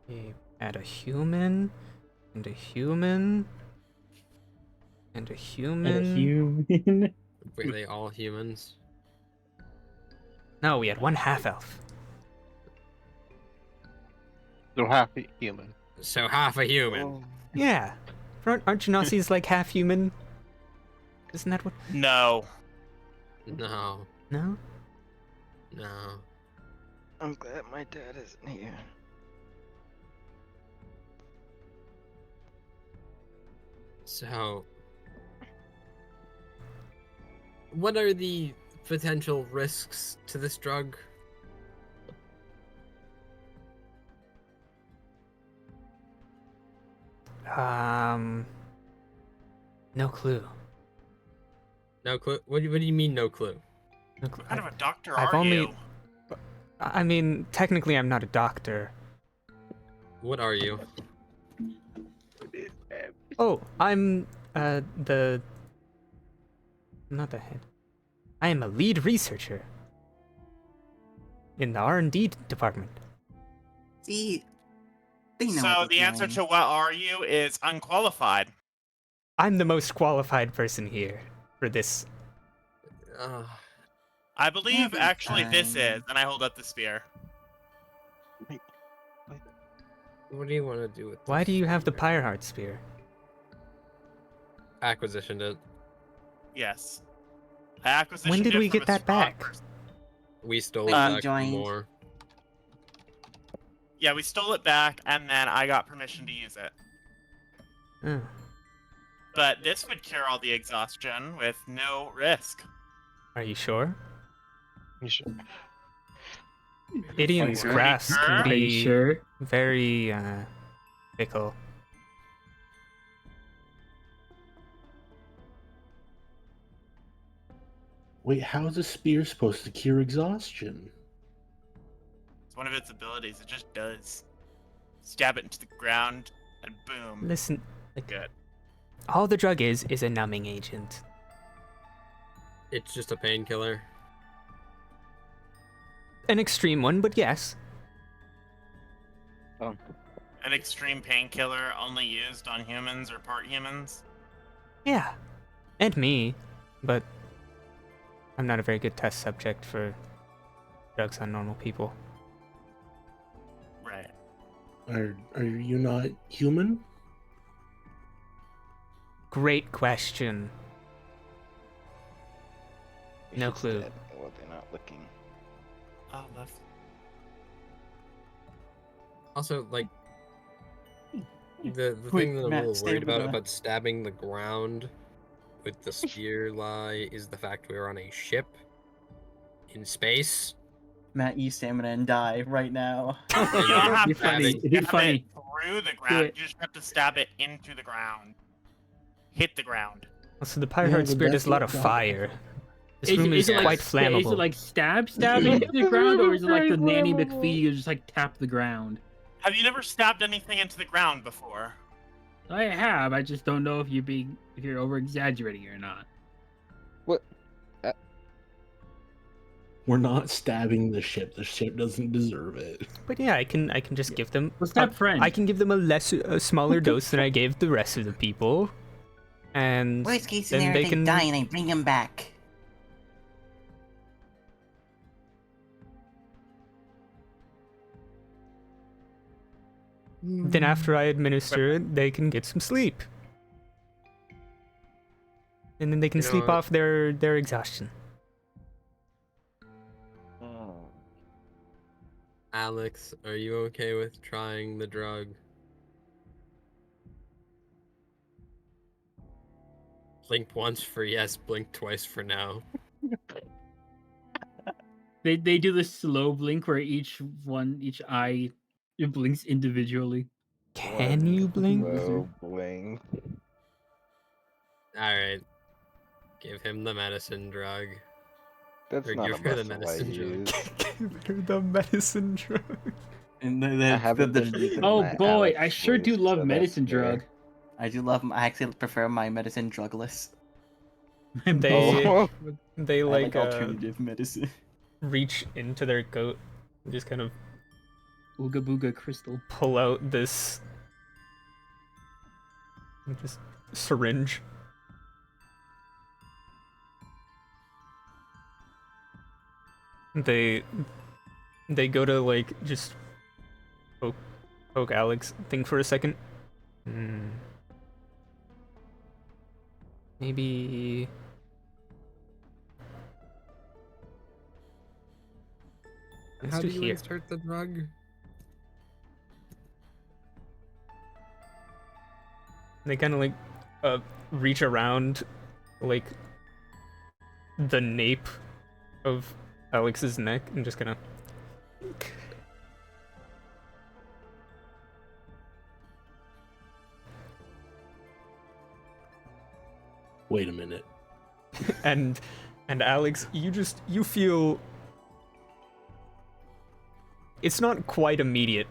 We had a human, and a human, and a human. And a human. Were they all humans? No, we had one half elf. They're half human. So half a human. Oh. Yeah. Aren't Genasi's like half human? Isn't that what? No. No. No? No. I'm glad my dad isn't here. So, what are the potential risks to this drug? No clue. No clue. What do you mean, no clue? No clue. What kind of a doctor I've are only- you? I mean, technically, I'm not a doctor. What are you? Oh, I'm the. Not the head. I am a lead researcher in the R&D department. See, they know So what the they're answer doing. to what are you is unqualified. I'm the most qualified person here for this. I believe Every actually this time. is, and I hold up the spear. What do you want to do with? Why this do you have the spear? Pyreheart spear? Acquisitioned it. Yes. I acquisitioned When did it we from get a that strong back? person. We stole When it we back joined. from more. Yeah, we stole it back, and then I got permission to use it. Oh. But this would cure all the exhaustion with no risk. Are you sure? You should. Idiom's Are you graphs sure? can Are you be sure? very fickle. Wait, how is a spear supposed to cure exhaustion? It's one of its abilities. It just does. Stab it into the ground, and boom. Listen, Good. all the drug is a numbing agent. It's just a painkiller. An extreme one, but yes. An extreme painkiller only used on humans or part humans. Yeah. And me, but I'm not a very good test subject for drugs on normal people. Right. Are you not human? Great question. No She's clue. dead. Well, they're not looking. Oh, that's... Also, like, the Quick, thing that I'm Matt, a little stay worried with about the- stabbing the ground with the spear lie is the fact we're on a ship in space. Matt, use stamina and die right now. You don't have Be to funny. stabbing- Be stab funny. it through the ground. it. You just have to stab it into the ground. Hit the ground. So the Yeah, Pyreheart but spear that's does a lot what of got- fire. This room is quite flammable. Is it like stab into the ground, or is it like the Nanny McPhee you just like tap the ground? Have you never stabbed anything into the ground before? I have. I just don't know if you're over exaggerating or not. What? We're not stabbing the ship. The ship doesn't deserve it. But yeah, I can just give them. What's that friend? I can give them a smaller dose than I gave the rest of the people, and Worst case then scenario, they they can die and I bring them back. Then after I administer it, they can get some sleep, and then they can You know sleep what? off their exhaustion. Alex, are you okay with trying the drug? Blink once for yes, blink twice for no. They do the slow blink where each eye it blinks individually. Can you blink? Slow blink. Alright. Give him the medicine drug. That's Or not give a her the muscle I medicine drug. use. Give her the medicine drug. And I haven't been using Oh my boy, Alex I sure do voice, love so medicine that's fair. drug. I do love. I actually prefer my medicine drugless. They Oh. they I like like alternative medicine. reach into their coat and just kind of Ooga booga crystal. pull out this just syringe. They go to like just poke Alex. Think for a second. Maybe let's How do do you here. insert the drug? They kind of like reach around like the nape of Alex's neck and just kind of Wait a minute. and Alex, you feel it's not quite immediate,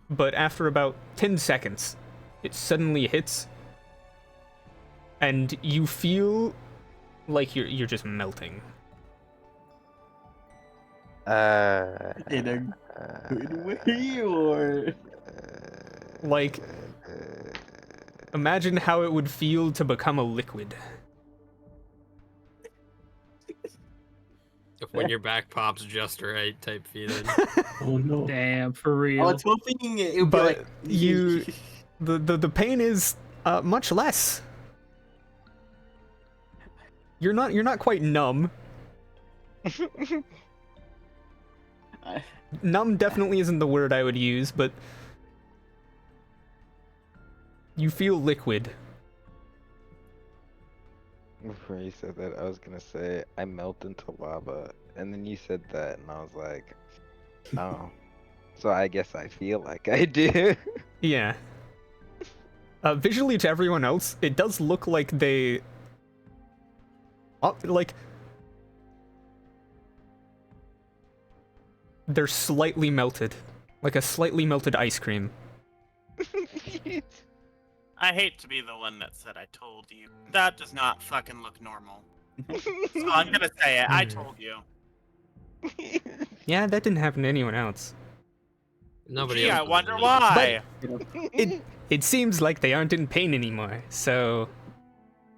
but after about 10 seconds, it suddenly hits, and you feel like you're just melting. In a good way, or Like, imagine how it would feel to become a liquid. When your back pops just right type feeling. Oh no. Damn, for I real. was hoping it would be But like you, the pain is much less. You're not quite numb. Numb definitely isn't the word I would use, but you feel liquid. Before you said that, I was gonna say I melt into lava, and then you said that, and I was like, oh. So I guess I feel like I do. Yeah. Visually to everyone else, it does look like they... like... They're slightly melted. Like a slightly melted ice cream. I hate to be the one that said I told you. That does not fucking look normal. So I'm gonna say it. I told you. Yeah, that didn't happen to anyone else. Nobody Gee, else I was wonder really- why. It seems like they aren't in pain anymore, so...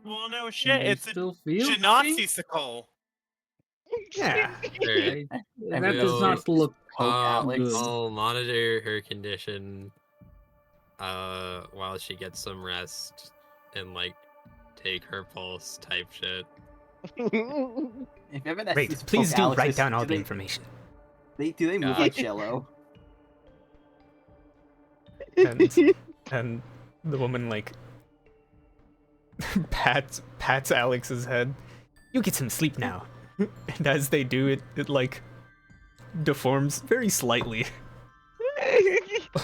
Well, no shit. They It's a still feel pain? Genazisicle. Yeah. Alright. That does not look good. I'll monitor her condition while she gets some rest and like take her pulse type shit. If Evanescence Wait, poke please do Alex, write down all do the they- information. Do they move like Jello? And the woman like pats Alex's head. You get some sleep now. And as they do, it like deforms very slightly.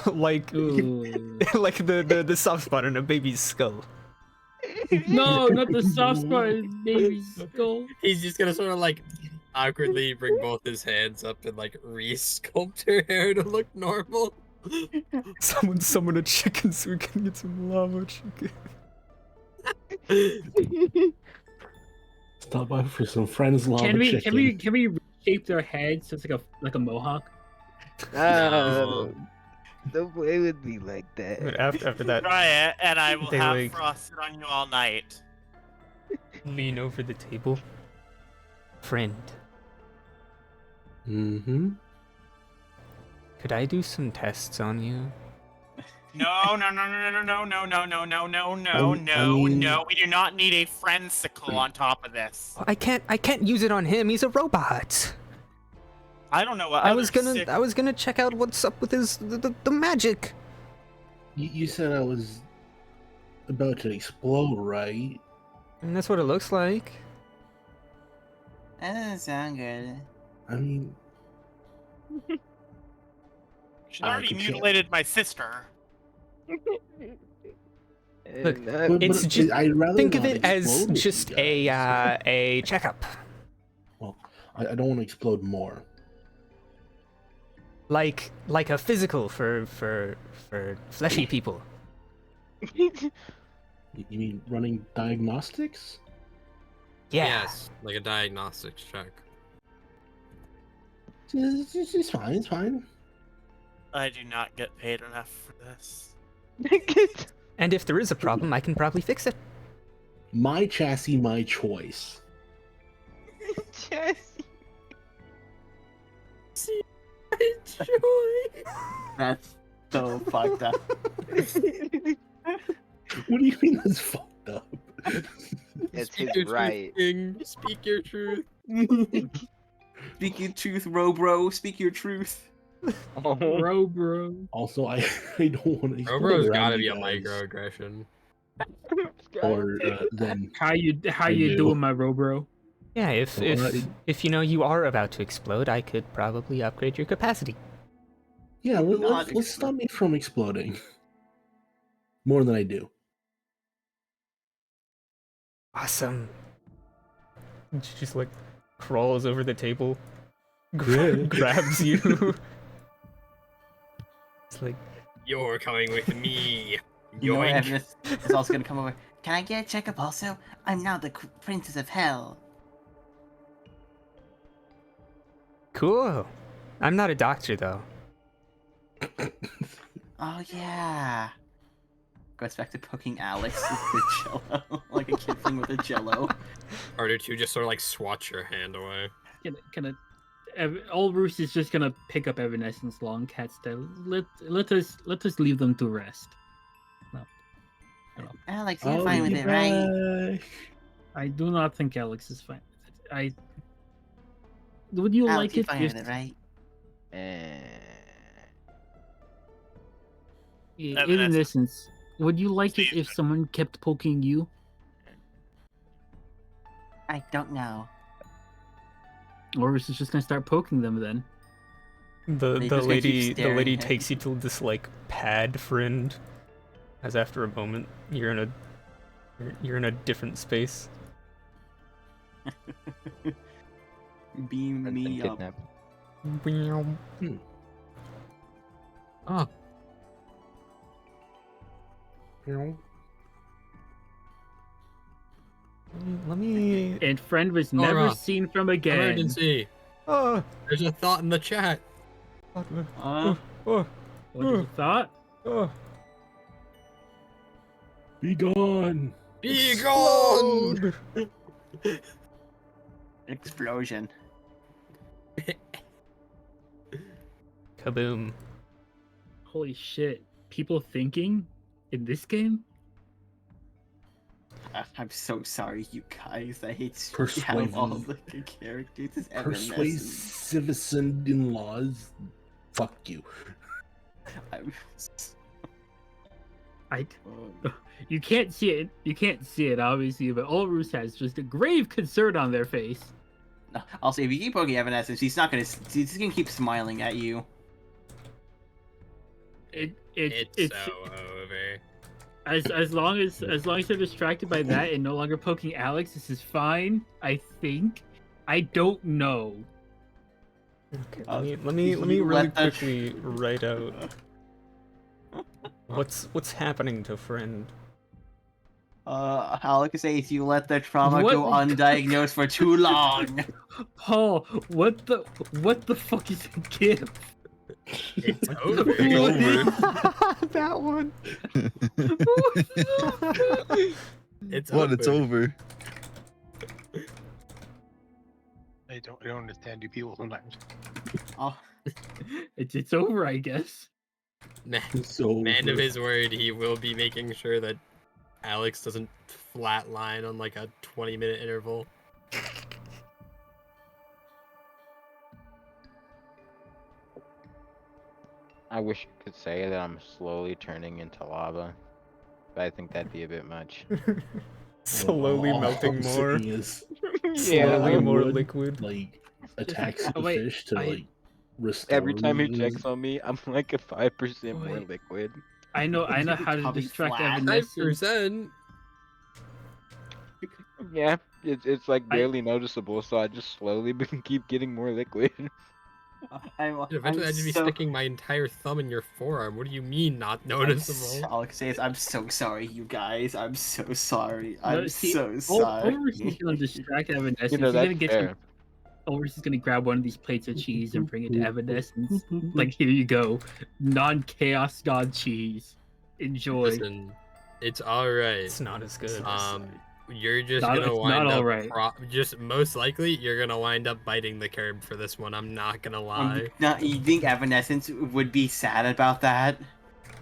like Ooh. like the soft spot in a baby's skull. No, not the soft spot, baby skull. He's just gonna sort of like awkwardly bring both his hands up and like re-sculpt her hair to look normal. Someone summon a chicken so we can get some lava chicken. Stop by for some friends lava Can we chicken. can we reshape their heads so it's like a mohawk? No, don't play with me like that. But after that, Try it, and I will they, have like- Frost sit on you all night. lean over the table. Friend, Mm-hmm. could I do some tests on you? No, no, no, no, no, no, no, no, no, no, no, no, I mean- no. We do not need a friendsicle on top of this. I can't use it on him. He's a robot. I don't know what I other was gonna sick- I was gonna check out what's up with his the magic. You said I was about to explode, right? And that's what it looks like. That doesn't sound good. I mean, She's I already could check. mutilated my sister. Look, it's but just I'd rather think of not it as explode with just you guys. a checkup, Well, I don't want to explode more. like a physical for fleshy people. You mean running diagnostics? Yeah. Yes, like a diagnostics check. It's fine. It's fine. I do not get paid enough for this. And if there is a problem, I can probably fix it. My chassis, my choice. That's so fucked up. What do you mean that's fucked up? It's Speak his your truth, right. King. Speak your truth. Speak your truth, bro. Speak your truth. Oh, Bro. Also, I don't want to explode Robro's around gotta you be a guys. microaggression. Or then How you I do. doing, my bro? Yeah, if Alright. if you know you are about to explode, I could probably upgrade your capacity. yeah, Not let's stop me from exploding. More than I do. Awesome. She just like crawls over the table, Good. grabs you. It's like, You're coming with me. You know what Yoink. evidence is also gonna come over? Can I get a checkup also? I'm now the princess of hell. cool. I'm not a doctor though. Oh yeah. Goes back to poking Alex with the jello, like a kid thing with a jello. Harder to just sort of like swat your hand away. All Roos is just gonna pick up Evanescence long cat style. Let us leave them to rest. Alex, you're I'll fine with be it, right? back. I do not think Alex is fine with it. Would you Alex, like you're it fine if with it, right? Evanescence? Would you like it if someone kept poking you? I don't know. Or is it just gonna start poking them then? The They the just gonna keep lady staring at takes you to this like pad friend, as after a moment you're in a different space. Beam I've been me up. kidnapped. Oh, Let me. And friend was Nora, never seen from again. emergency. Oh, There's a thought in the chat. oh, oh, What is the thought? oh. Be gone. Be gone! Explosion. Kaboom. Holy shit! People thinking in this game? I'm so sorry, you guys. I hate Persuasion. out of all the good characters. It's Evanescence. Persuasive in-laws. Fuck you. I'm- You can't see it. You can't see it, obviously, but Ulrus has just a grave concern on their face. No, also, if you keep poking Evanescence, she's gonna keep smiling at you. It's It's so over. As long as they're distracted by that and no longer poking Alex, this is fine. I think. I don't know. Okay, let me really quickly write out what's happening to friend. Alex says you let the trauma go undiagnosed for too long. Paul, what the fuck is a gift? It's over. That one. It's What? over. It's over. I don't understand you people sometimes. Oh, It's over, I guess. Man, So man of his word, he will be making sure that Alex doesn't flatline on like a 20-minute interval. I wish I could say that I'm slowly turning into lava, but I think that'd be a bit much. Slowly all melting I'm more. saying is, Slowly I more would, liquid. like attacks Oh, the wait, fish to I- like restore Every time he me. checks on me, I'm like a 5% more Wait. liquid. I know how to Becoming distract flat. Evanescence. 5%. Yeah, it's like I- barely noticeable, so I just slowly keep getting more liquid. Eventually, I'd be sticking my entire thumb in your forearm. What do you mean, not noticeable? Alex says, I'm so sorry, you guys. I'm so sorry. No, I'm see, so sorry. Overseas gonna distract Evanescence. You know, He's gonna that's get fair. Overseas gonna grab one of these plates of cheese and bring it to Evanescence. Like, here you go, non-chaos god cheese. Enjoy. Listen, it's alright. It's not as good. You're just Not- gonna it's wind not up alright. just most likely you're gonna wind up biting the curb for this one. I'm not gonna lie. Now, you think Evanescence would be sad about that?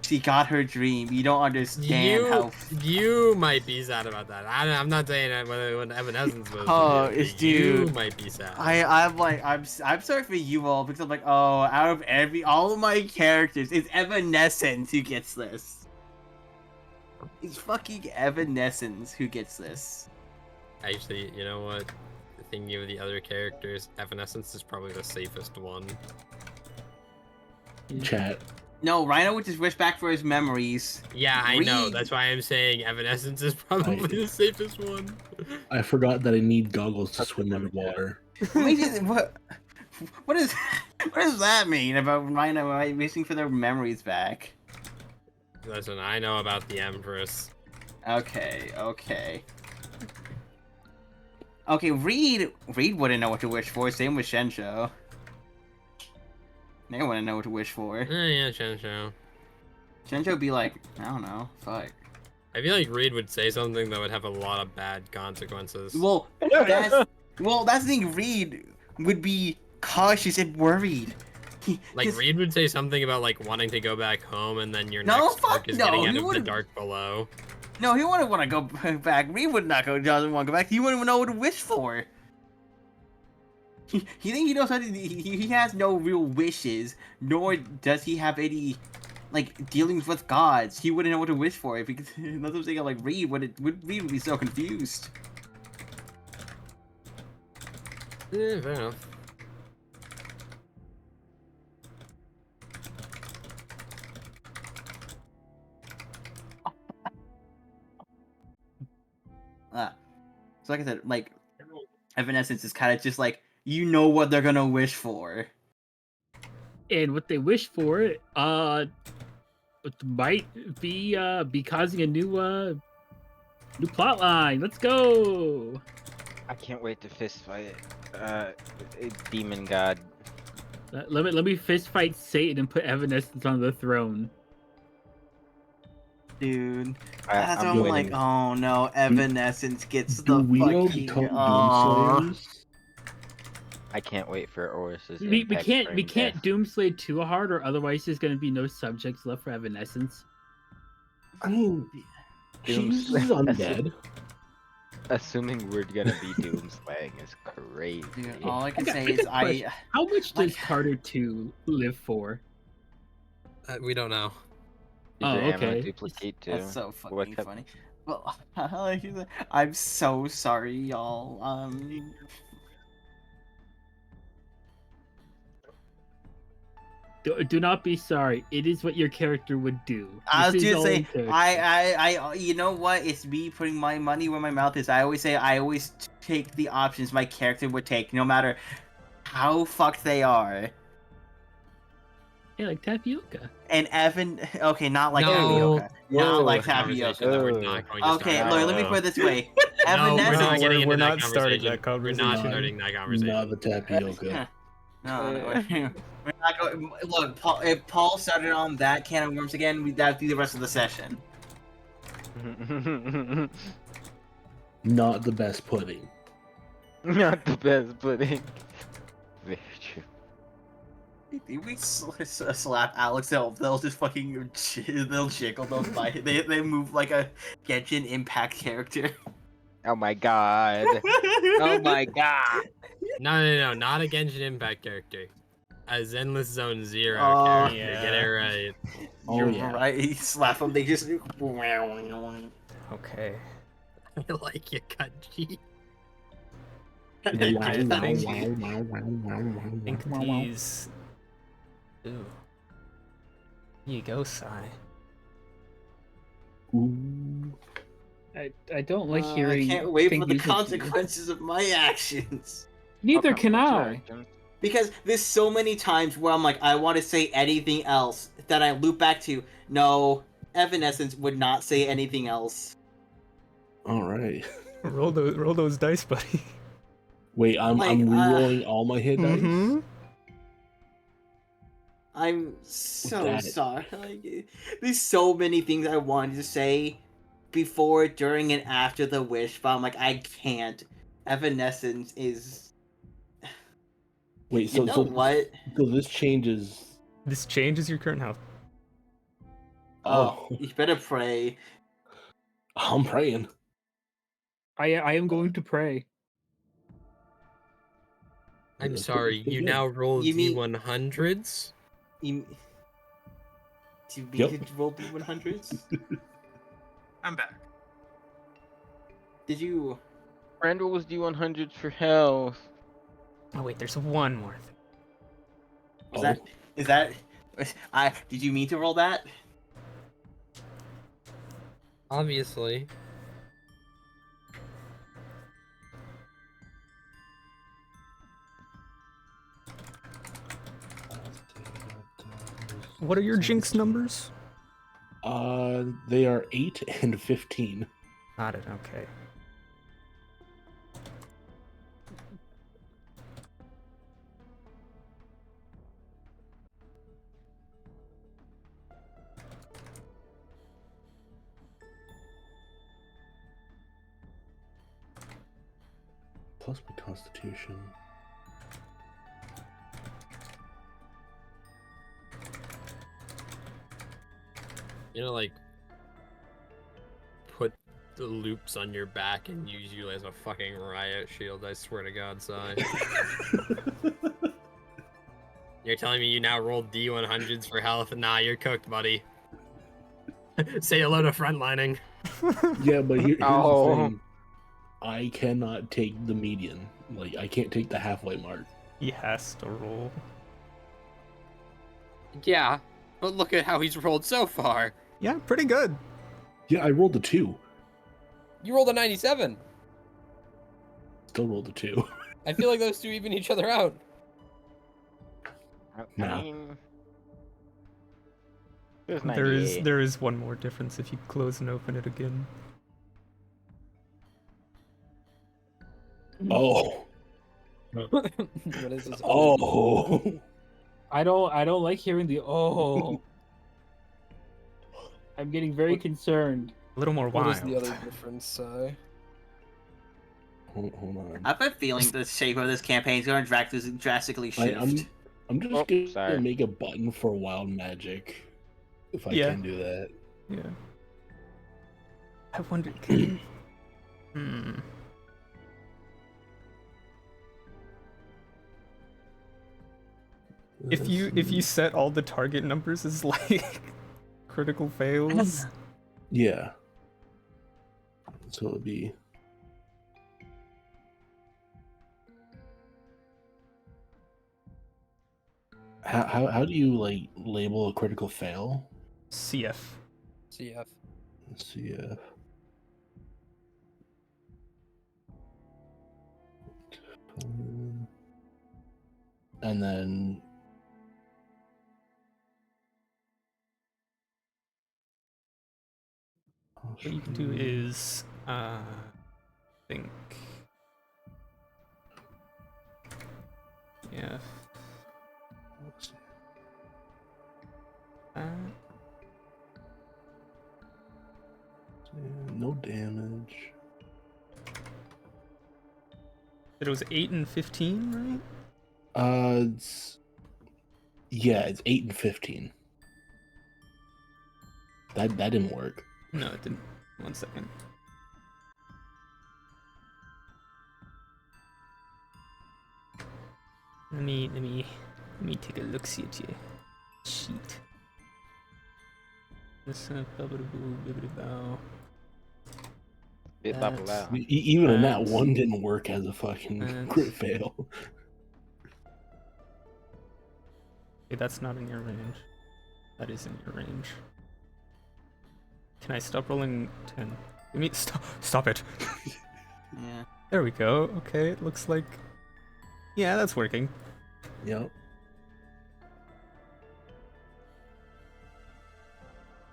She got her dream. You don't understand how. You might be sad about that. I'm not saying that when Evanescence was. Oh, but it's you dude. might be sad. I'm sorry for you all because I'm like, oh, out of all of my characters, it's Evanescence who gets this. It's fucking Evanescence who gets this. Actually, you know what? Thinking of the other characters, Evanescence is probably the safest one. Chat. No, Rhino would just wish back for his memories. Yeah, I know. Reed- That's why I'm saying Evanescence is probably the safest one. I forgot that I need goggles to swim underwater. What does that mean about Rhino wishing for their memories back? Listen, I know about the Empress. Okay. Reed wouldn't know what to wish for. Same with Shensho. They wouldn't know what to wish for. Yeah, Shensho. Shensho would be like, I don't know, fuck. I feel like Reed would say something that would have a lot of bad consequences. Well, that's the thing. Reed would be cautious and worried. Reed would say something about like wanting to go back home, and then your No, next fuck arc is no, getting he out of the wouldn't- dark below. No, he wouldn't want to go back. Reed would not go. Doesn't want to go back. He wouldn't even know what to wish for. He think he knows how to. He has no real wishes, nor does he have any like dealings with gods. He wouldn't know what to wish for. If he, that's what I'm saying. Like Reed Reed would be so confused. Yeah, fair enough. So like I said, like Evanescence is kind of just like you know what they're gonna wish for. And what they wish for, it might be causing a new plot line. Let's go. I can't wait to fist fight demon god. Let me fist fight Satan and put Evanescence on the throne. Dude, I'm I'm like, waiting. oh no, Evanescence gets Do the we know the fucking. top Aw. Doomslayers? I can't wait for Oris's We impact can't frame death. Doomslay too hard, or otherwise there's gonna be no subjects left for Evanescence. I mean, she Doomslay- uses undead. Assuming we're gonna be doomslaying is crazy. Dude, all I can got- say I is got a question. How much does like- Carter 2 live for? We don't know. Is Oh, your ammo okay. duplicate too? That's so What fucking type- funny. Well, I'm so sorry, y'all. Do not be sorry. It is what your character would do. I was This is gonna all say, in character. I, you know what? It's me putting my money where my mouth is. I always take the options my character would take, no matter how fucked they are. Yeah, like tapioca. And Evan, okay, not like No. tapioca, not Whoa. like Conversation that we're tapioca. not going to start. Okay, Lord, let me put it this way. No, we're not Evanescence. getting into we're that not starting conversation. that conversation. We're not starting that conversation. Not the tapioca. No, we're not going. Look, Paul, if Paul started on that can of worms again, that'd be the rest of the session. Not the best pudding. Not the best pudding. Very true. If we slap Alex, they'll just fucking they'll jiggle, they'll fight. They move like a Genshin Impact character. Oh my god. Oh my god. No, not a Genshin Impact character. A Zenless Zone Zero Oh, character. yeah. Get it right. You're yeah. right. You slap them, they just. Okay. I like your cut G. I think these. Ooh. Here you go, Sai. Ooh. I don't like I hearing. can't wait for the things like consequences of my actions. Neither Okay, can what's your I. actions? Because there's so many times where I'm like, I want to say anything else that I loop back to. No, Evanescence would not say anything else. All right. Roll those dice, buddy. Wait, I'm Like, rerolling all my hit dice. Mhm. I'm so Got it. sorry. Like, there's so many things I wanted to say before, during, and after the wish, but I'm like, I can't. Evanescence is. Wait, You know what? So this changes. This changes your current health. Oh, you better pray. I'm praying. I am going to pray. I'm Let's sorry, go you again. now roll You mean- D100s? You. Do you Yep. mean to roll D100s? I'm back. Did you? Randall was D100s for health. Oh wait, there's one more thing. Was that? Is that? Did you mean to roll that? Obviously. What are your jinx numbers? They are 8 and 15. Got it. Okay. Plus my constitution. You know, like, put the loops on your back and use you as a fucking riot shield, I swear to God, Sai. You're telling me you now rolled D100s for health? Nah, you're cooked, buddy. Say hello to frontlining. Yeah, but here's Oh. the thing. I cannot take the median. Like, I can't take the halfway mark. He has to roll. Yeah, but look at how he's rolled so far. Yeah, pretty good. Yeah, I rolled a 2. You rolled a 97. Still rolled a 2. I feel like those two even each other out. I No. mean, there's There is one more difference if you close and open it again. Oh. What is this? Oh. I don't like hearing the oh. I'm getting very concerned. A little more What wild. is the other difference? Hold on. I have a feeling the shape of this campaign is going to drastically shift. I'm just Oh, gonna sorry. make a button for wild magic. If I Yeah. can do that. Yeah. I wonder. Can you... If you set all the target numbers as like critical fails. Yeah. So it'd be. How do you like label a critical fail? CF. CF. CF. And then What you can do is, think. Yeah. no damage. It was 8 and 15, right? It's 8 and 15. That didn't work. No, it didn't. 1 second. Let me take a look. See at you. Sheet. This Even in that one didn't work as a fucking crit fail. Okay, that's not in your range. That is in your range. Can I stop rolling 10? You mean stop it. Yeah. There we go. Okay, it looks like yeah, that's working. Yep.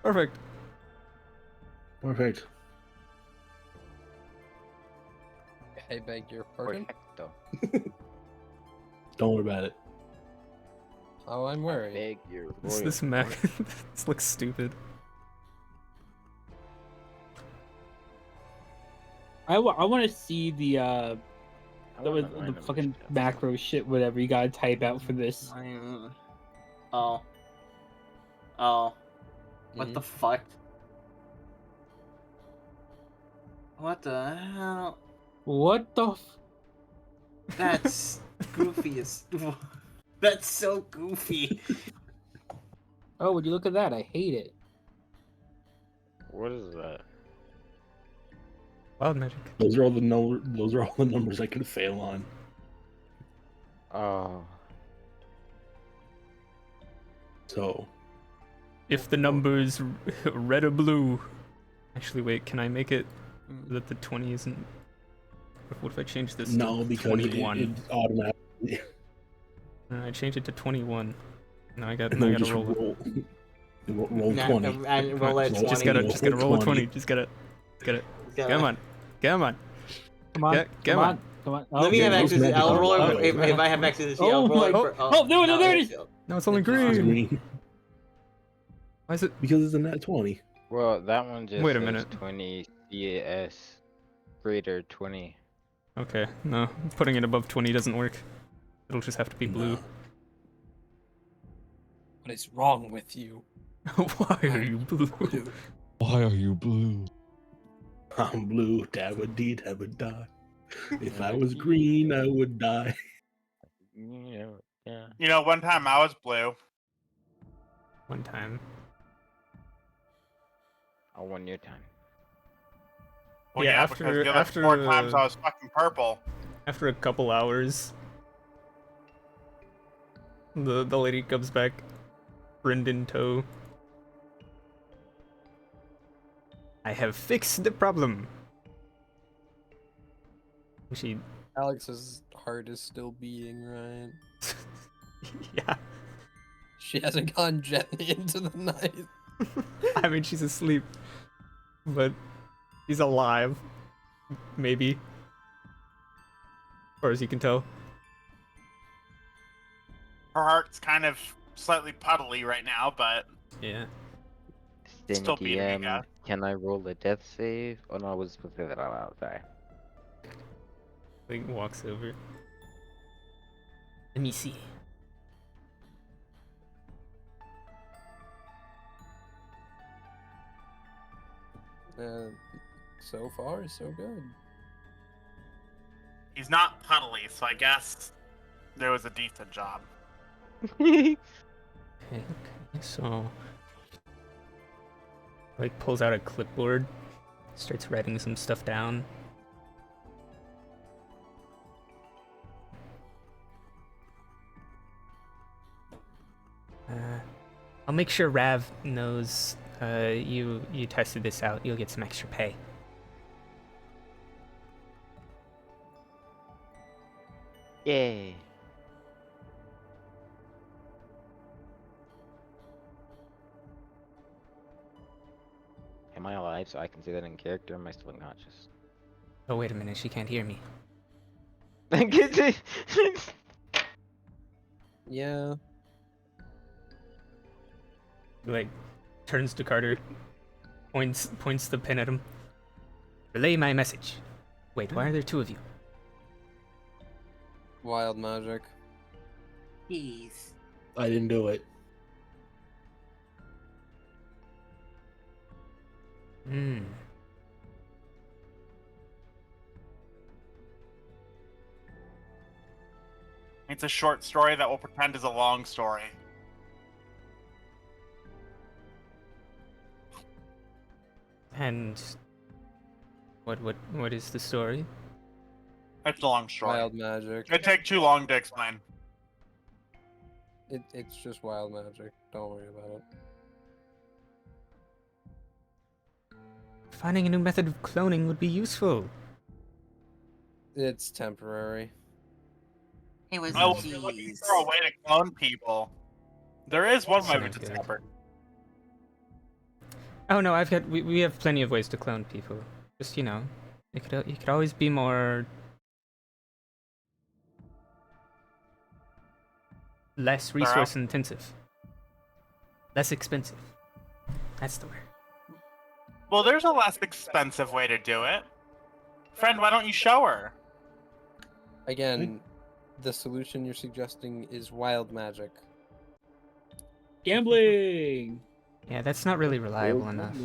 Perfect. Perfect. I beg your pardon? Don't worry about it. Oh, I'm worried. Beg your This mech this looks stupid. I want to see the fucking macro shit, whatever you gotta type out for this. Oh. What the fuck? What the hell? What the? That's goofy as. That's so goofy. Oh, would you look at that? I hate it. What is that? Wild magic. Those are all the numbers I can fail on. Oh. So. If the number's red or blue. Actually, wait. Can I make it so that the 20 isn't? What if I change this No, to because 21? it automatically. I changed it to 21. Now I got And then to just roll. Roll 20. And roll at 20. Just gotta roll a 20. Just gotta. Come on. Come on. Come on. Let me have access. I'll roll if I have access. I'll roll it for. No, there it is. No, it's only green. Why is it? Because it's a net 20. Well, that one just Wait a says minute. 20 CAS greater 20. Okay, no. Putting it above 20 doesn't work. It'll just have to be blue. What is wrong with you? Why are you blue? Why are you blue? I'm blue, that would die. If I was green, I would die. Yeah. You know, one time I was blue. One time. I won your time. Well, Yeah, because the other 4 times I was fucking purple. After a couple hours, the lady comes back, friend in tow. I have fixed the problem. She. Alex's heart is still beating, right? Yeah. She hasn't gone gently into the night. I mean, she's asleep, but she's alive. Maybe. As far as you can tell. Her heart's kind of slightly puddly right now, but yeah. Still beating me, guys. Can I roll a death save? Oh no, I was supposed to say that out loud. Sorry. Link walks over. Let me see. So far, so good. He's not puddly, so I guess there was a decent job. Okay, so like pulls out a clipboard, starts writing some stuff down. I'll make sure Rav knows you tested this out. You'll get some extra pay. Yay. Am I alive so I can say that in character? Or am I still unconscious? Oh, wait a minute. She can't hear me. Yeah. Like, turns to Carter, points the pen at him. Relay my message. Wait, why are there two of you? Wild magic. Jeez. I didn't do it. Hmm. It's a short story that will pretend is a long story. And what is the story? It's a long story. Wild magic. It'd take too long to explain. It's just wild magic. Don't worry about it. Finding a new method of cloning would be useful. It's temporary. It was I was looking for a way to clone people. There is one way, Sound but it's good. separate. Oh no, we have plenty of ways to clone people. Just, it could always be more less resource intensive. Less expensive. That's the word. Well, there's a less expensive way to do it. Friend, why don't you show her? Again, the solution you're suggesting is wild magic. Gambling. Yeah, that's not really reliable enough.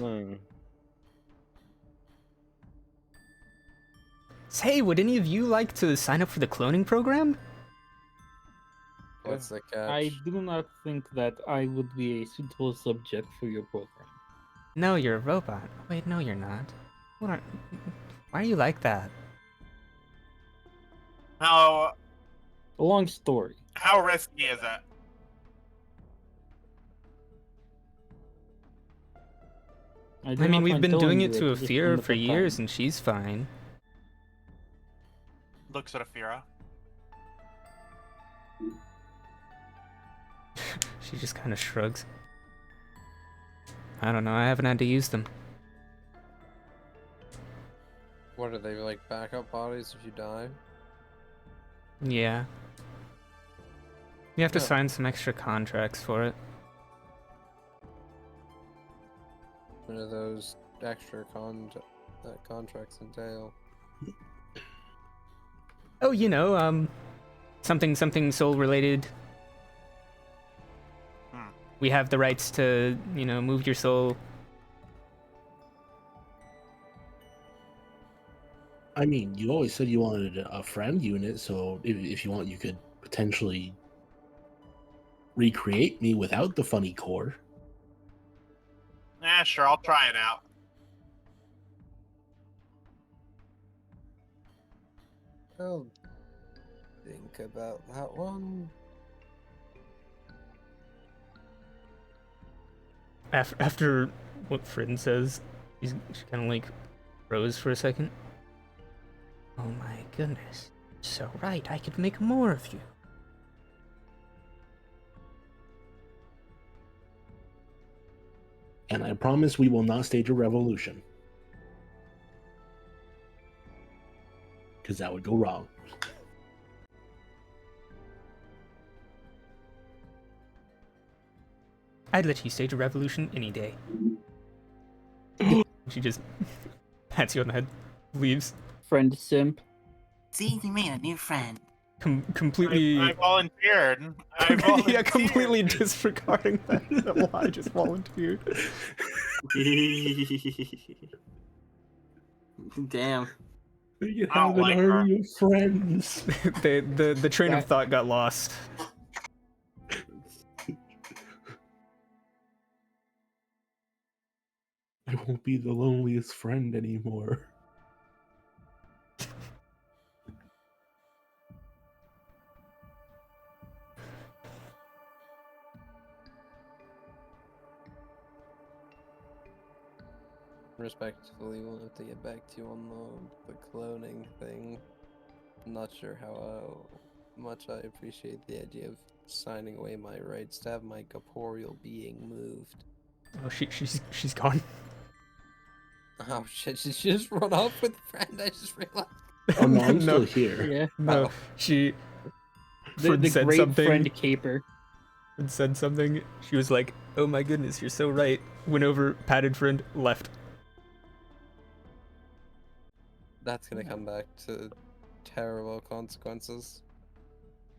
Say, would any of you like to sign up for the cloning program? What's the catch? I do not think that I would be a suitable subject for your program. No, you're a robot. Wait, no, you're not. Why are you like that? How A long story. risky is it? I mean, we've been doing it to Afira for years, and she's fine. Looks at Afira. She just kind of shrugs. I don't know, I haven't had to use them. What are they, like backup bodies if you die? Yeah. You have to Yeah. sign some extra contracts for it. What do those extra contracts entail? Oh, something soul related. We have the rights to, move your soul. I mean, you always said you wanted a friend unit, so if you want, you could potentially recreate me without the funny core. Yeah, sure, I'll try it out. I'll think about that one. After what Frin says, she kind of like froze for a second. Oh my goodness. So right, I could make more of you. And I promise we will not stage a revolution. Because that would go wrong. I'd let you stage a revolution any day. She just pats you on the head, leaves. Friend simp. See, you made a new friend. Completely. I volunteered. Yeah, completely disregarding that I just volunteered. Damn. You I don't have an like army of friends. the train of thought got lost. I won't be the loneliest friend anymore. Respectfully, we'll have to get back to you on the cloning thing. I'm not sure how much I appreciate the idea of signing away my rights to have my corporeal being moved. Oh, she's gone. Oh shit, did she just run off with a friend? I just realized. Oh no, I'm No. still here. Yeah. No, Oh. she The said great something. friend caper. Fred said something. She was like, "Oh my goodness, you're so right." Went over, patted friend, left. That's gonna come back to terrible consequences.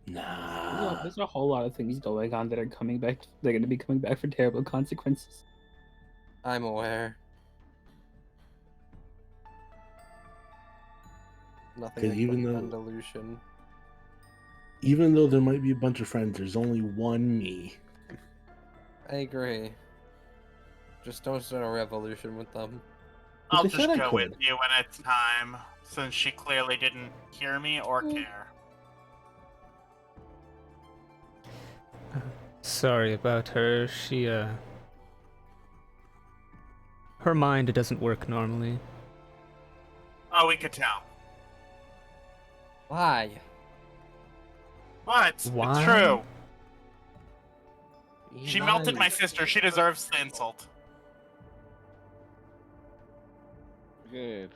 Nah. There's a whole lot of things going on that are coming back. They're going to be coming back for terrible consequences. I'm aware. Nothing 'Cause like even the though- friend illusion. Even though there might be a bunch of friends, there's only one me. I agree. Just don't start a revolution with them. I'll they just said I go with could. you when it's time, since she clearly didn't hear me or care. Sorry about her. She her mind doesn't work normally. Oh, we could tell. Why? What? Why? It's true. He She melted my lies. sister. She deserves the insult. Yeah.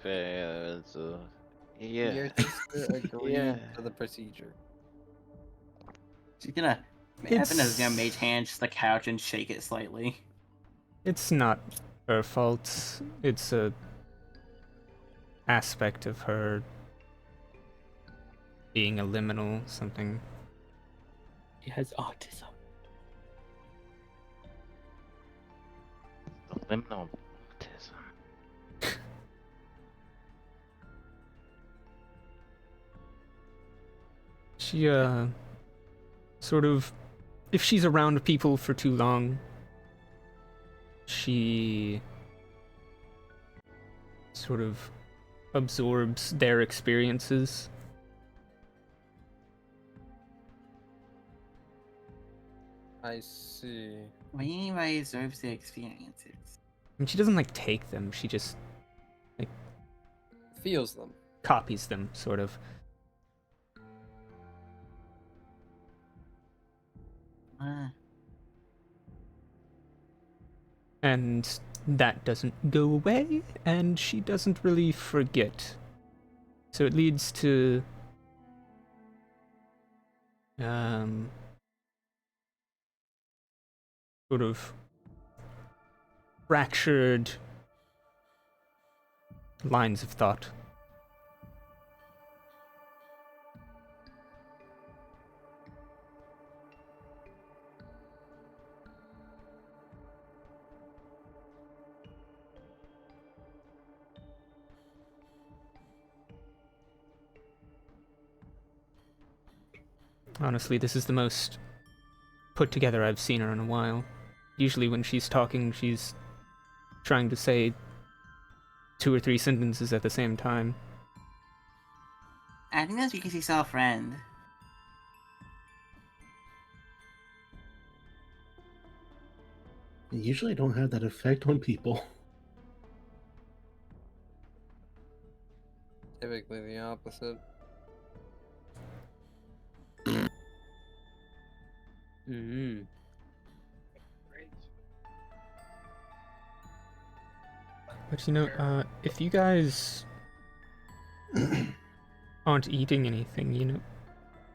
Your sister agreed Yeah. to the procedure. She's gonna. It's- Evan is gonna mage hand just the couch and shake it slightly. It's not her fault. It's a aspect of her being a liminal something. He has autism. The liminal autism. She sort of, if she's around people for too long, she sort of absorbs their experiences. I see. What do you mean by observes the experiences? And she doesn't like take them, she just Feels them. copies them, sort of. And that doesn't go away, and she doesn't really forget. So it leads to sort of fractured lines of thought. Honestly, this is the most put together I've seen her in a while. Usually when she's talking, she's trying to say 2 or 3 sentences at the same time. I think that's because he saw a friend. Usually I don't have that effect on people. Typically the opposite. Mm-hmm. But you know, if you guys aren't eating anything, you know,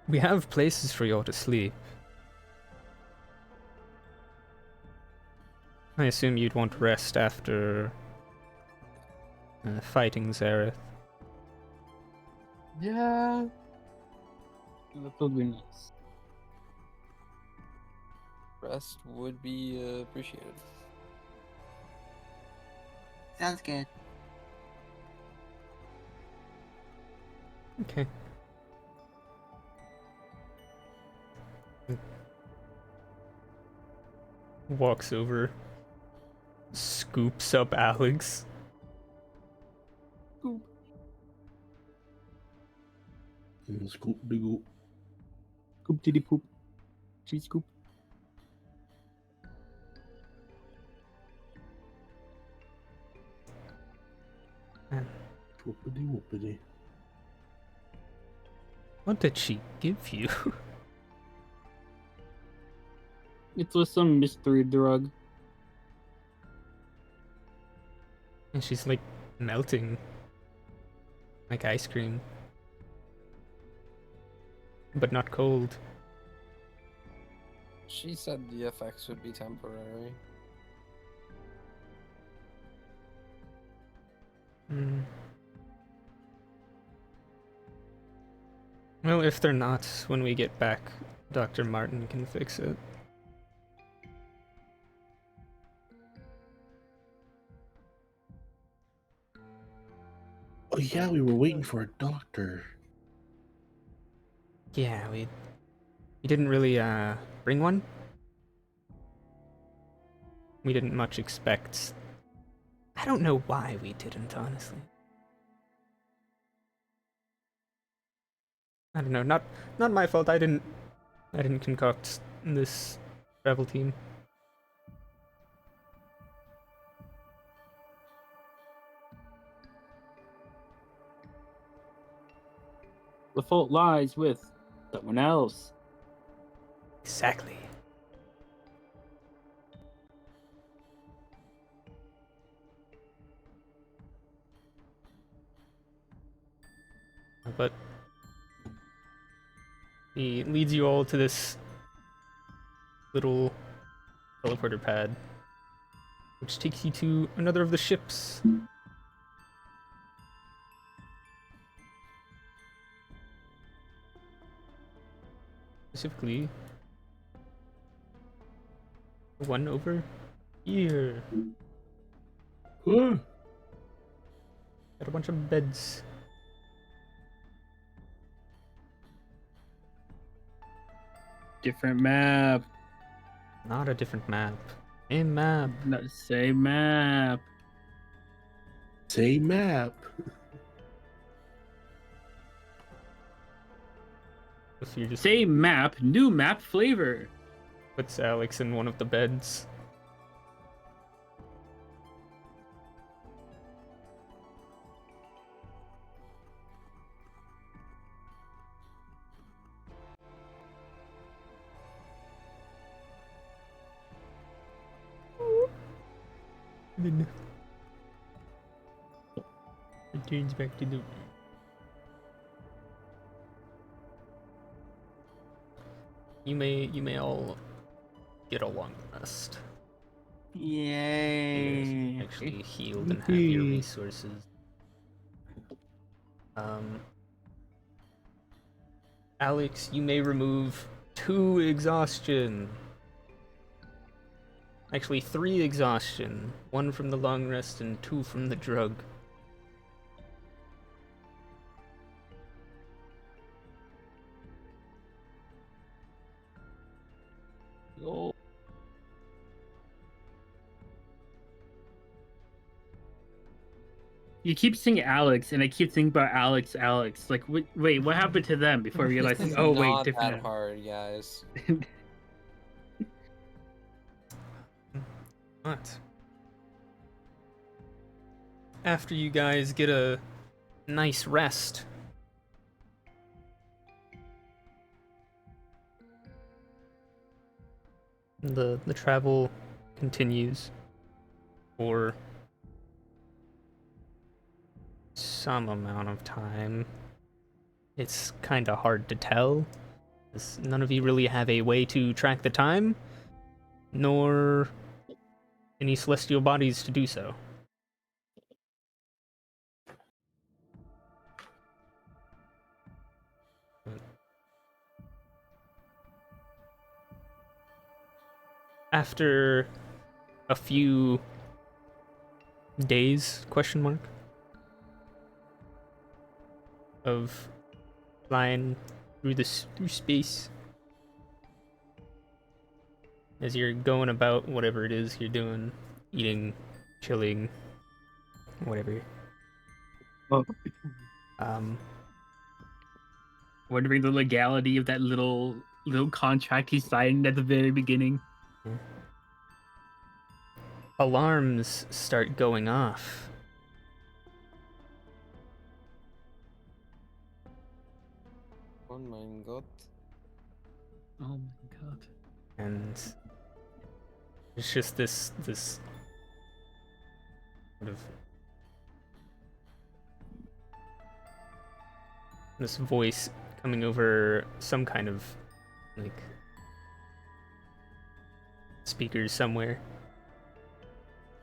we have places for y'all to sleep. I assume you'd want rest after fighting Zareth. Yeah. That would be nice. Rest would be appreciated. Sounds good. Okay. Walks over, scoops up Alex. Scoop de goop. Scoop diddy poop. Cheese scoop. Whoopity whoopity. What did she give you? It was some mystery drug. And she's like melting like ice cream, but not cold. She said the effects would be temporary. Hmm. Well, if they're not, when we get back, Dr. Martin can fix it. Oh yeah, we were waiting for a doctor. Yeah, we didn't really bring one. We didn't much expect. I don't know why we didn't, honestly. I don't know. Not my fault. I didn't concoct this travel team. The fault lies with someone else. Exactly. But he leads you all to this little teleporter pad, which takes you to another of the ships. Specifically, the one over here. Huh? Got a bunch of beds. Different map. Not a different map. Same map. Not the same map. Same map. If you just Same map, new map flavor. puts Alex in one of the beds. Then returns back to the. You may all get a long rest. Yay! Actually healed and have your resources. Alex, you may remove 2 exhaustion. Actually, 3 exhaustion. 1 from the long rest and 2 from the drug. Oh. You keep saying Alex, and I keep thinking about Alex. Like, wait, what happened to them before realizing? It's Oh, wait, not different. that hard, guys. What? After you guys get a nice rest, the travel continues for some amount of time. It's kind of hard to tell, as none of you really have a way to track the time, nor any celestial bodies to do so. After a few days, question mark, of flying through space, as you're going about whatever it is you're doing, eating, chilling, whatever. Wondering the legality of that little contract he signed at the very beginning. Alarms start going off. mein Gott. Oh my god. And it's just this sort of this voice coming over some kind of like speakers somewhere.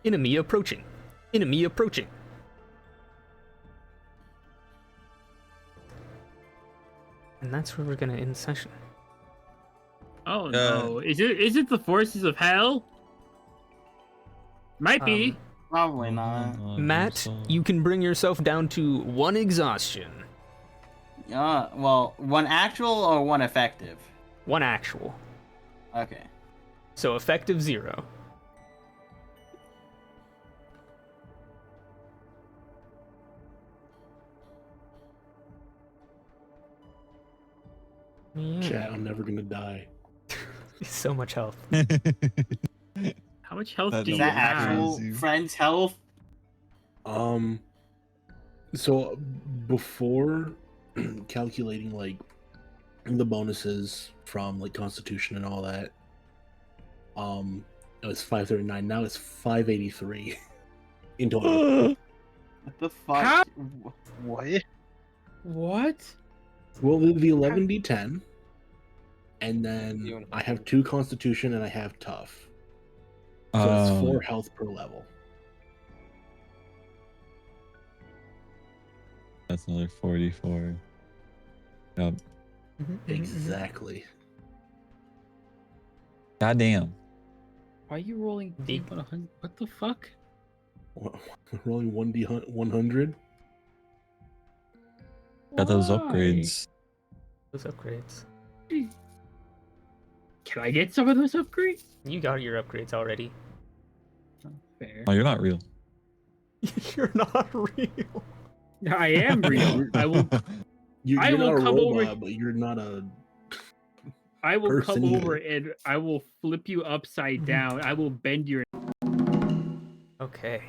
Enemy approaching. Enemy approaching. And that's where we're gonna end session. Oh no. Is it the forces of hell? Might be. Probably not. Matt, you can bring yourself down to 1 exhaustion. Well, 1 actual or 1 effective? 1 actual. Okay. So effective 0. Chat, I'm never gonna die. So much health. How much health do Is you that have? actual friend's health? So before calculating like the bonuses from like Constitution and all that, it was 539. Now it's 583 in total. What the fuck? How? What? What? Well, the 11d10, and then I have 2 Constitution and I have Tough, so it's 4 health per level. That's another 44. Yep. Exactly. Goddamn. Why are you rolling deep on 100? What the fuck? Rolling 1d100. Got those Why? upgrades. Those upgrades. Can I get some of those upgrades? You got your upgrades already. Fair. Oh, you're not real. You're not real. I am real. I will. You're I will not a come robot, over. but you're not a. I will person come over either. and I will flip you upside down. I will bend your. Okay.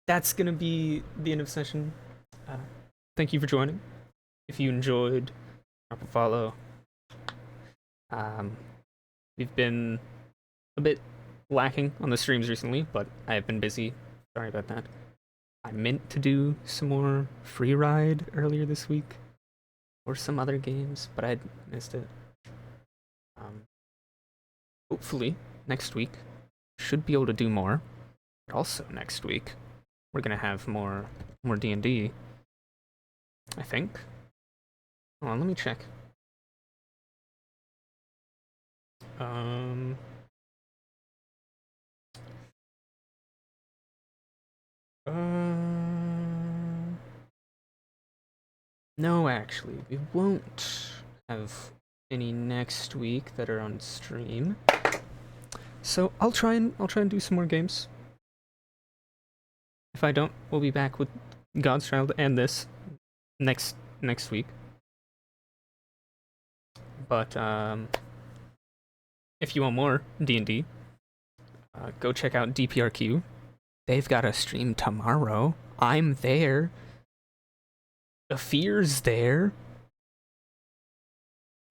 That's gonna be the end of session. Thank you for joining. If you enjoyed, drop a follow. We've been a bit lacking on the streams recently, but I have been busy. Sorry about that. I meant to do some more Free Ride earlier this week, or some other games, but I missed it. Hopefully next week should be able to do more. Also next week we're gonna have more D&D. I think. Hold on, let me check. No, actually, we won't have any next week that are on stream. So I'll try and do some more games. If I don't, we'll be back with God's Child and this next week. But if you want more D&D, go check out DPRQ. They've got a stream tomorrow. I'm there. The Fear's there.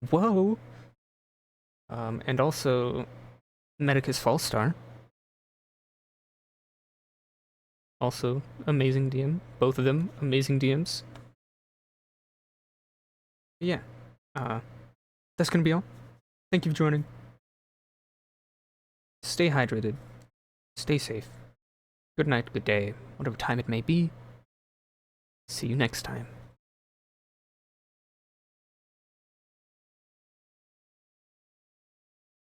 Whoa. And also Medicus Fallstar. Also amazing DM. Both of them amazing DMs. Yeah. That's gonna be all. Thank you for joining. Stay hydrated. Stay safe. Good night, good day, whatever time it may be. See you next time.